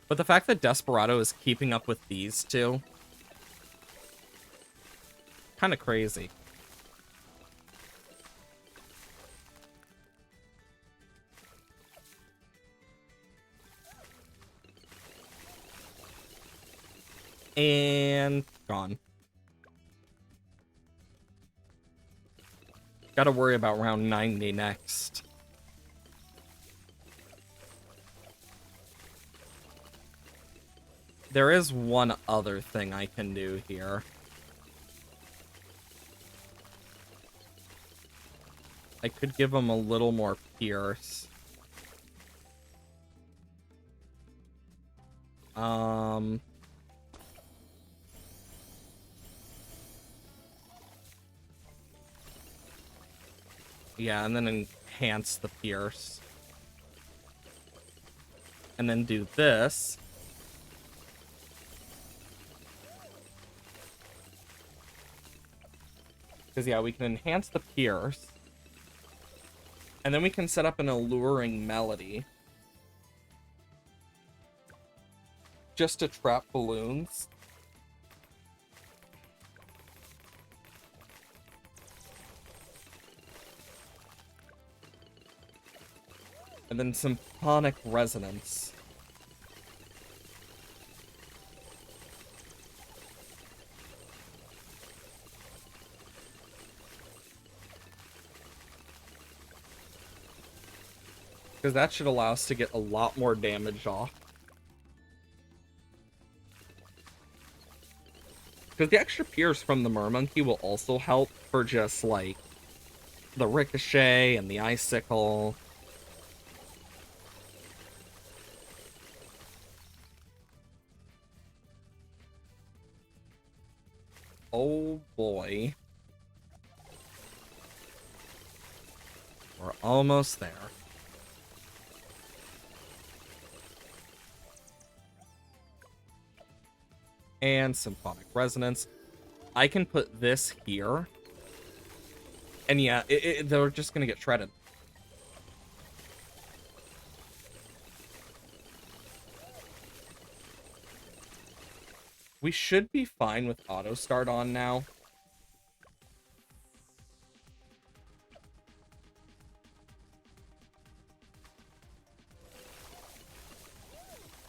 But the fact that Desperado is keeping up with these two, kind of crazy. And gone. Gotta worry about round 90 next. There is one other thing I can do here. I could give him a little more pierce. Yeah, and then enhance the pierce. And then do this. Because, yeah, we can enhance the pierce. And then we can set up an alluring melody. Just to trap balloons. And then symphonic resonance. Because that should allow us to get a lot more damage off. Because the extra pierce from the Mermonkey will also help for just, like, the ricochet and the icicle. Oh boy. We're almost there. And symphonic resonance. I can put this here. And yeah, they're just gonna get shredded. We should be fine with auto start on now.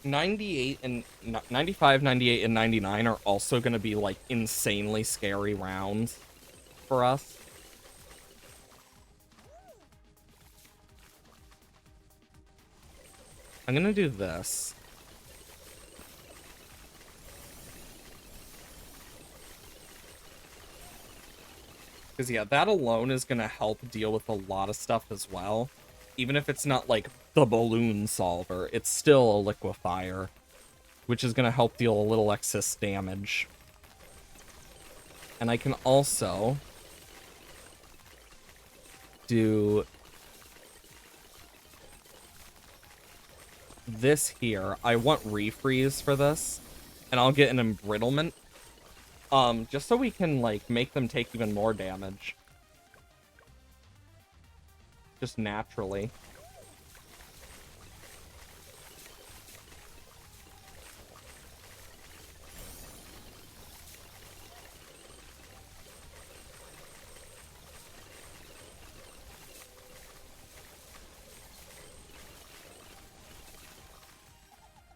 '98 and 95, 98, and 99 are also going to be like insanely scary rounds for us. I'm going to do this. Because, yeah, that alone is going to help deal with a lot of stuff as well. Even if it's not, like, the balloon solver, it's still a liquefier, which is going to help deal a little excess damage. And I can also do this here. I want refreeze for this, and I'll get an embrittlement. Just so we can, like, make them take even more damage. Just naturally.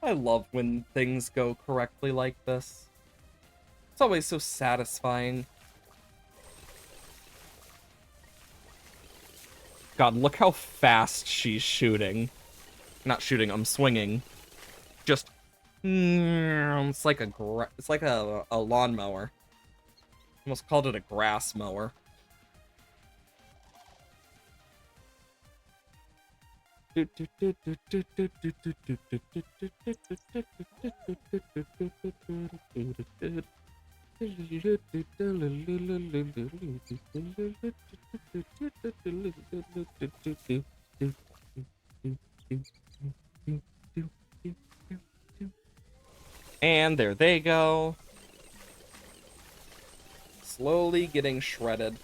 I love when things go correctly like this. It's always so satisfying. God, look how fast she's shooting. Not shooting, I'm swinging. Just... It's like a lawnmower. Almost called it a grass mower. And there they go. Slowly getting shredded.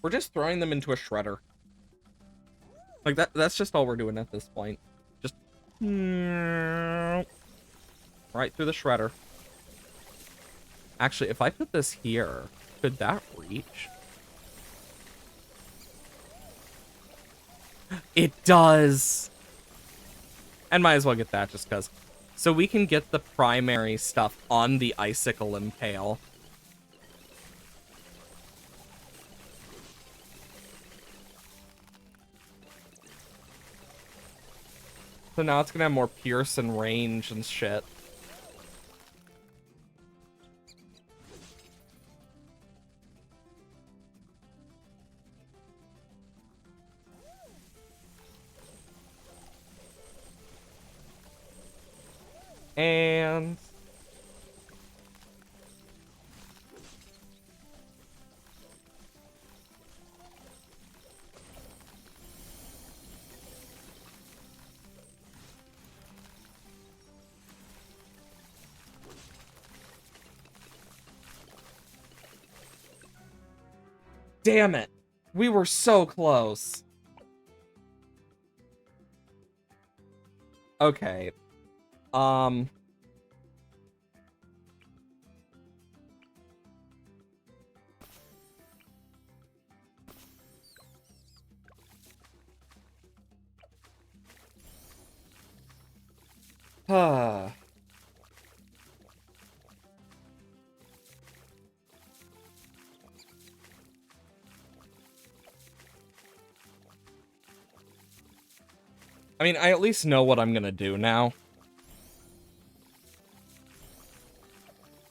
We're just throwing them into a shredder. Like, that's just all we're doing at this point. Just... right through the shredder. Actually, if I put this here, could that reach? It does! And might as well get that just because. So we can get the primary stuff on the Icicle Impale. So now it's gonna have more pierce and range and shit. And damn it. We were so close. Okay. I mean, I at least know what I'm gonna do now.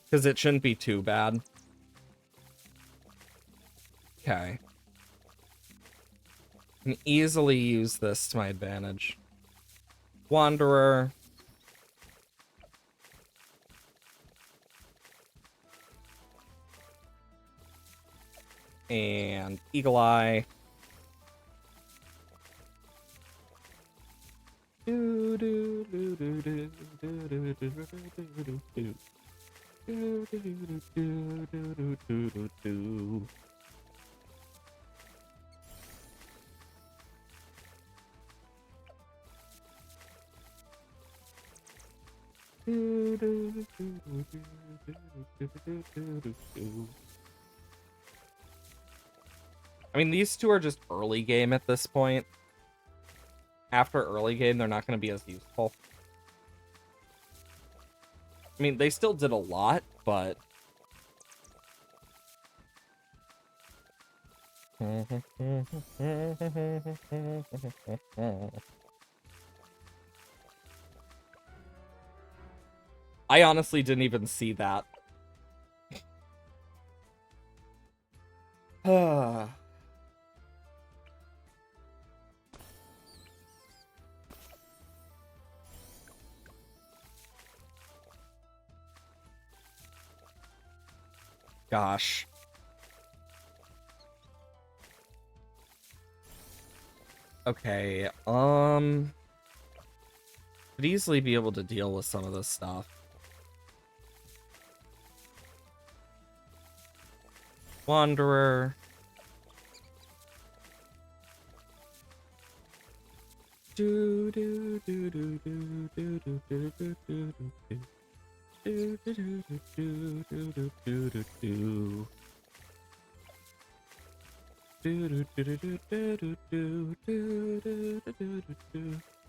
Because it shouldn't be too bad. Okay. I can easily use this to my advantage. Wanderer. And Eagle Eye. I mean, these two are just early game at this point. After early game, they're not going to be as useful. I mean, they still did a lot, but... I honestly didn't even see that. Gosh. Okay, could easily be able to deal with some of this stuff. Wanderer. Do do do do do do do do do do do. Do do do do do do do do. Do do do do do do do do do do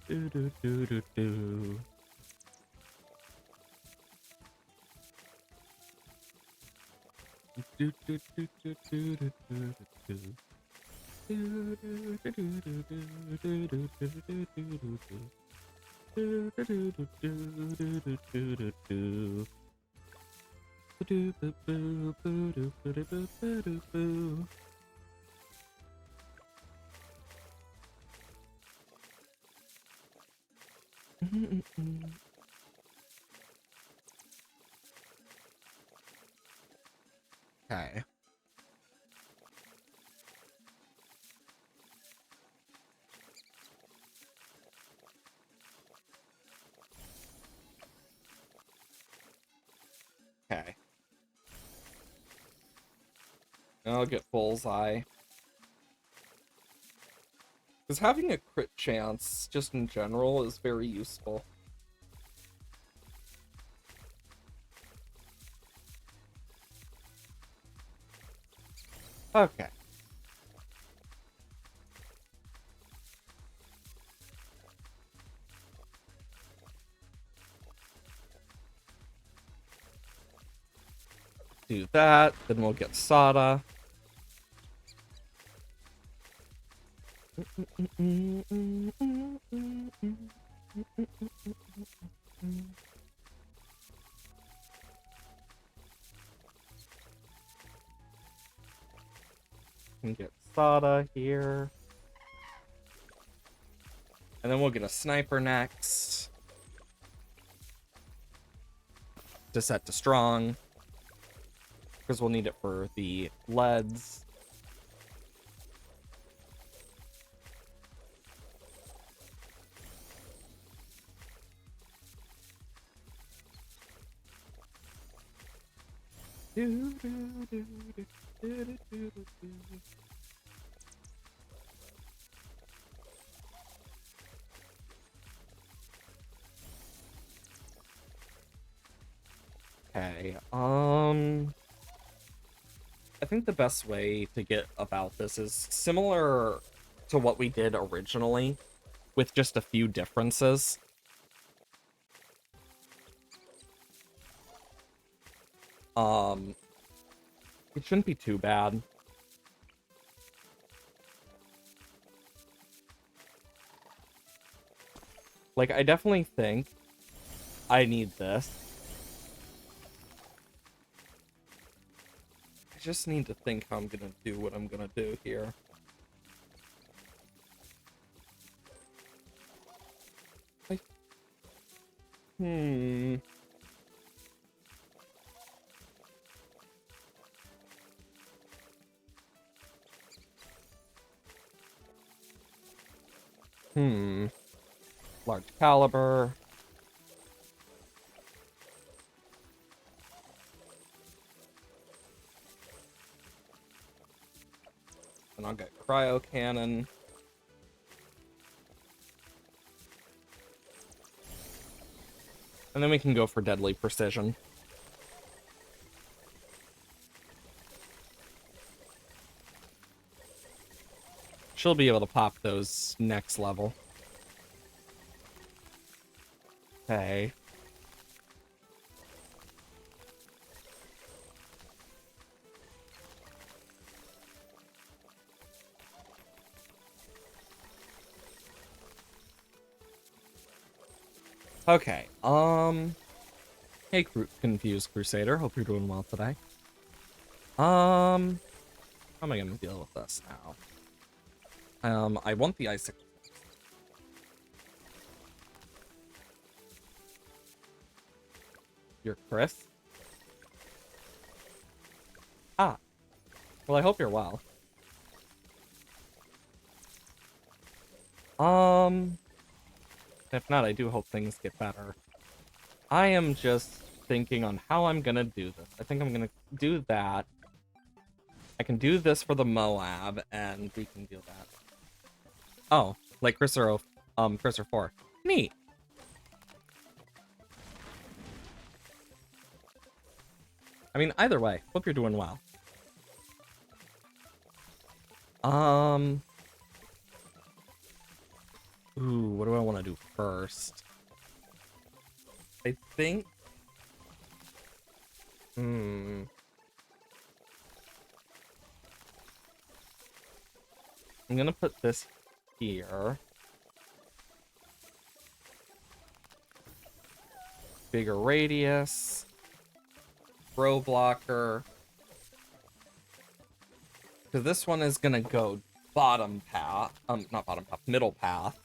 do do do do. Do do do do do do do do. Do do do do do do do do do do do. Do do do do do do do do do. Do boo boo boo do boo boo boo do boo. Okay. Okay. I'll get Bullseye. Because having a crit chance, just in general, is very useful. Okay. Do that, then we'll get Sada. Can get Sada here. And then we'll get a sniper next. To set to strong. Because we'll need it for the leads. Okay, I think the best way to get about this is similar to what we did originally, with just a few differences. It shouldn't be too bad. Like, I definitely think I need this. I just need to think how I'm gonna do what I'm gonna do here. Hmm. Large caliber. And I'll get cryo cannon. And then we can go for deadly precision. She'll be able to pop those next level. Okay. Okay, hey, Confused Crusader, hope you're doing well today. How am I gonna deal with this now? I want the icicle. You're Chris? Ah, well, I hope you're well. If not, I do hope things get better. I am just thinking on how I'm gonna do this. I think I'm gonna do that. I can do this for the Moab, and we can do that. Oh, like Cruiser 4. Neat. I mean, either way, hope you're doing well. Ooh, what do I want to do first? I think... I'm gonna put this here. Bigger radius. Throw blocker. Because this one is gonna go bottom path. Not bottom path, middle path.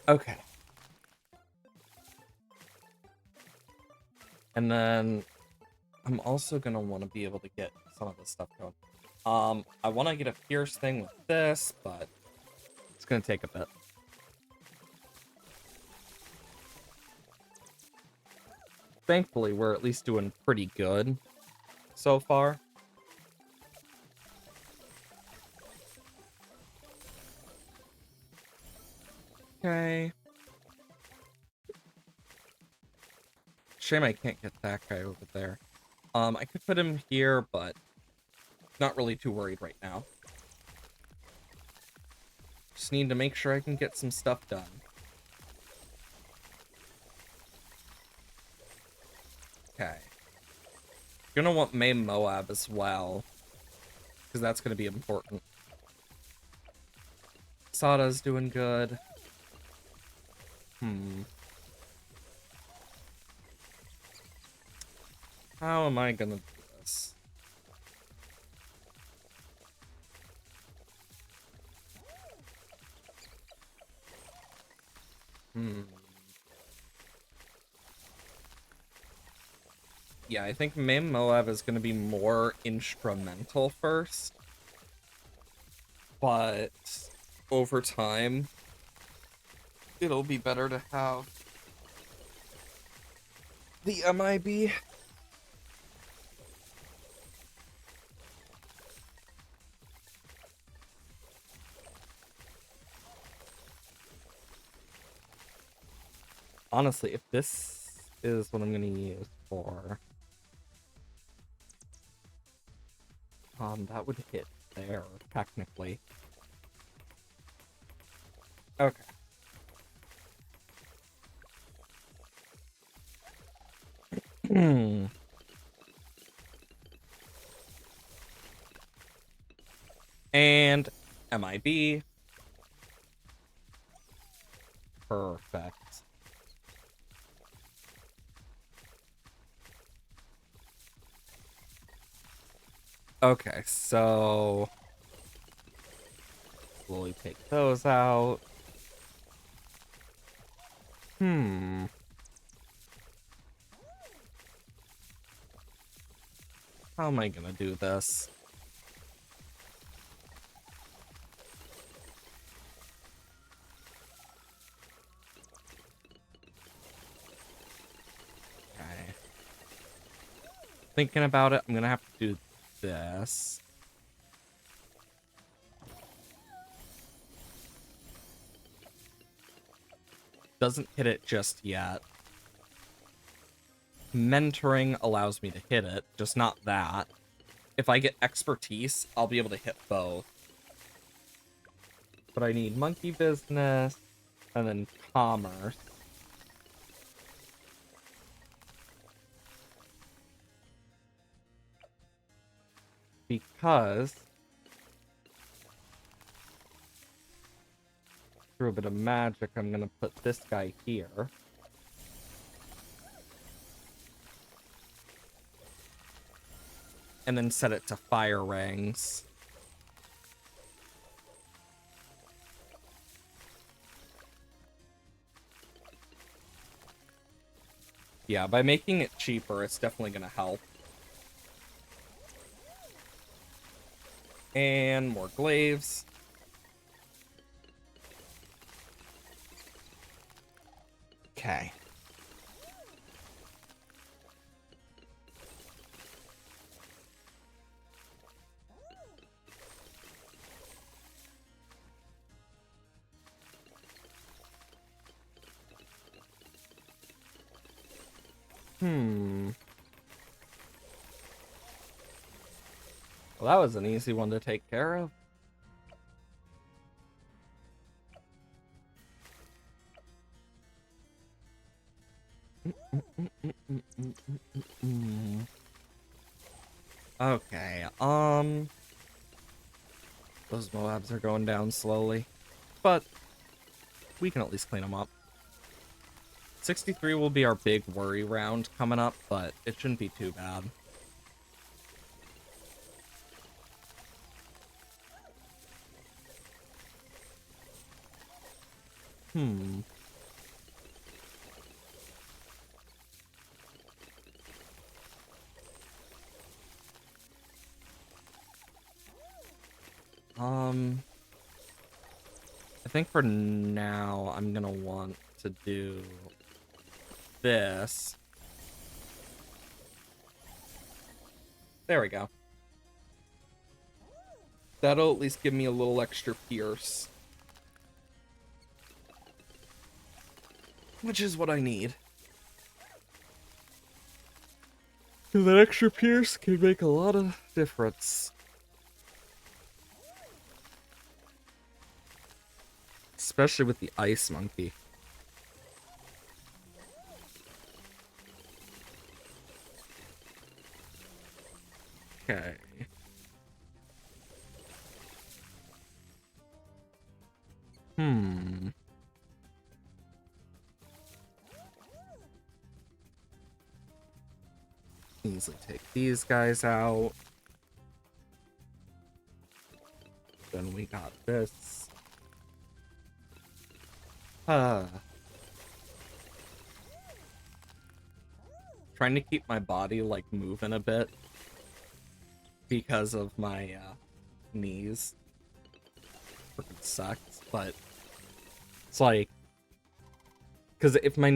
Okay. And then I'm also gonna want to be able to get some of this stuff going. I want to get a fierce thing with this, but it's gonna take a bit. Thankfully, we're at least doing pretty good so far. Okay. Shame I can't get that guy over there. I could put him here, but not really too worried right now. Just need to make sure I can get some stuff done. Okay. You're gonna want May Moab as well, because that's gonna be important. Sada's doing good. Hmm. How am I gonna do this? Hmm. Yeah, I think main Moab is gonna be more instrumental first. But over time, it'll be better to have the MIB. Honestly, if this is what I'm gonna use for, that would hit there, technically. Okay. Hmm. And MIB. Perfect. Okay, so slowly take those out. Hmm. How am I gonna do this? Okay. Thinking about it, I'm gonna have to do this. Doesn't hit it just yet. Mentoring allows me to hit it, just not that. If I get expertise, I'll be able to hit both. But I need monkey business and then commerce. Because through a bit of magic, I'm gonna put this guy here. And then set it to fire rings. Yeah, by making it cheaper, it's definitely gonna help. And more glaives. Okay. Hmm. Well, that was an easy one to take care of. Okay, those Moabs are going down slowly, but we can at least clean them up. 63 will be our big worry round coming up, but it shouldn't be too bad. Hmm. I think for now, I'm gonna want to do this. There we go. That'll at least give me a little extra pierce. Which is what I need. That extra pierce can make a lot of difference. Especially with the ice monkey. Okay. Hmm. easily take these guys out. Then we got this. Trying to keep my body, like, moving a bit because of my knees. Freaking sucks, but it's like, because if my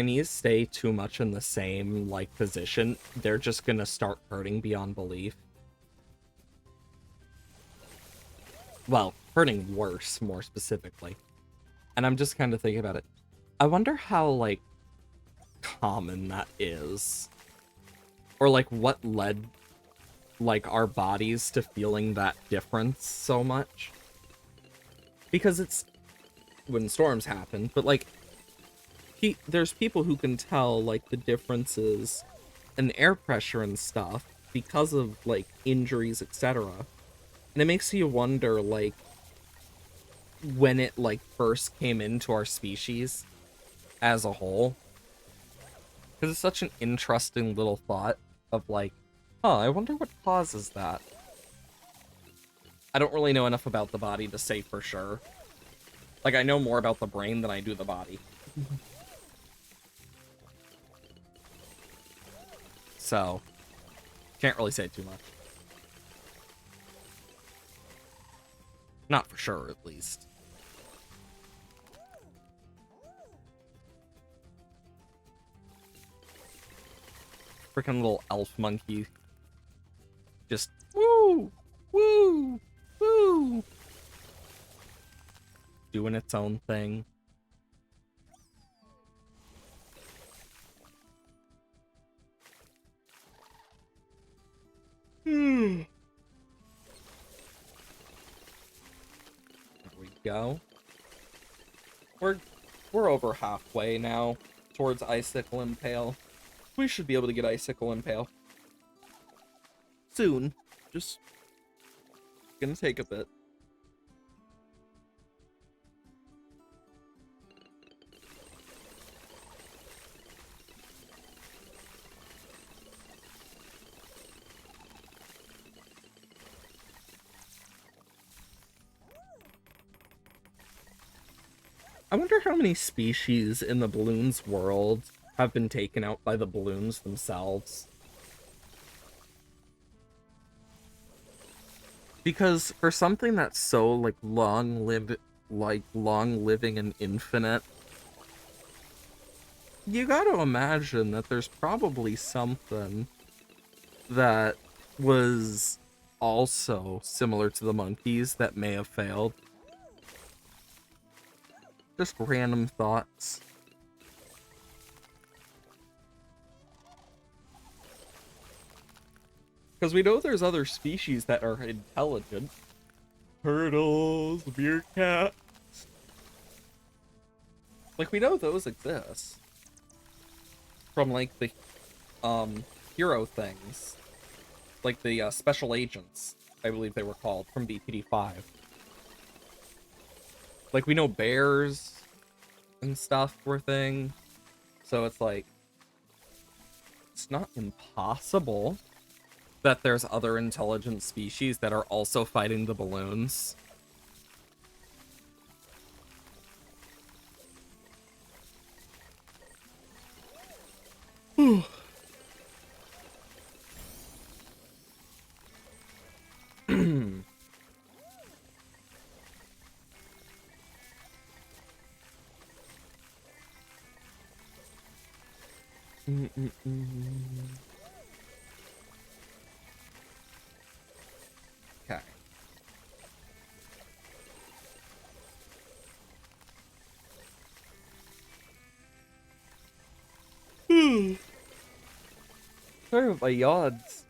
knees stay too much in the same like position, they're just gonna start hurting beyond belief. Well, hurting worse, more specifically. And I'm just kind of thinking about it. I wonder how like common that is, or like what led like our bodies to feeling that difference so much. Because it's when storms happen, but like there's people who can tell like the differences in air pressure and stuff because of like injuries, etc. And it makes you wonder like when it like first came into our species as a whole. Because it's such an interesting little thought of like, huh, I wonder what causes that. I don't really know enough about the body to say for sure. Like, I know more about the brain than I do the body. So, can't really say too much. Not for sure, at least. Freaking little elf monkey. Just, woo! Woo! Woo! Doing its own thing. There we go. We're over halfway now towards Icicle Impale. We should be able to get Icicle Impale soon. Just gonna take a bit. I wonder how many species in the balloons world have been taken out by the balloons themselves. Because for something that's so like long-living and infinite, you gotta imagine that there's probably something that was also similar to the monkeys that may have failed. Just random thoughts. Because we know there's other species that are intelligent. Turtles, meerkats. Like, we know those exist. From, like, the, hero things. Like the, special agents, I believe they were called, from BPD5. Like, we know bears and stuff were thing. So it's like, it's not impossible that there's other intelligent species that are also fighting the balloons. Okay. Sorry about my yawns.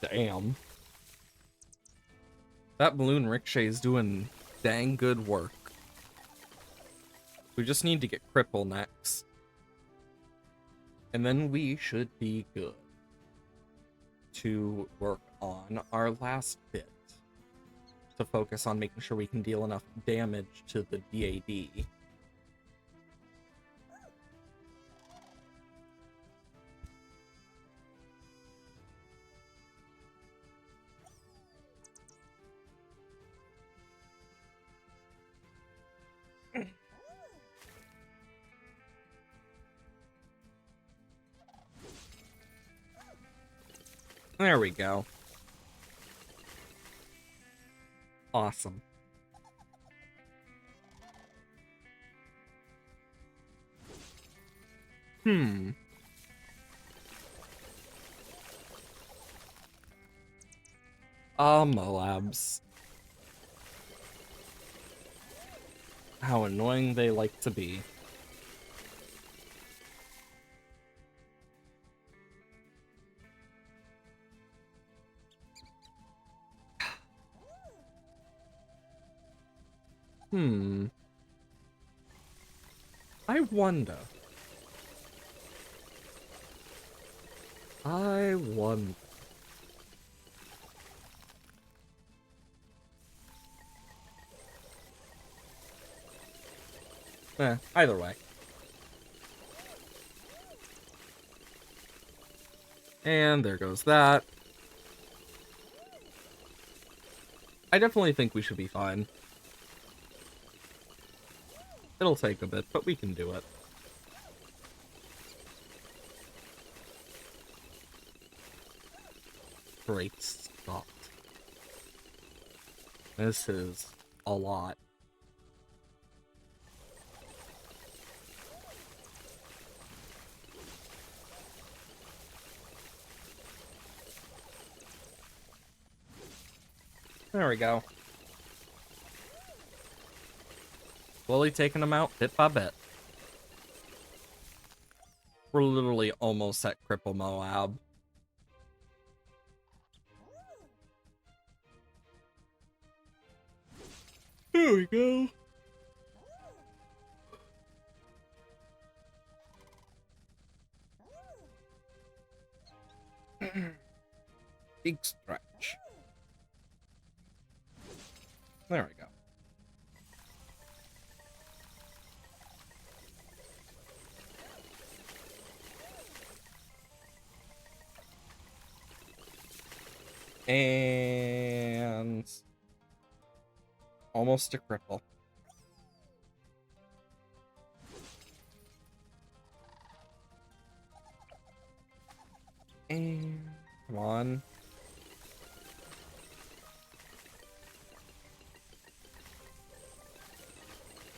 Damn. That balloon rickshaw is doing dang good work. We just need to get Cripple next. And then we should be good to work on our last bit. to focus on making sure we can deal enough damage to the DAD. There we go. Awesome. Moabs. How annoying they like to be. I wonder. Either way. And there goes that. I definitely think we should be fine. It'll take a bit, but we can do it. Great Scott. This is a lot. There we go. Slowly taking them out bit by bit. We're literally almost at Cripple Moab. There we go. Big stretch. There we go. And almost a cripple. And come on.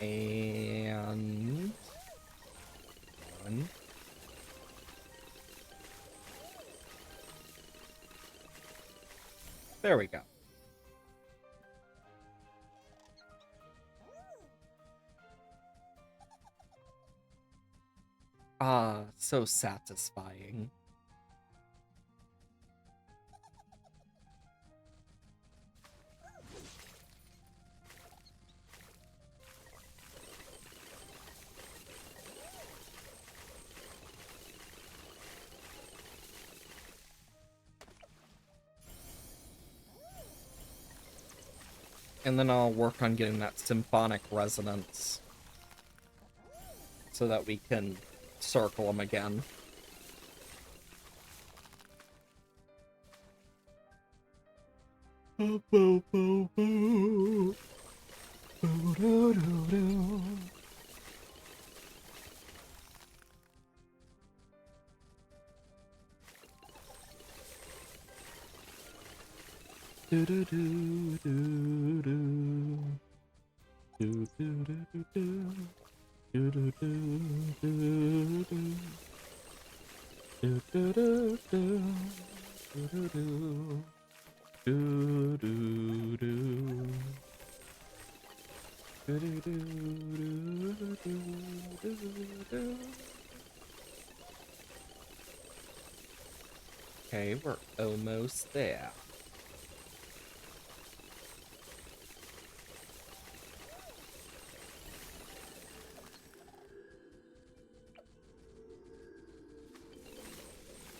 And one. There we go. Ah, so satisfying. And then I'll work on getting that symphonic resonance so that we can circle them again. Okay, we're almost there.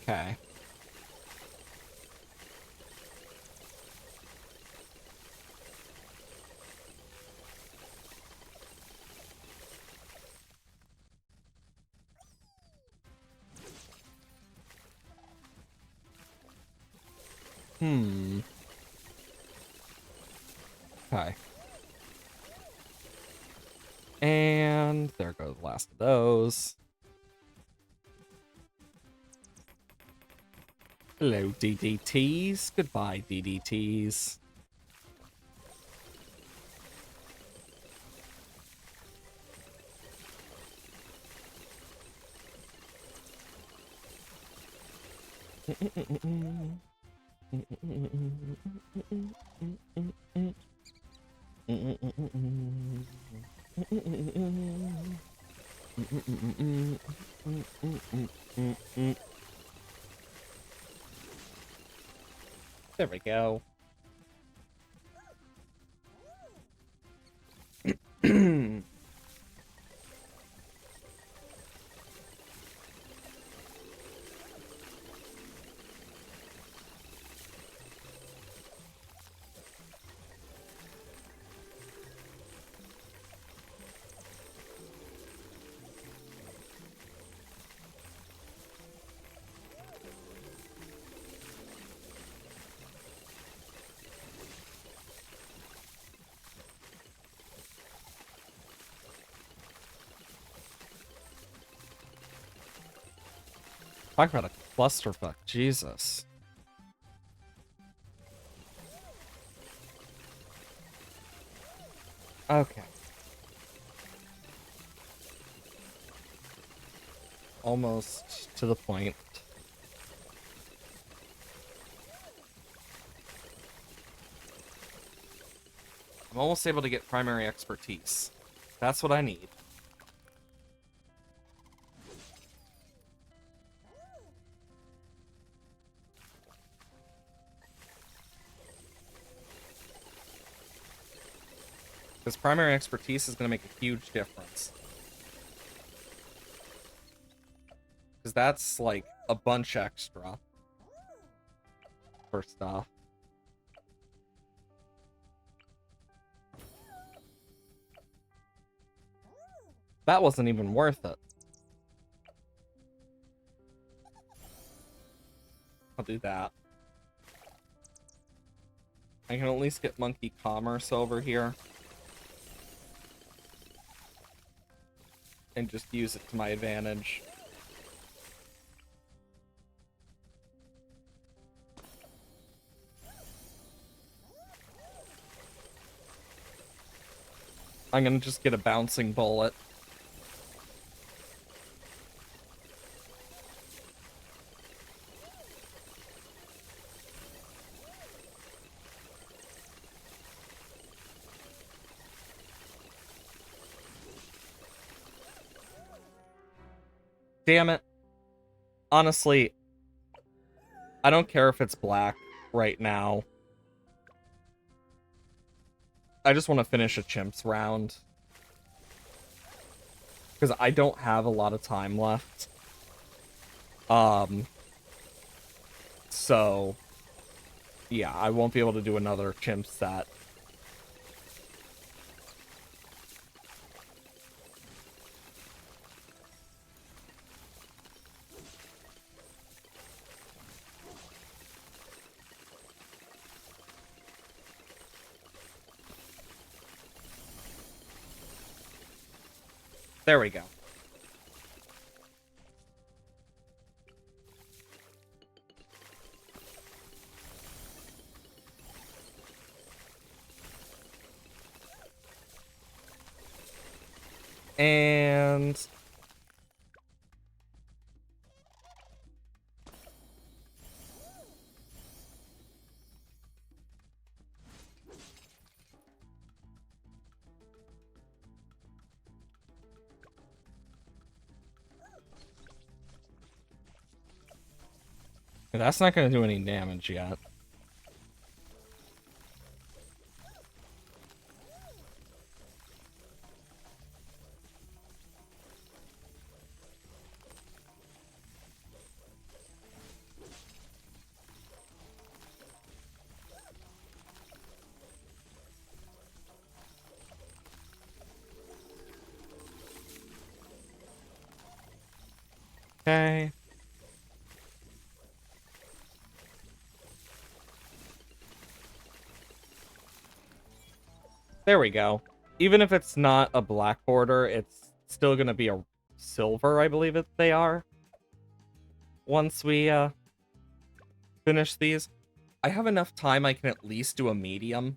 Okay. Okay. And there goes the last of those. Hello, DDTs. Goodbye, DDTs. There we go. Talk about a clusterfuck, Jesus. Okay. Almost to the point. I'm almost able to get primary expertise. That's what I need. Because primary expertise is going to make a huge difference. Because that's, like, a bunch extra. For stuff. That wasn't even worth it. I'll do that. I can at least get monkey commerce over here. And just use it to my advantage. I'm gonna just get a bouncing bullet. Damn it. Honestly, I don't care if it's black right now. I just want to finish a chimps round. Because I don't have a lot of time left. So, yeah, I won't be able to do another chimp set. There we go. And that's not going to do any damage yet. Okay. There we go. Even if it's not a black border, it's still gonna be a silver, I believe they are. Once we finish these. I have enough time I can at least do a medium.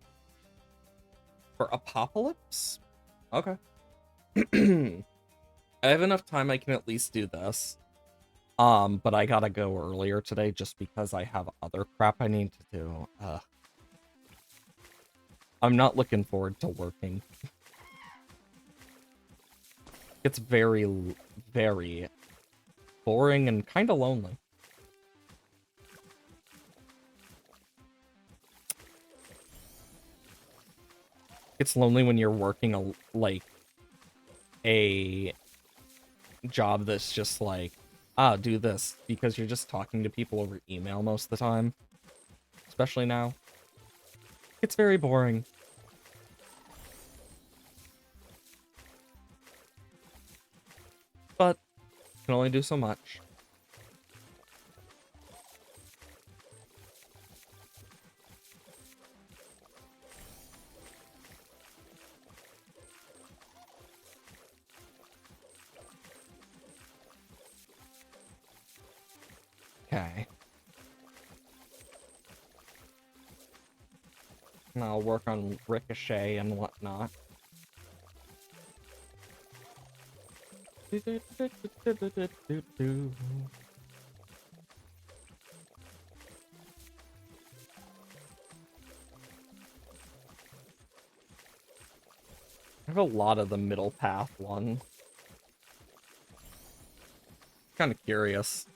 For Apocalypse? Okay. I have enough time I can at least do this. But I gotta go earlier today just because I have other crap I need to do. I'm not looking forward to working. It's very, very boring and kind of lonely. It's lonely when you're working a job that's just like, do this, because you're just talking to people over email most of the time. Especially now. It's very boring. But can only do so much. Okay. And I'll work on Ricochet and whatnot. I have a lot of the middle path one. Kind of curious.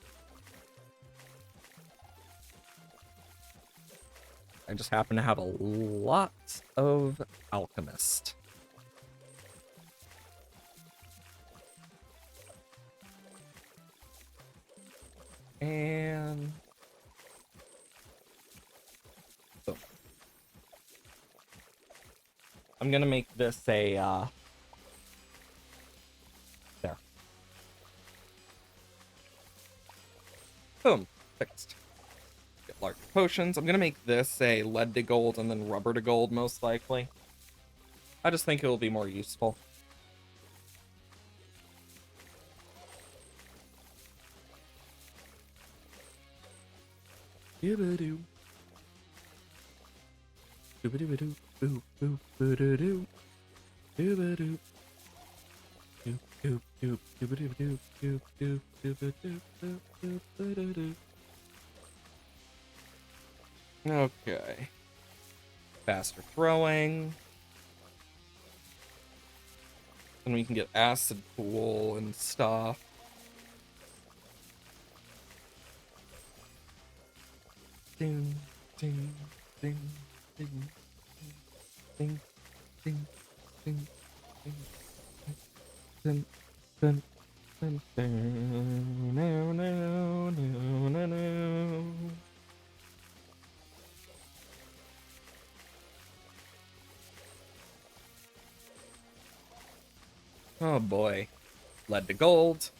I just happen to have a lot of Alchemist. And boom. I'm gonna make this a there. Boom. Fixed. Get larger potions. I'm gonna make this a lead to gold and then rubber to gold, most likely. I just think it will be more useful. Doo-ba-doo. Doo-ba-doo-ba-doo. Boo-boo-ba-doo. Doo-ba-doo. Doop, doo-ba-doo-ba-doo. Doop, doop, doo-ba-doo. Doop, doop-ba-doo-doo. Okay. Faster throwing. And we can get acid pool and stuff. Ding, ding, ding, ding, ding, ding, ding, ding, ding, ding, ding, ding, no, no, no, no, no. Oh boy. Lead to gold.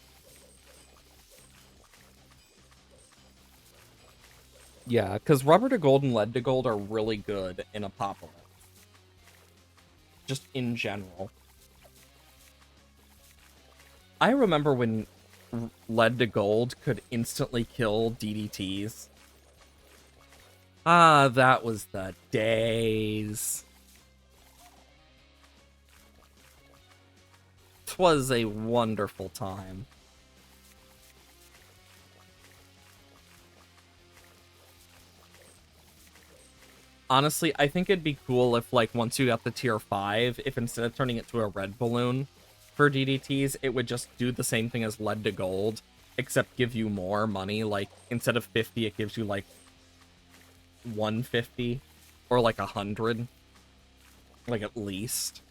Yeah, because rubber to gold and lead to gold are really good in Apocalypse. Just in general. I remember when lead to gold could instantly kill DDTs. Ah, that was the days. 'Twas a wonderful time. Honestly, I think it'd be cool if, like, once you got the tier 5, if instead of turning it to a red balloon for DDTs, it would just do the same thing as lead to gold, except give you more money. Like, instead of 50, it gives you, like, 150 or, like, 100. Like, at least.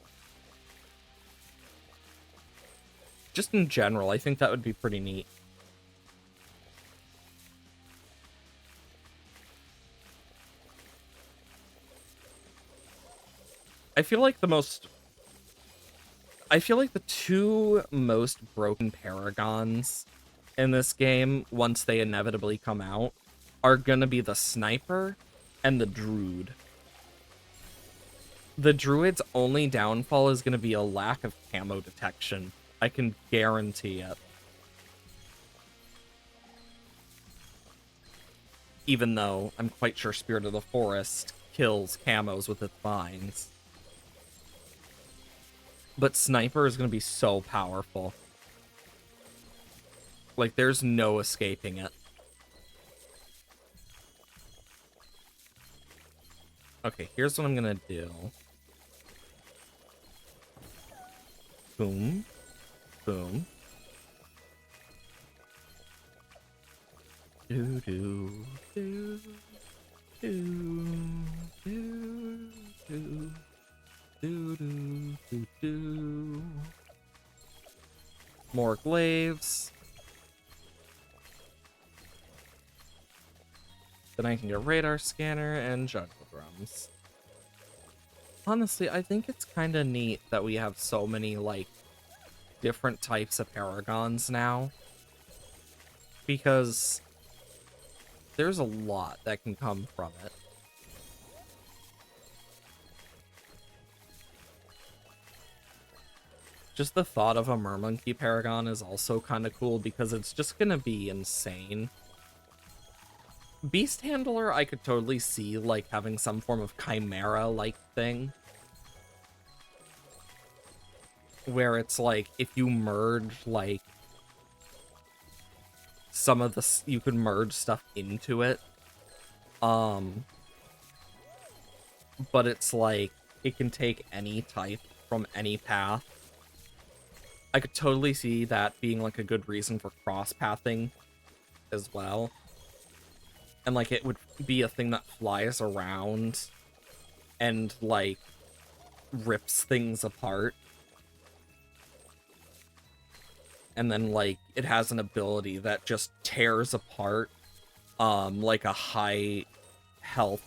Just in general, I think that would be pretty neat. I feel like the two most broken paragons in this game, once they inevitably come out, are gonna be the sniper and the druid. The druid's only downfall is going to be a lack of camo detection. I can guarantee it. Even though I'm quite sure Spirit of the Forest kills camos with its vines. But Sniper is going to be so powerful. Like, there's no escaping it. Okay, here's what I'm going to do. Boom. Boom. Do do do do do do do do do. More glaives. Then I can get radar scanner and juggle drums. Honestly, I think it's kind of neat that we have so many, like, different types of paragons now. Because there's a lot that can come from it. Just the thought of a Mermonkey Paragon is also kind of cool because it's just gonna be insane. Beast Handler, I could totally see, like, having some form of Chimera-like thing. Where it's, like, if you merge, like, some of the... You could merge stuff into it. But it's, like, it can take any type from any path. I could totally see that being, like, a good reason for cross-pathing as well. And, like, it would be a thing that flies around and, like, rips things apart. And then, like, it has an ability that just tears apart, like a high health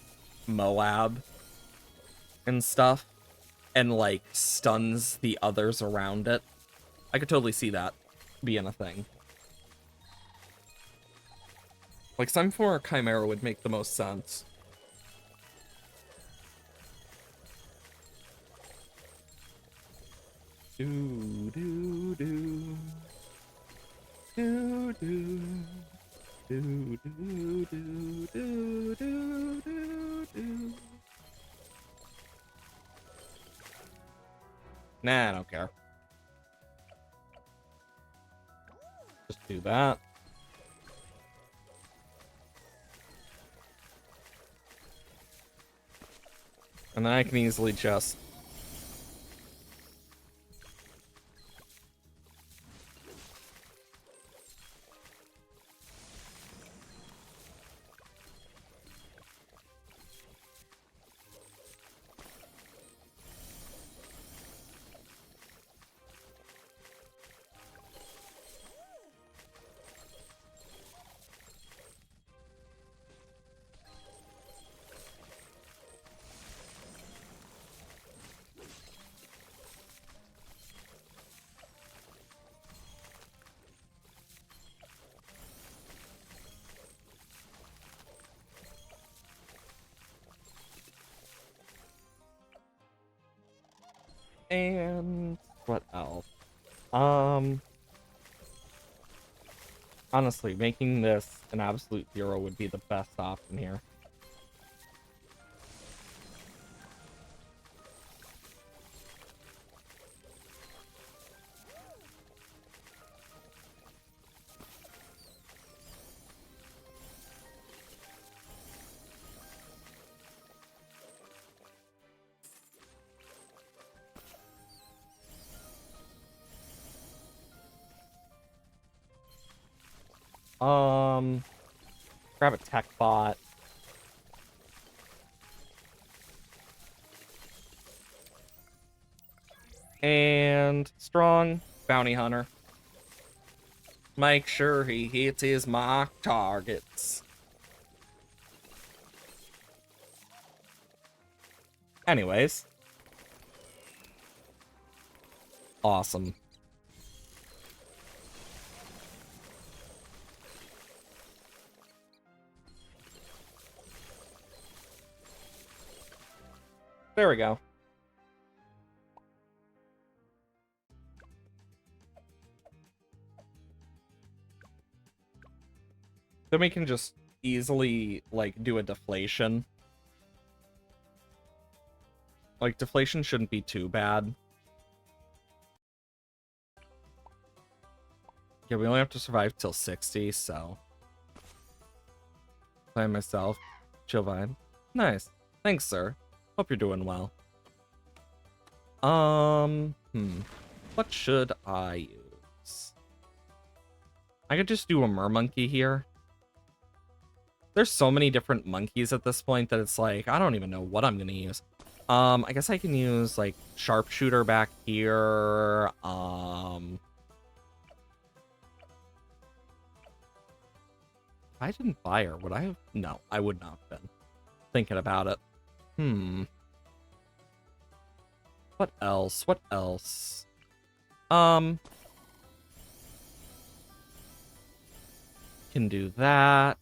Moab and stuff. And, like, stuns the others around it. I could totally see that being a thing. Like, some form of Chimera would make the most sense. Do do do do do do do do do do do. Nah, I don't care. Just do that. And then I can easily just... And what else? Honestly, making this an absolute zero would be the best option here. Grab a tech bot. And strong bounty hunter. Make sure he hits his mark targets. Anyways. Awesome. There we go. Then we can just easily, like, do a deflation. Like, deflation shouldn't be too bad. Yeah, we only have to survive till 60, so... By myself. Chill vibe. Nice. Thanks, sir. Hope you're doing well. What should I use? I could just do a mermonkey here. There's so many different monkeys at this point that it's like, I don't even know what I'm gonna use. I guess I can use, like, sharpshooter back here. If I didn't buy her, would I have? No, I would not have been. Thinking about it. What else? What else? Can do that.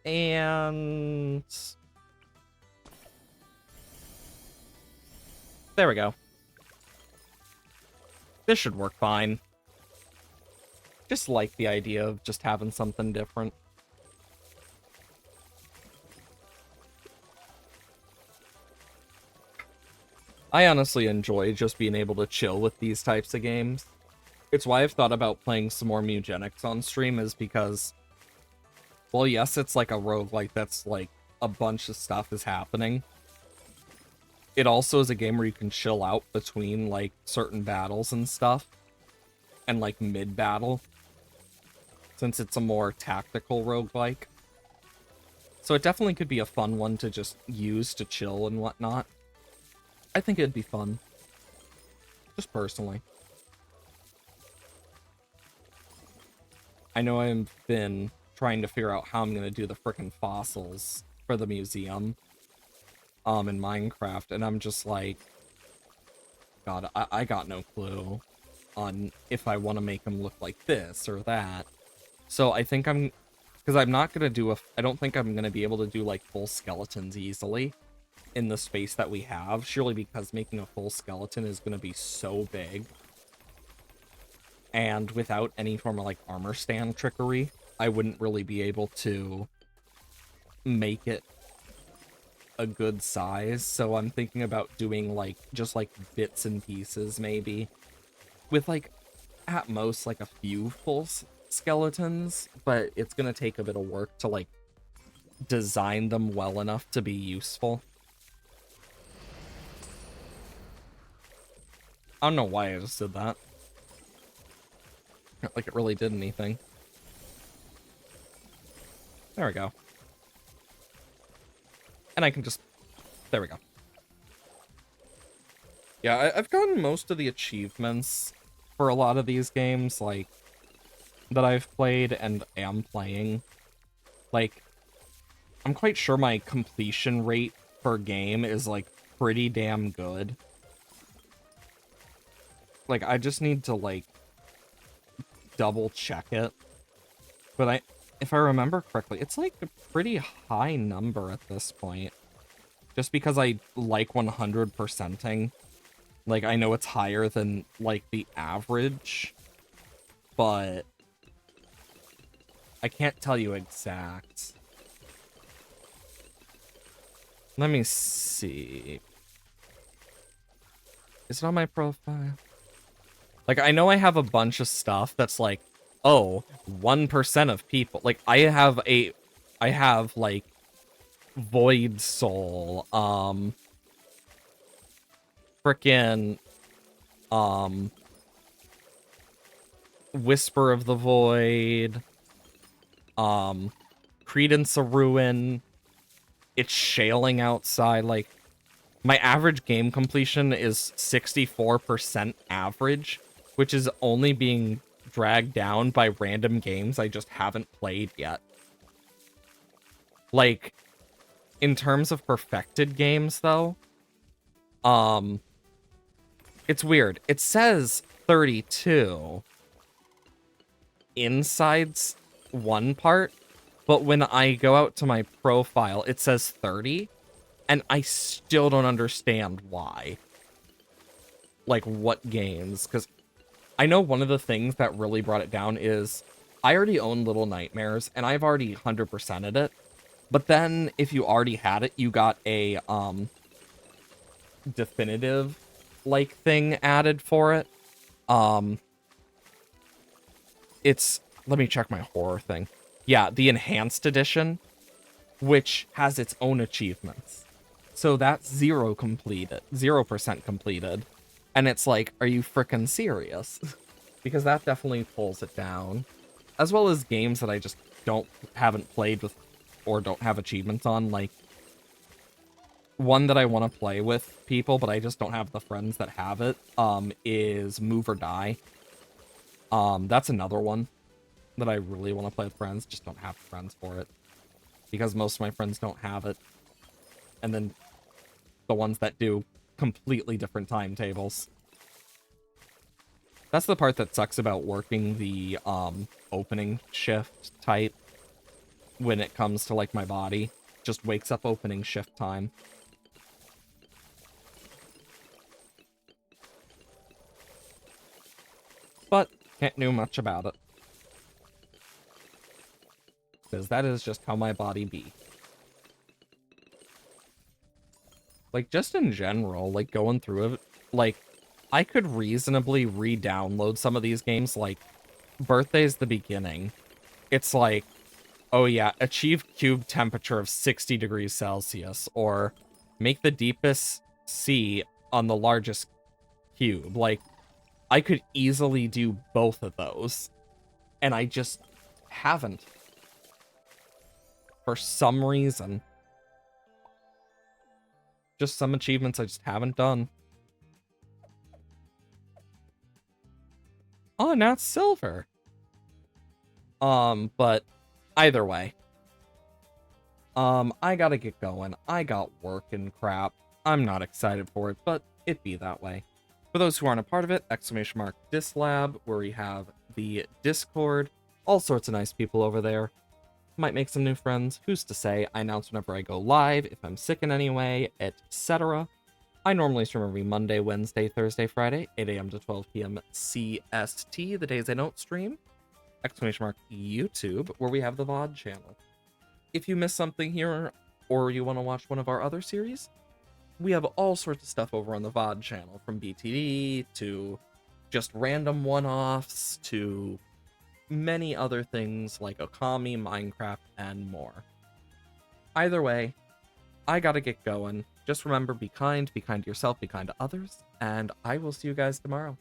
And... there we go. This should work fine. Just like the idea of just having something different. I honestly enjoy just being able to chill with these types of games. It's why I've thought about playing some more Mugenics on stream, is because, well, yes, it's like a roguelike that's like a bunch of stuff is happening. It also is a game where you can chill out between like certain battles and stuff, and like mid-battle, since it's a more tactical roguelike. So it definitely could be a fun one to just use to chill and whatnot. I think it'd be fun. Just personally. I know I've been trying to figure out how I'm going to do the frickin' fossils for the museum in Minecraft, and I'm just like, God, I got no clue on if I want to make them look like this or that. So I think because I'm not going to do I don't think I'm going to be able to do like full skeletons easily in the space that we have, surely because making a full skeleton is going to be so big. And without any form of like armor stand trickery, I wouldn't really be able to make it a good size. So I'm thinking about doing like just like bits and pieces maybe, with like at most like a few full skeletons, but it's going to take a bit of work to like design them well enough to be useful. I don't know why I just did that. Not like it really did anything. There we go. And I can just... there we go. Yeah, I've gotten most of the achievements for a lot of these games, like, that I've played and am playing. Like, I'm quite sure my completion rate per game is, like, pretty damn good. Like, I just need to, like, double check it. But if I remember correctly, it's, like, a pretty high number at this point. Just because I like 100%ing. Like, I know it's higher than, like, the average. But I can't tell you exact. Let me see. Is it on my profile? Like, I know I have a bunch of stuff that's like, oh, 1% of people. Like, I have, like, Void Soul, frickin', Whisper of the Void, Credence of Ruin, it's shaling outside, like, my average game completion is 64% average, which is only being dragged down by random games I just haven't played yet. Like, in terms of perfected games, though, it's weird. It says 32 inside one part, but when I go out to my profile, it says 30, and I still don't understand why. Like, what games? Because I know one of the things that really brought it down is I already own Little Nightmares, and I've already 100%ed it. But then if you already had it, you got a definitive like thing added for it. Um it's let me check my horror thing. Yeah, the enhanced edition, which has its own achievements. So that's 0% completed. And it's like, are you freaking serious? Because that definitely pulls it down. As well as games that I just haven't played with or don't have achievements on, like one that I want to play with people, but I just don't have the friends that have it, is Move or Die. That's another one that I really want to play with friends, just don't have friends for it. Because most of my friends don't have it. And then the ones that do, completely different timetables. That's the part that sucks about working the opening shift type when it comes to like my body. Just wakes up opening shift time. But can't do much about it. Because that is just how my body be. Like, just in general, like, going through it, like, I could reasonably re-download some of these games, like, Birthday's the beginning. It's like, oh yeah, achieve cube temperature of 60 degrees Celsius, or make the deepest sea on the largest cube. Like, I could easily do both of those, and I just haven't. For some reason. Just some achievements I just haven't done. Oh, now it's silver. But either way. I gotta get going. I got work and crap. I'm not excited for it, but it be that way. For those who aren't a part of it, !dislab, where we have the Discord, all sorts of nice people over there. Might make some new friends. Who's to say? I announce whenever I go live, if I'm sick in any way, etc. I normally stream every Monday, Wednesday, Thursday, Friday, 8 a.m. to 12 p.m. CST, the days I don't stream. !YouTube, where we have the VOD channel. If you miss something here, or you want to watch one of our other series, we have all sorts of stuff over on the VOD channel, from BTD to just random one-offs to many other things like Okami, Minecraft, and more. Either way, I gotta get going. Just remember, be kind to yourself, be kind to others, and I will see you guys tomorrow.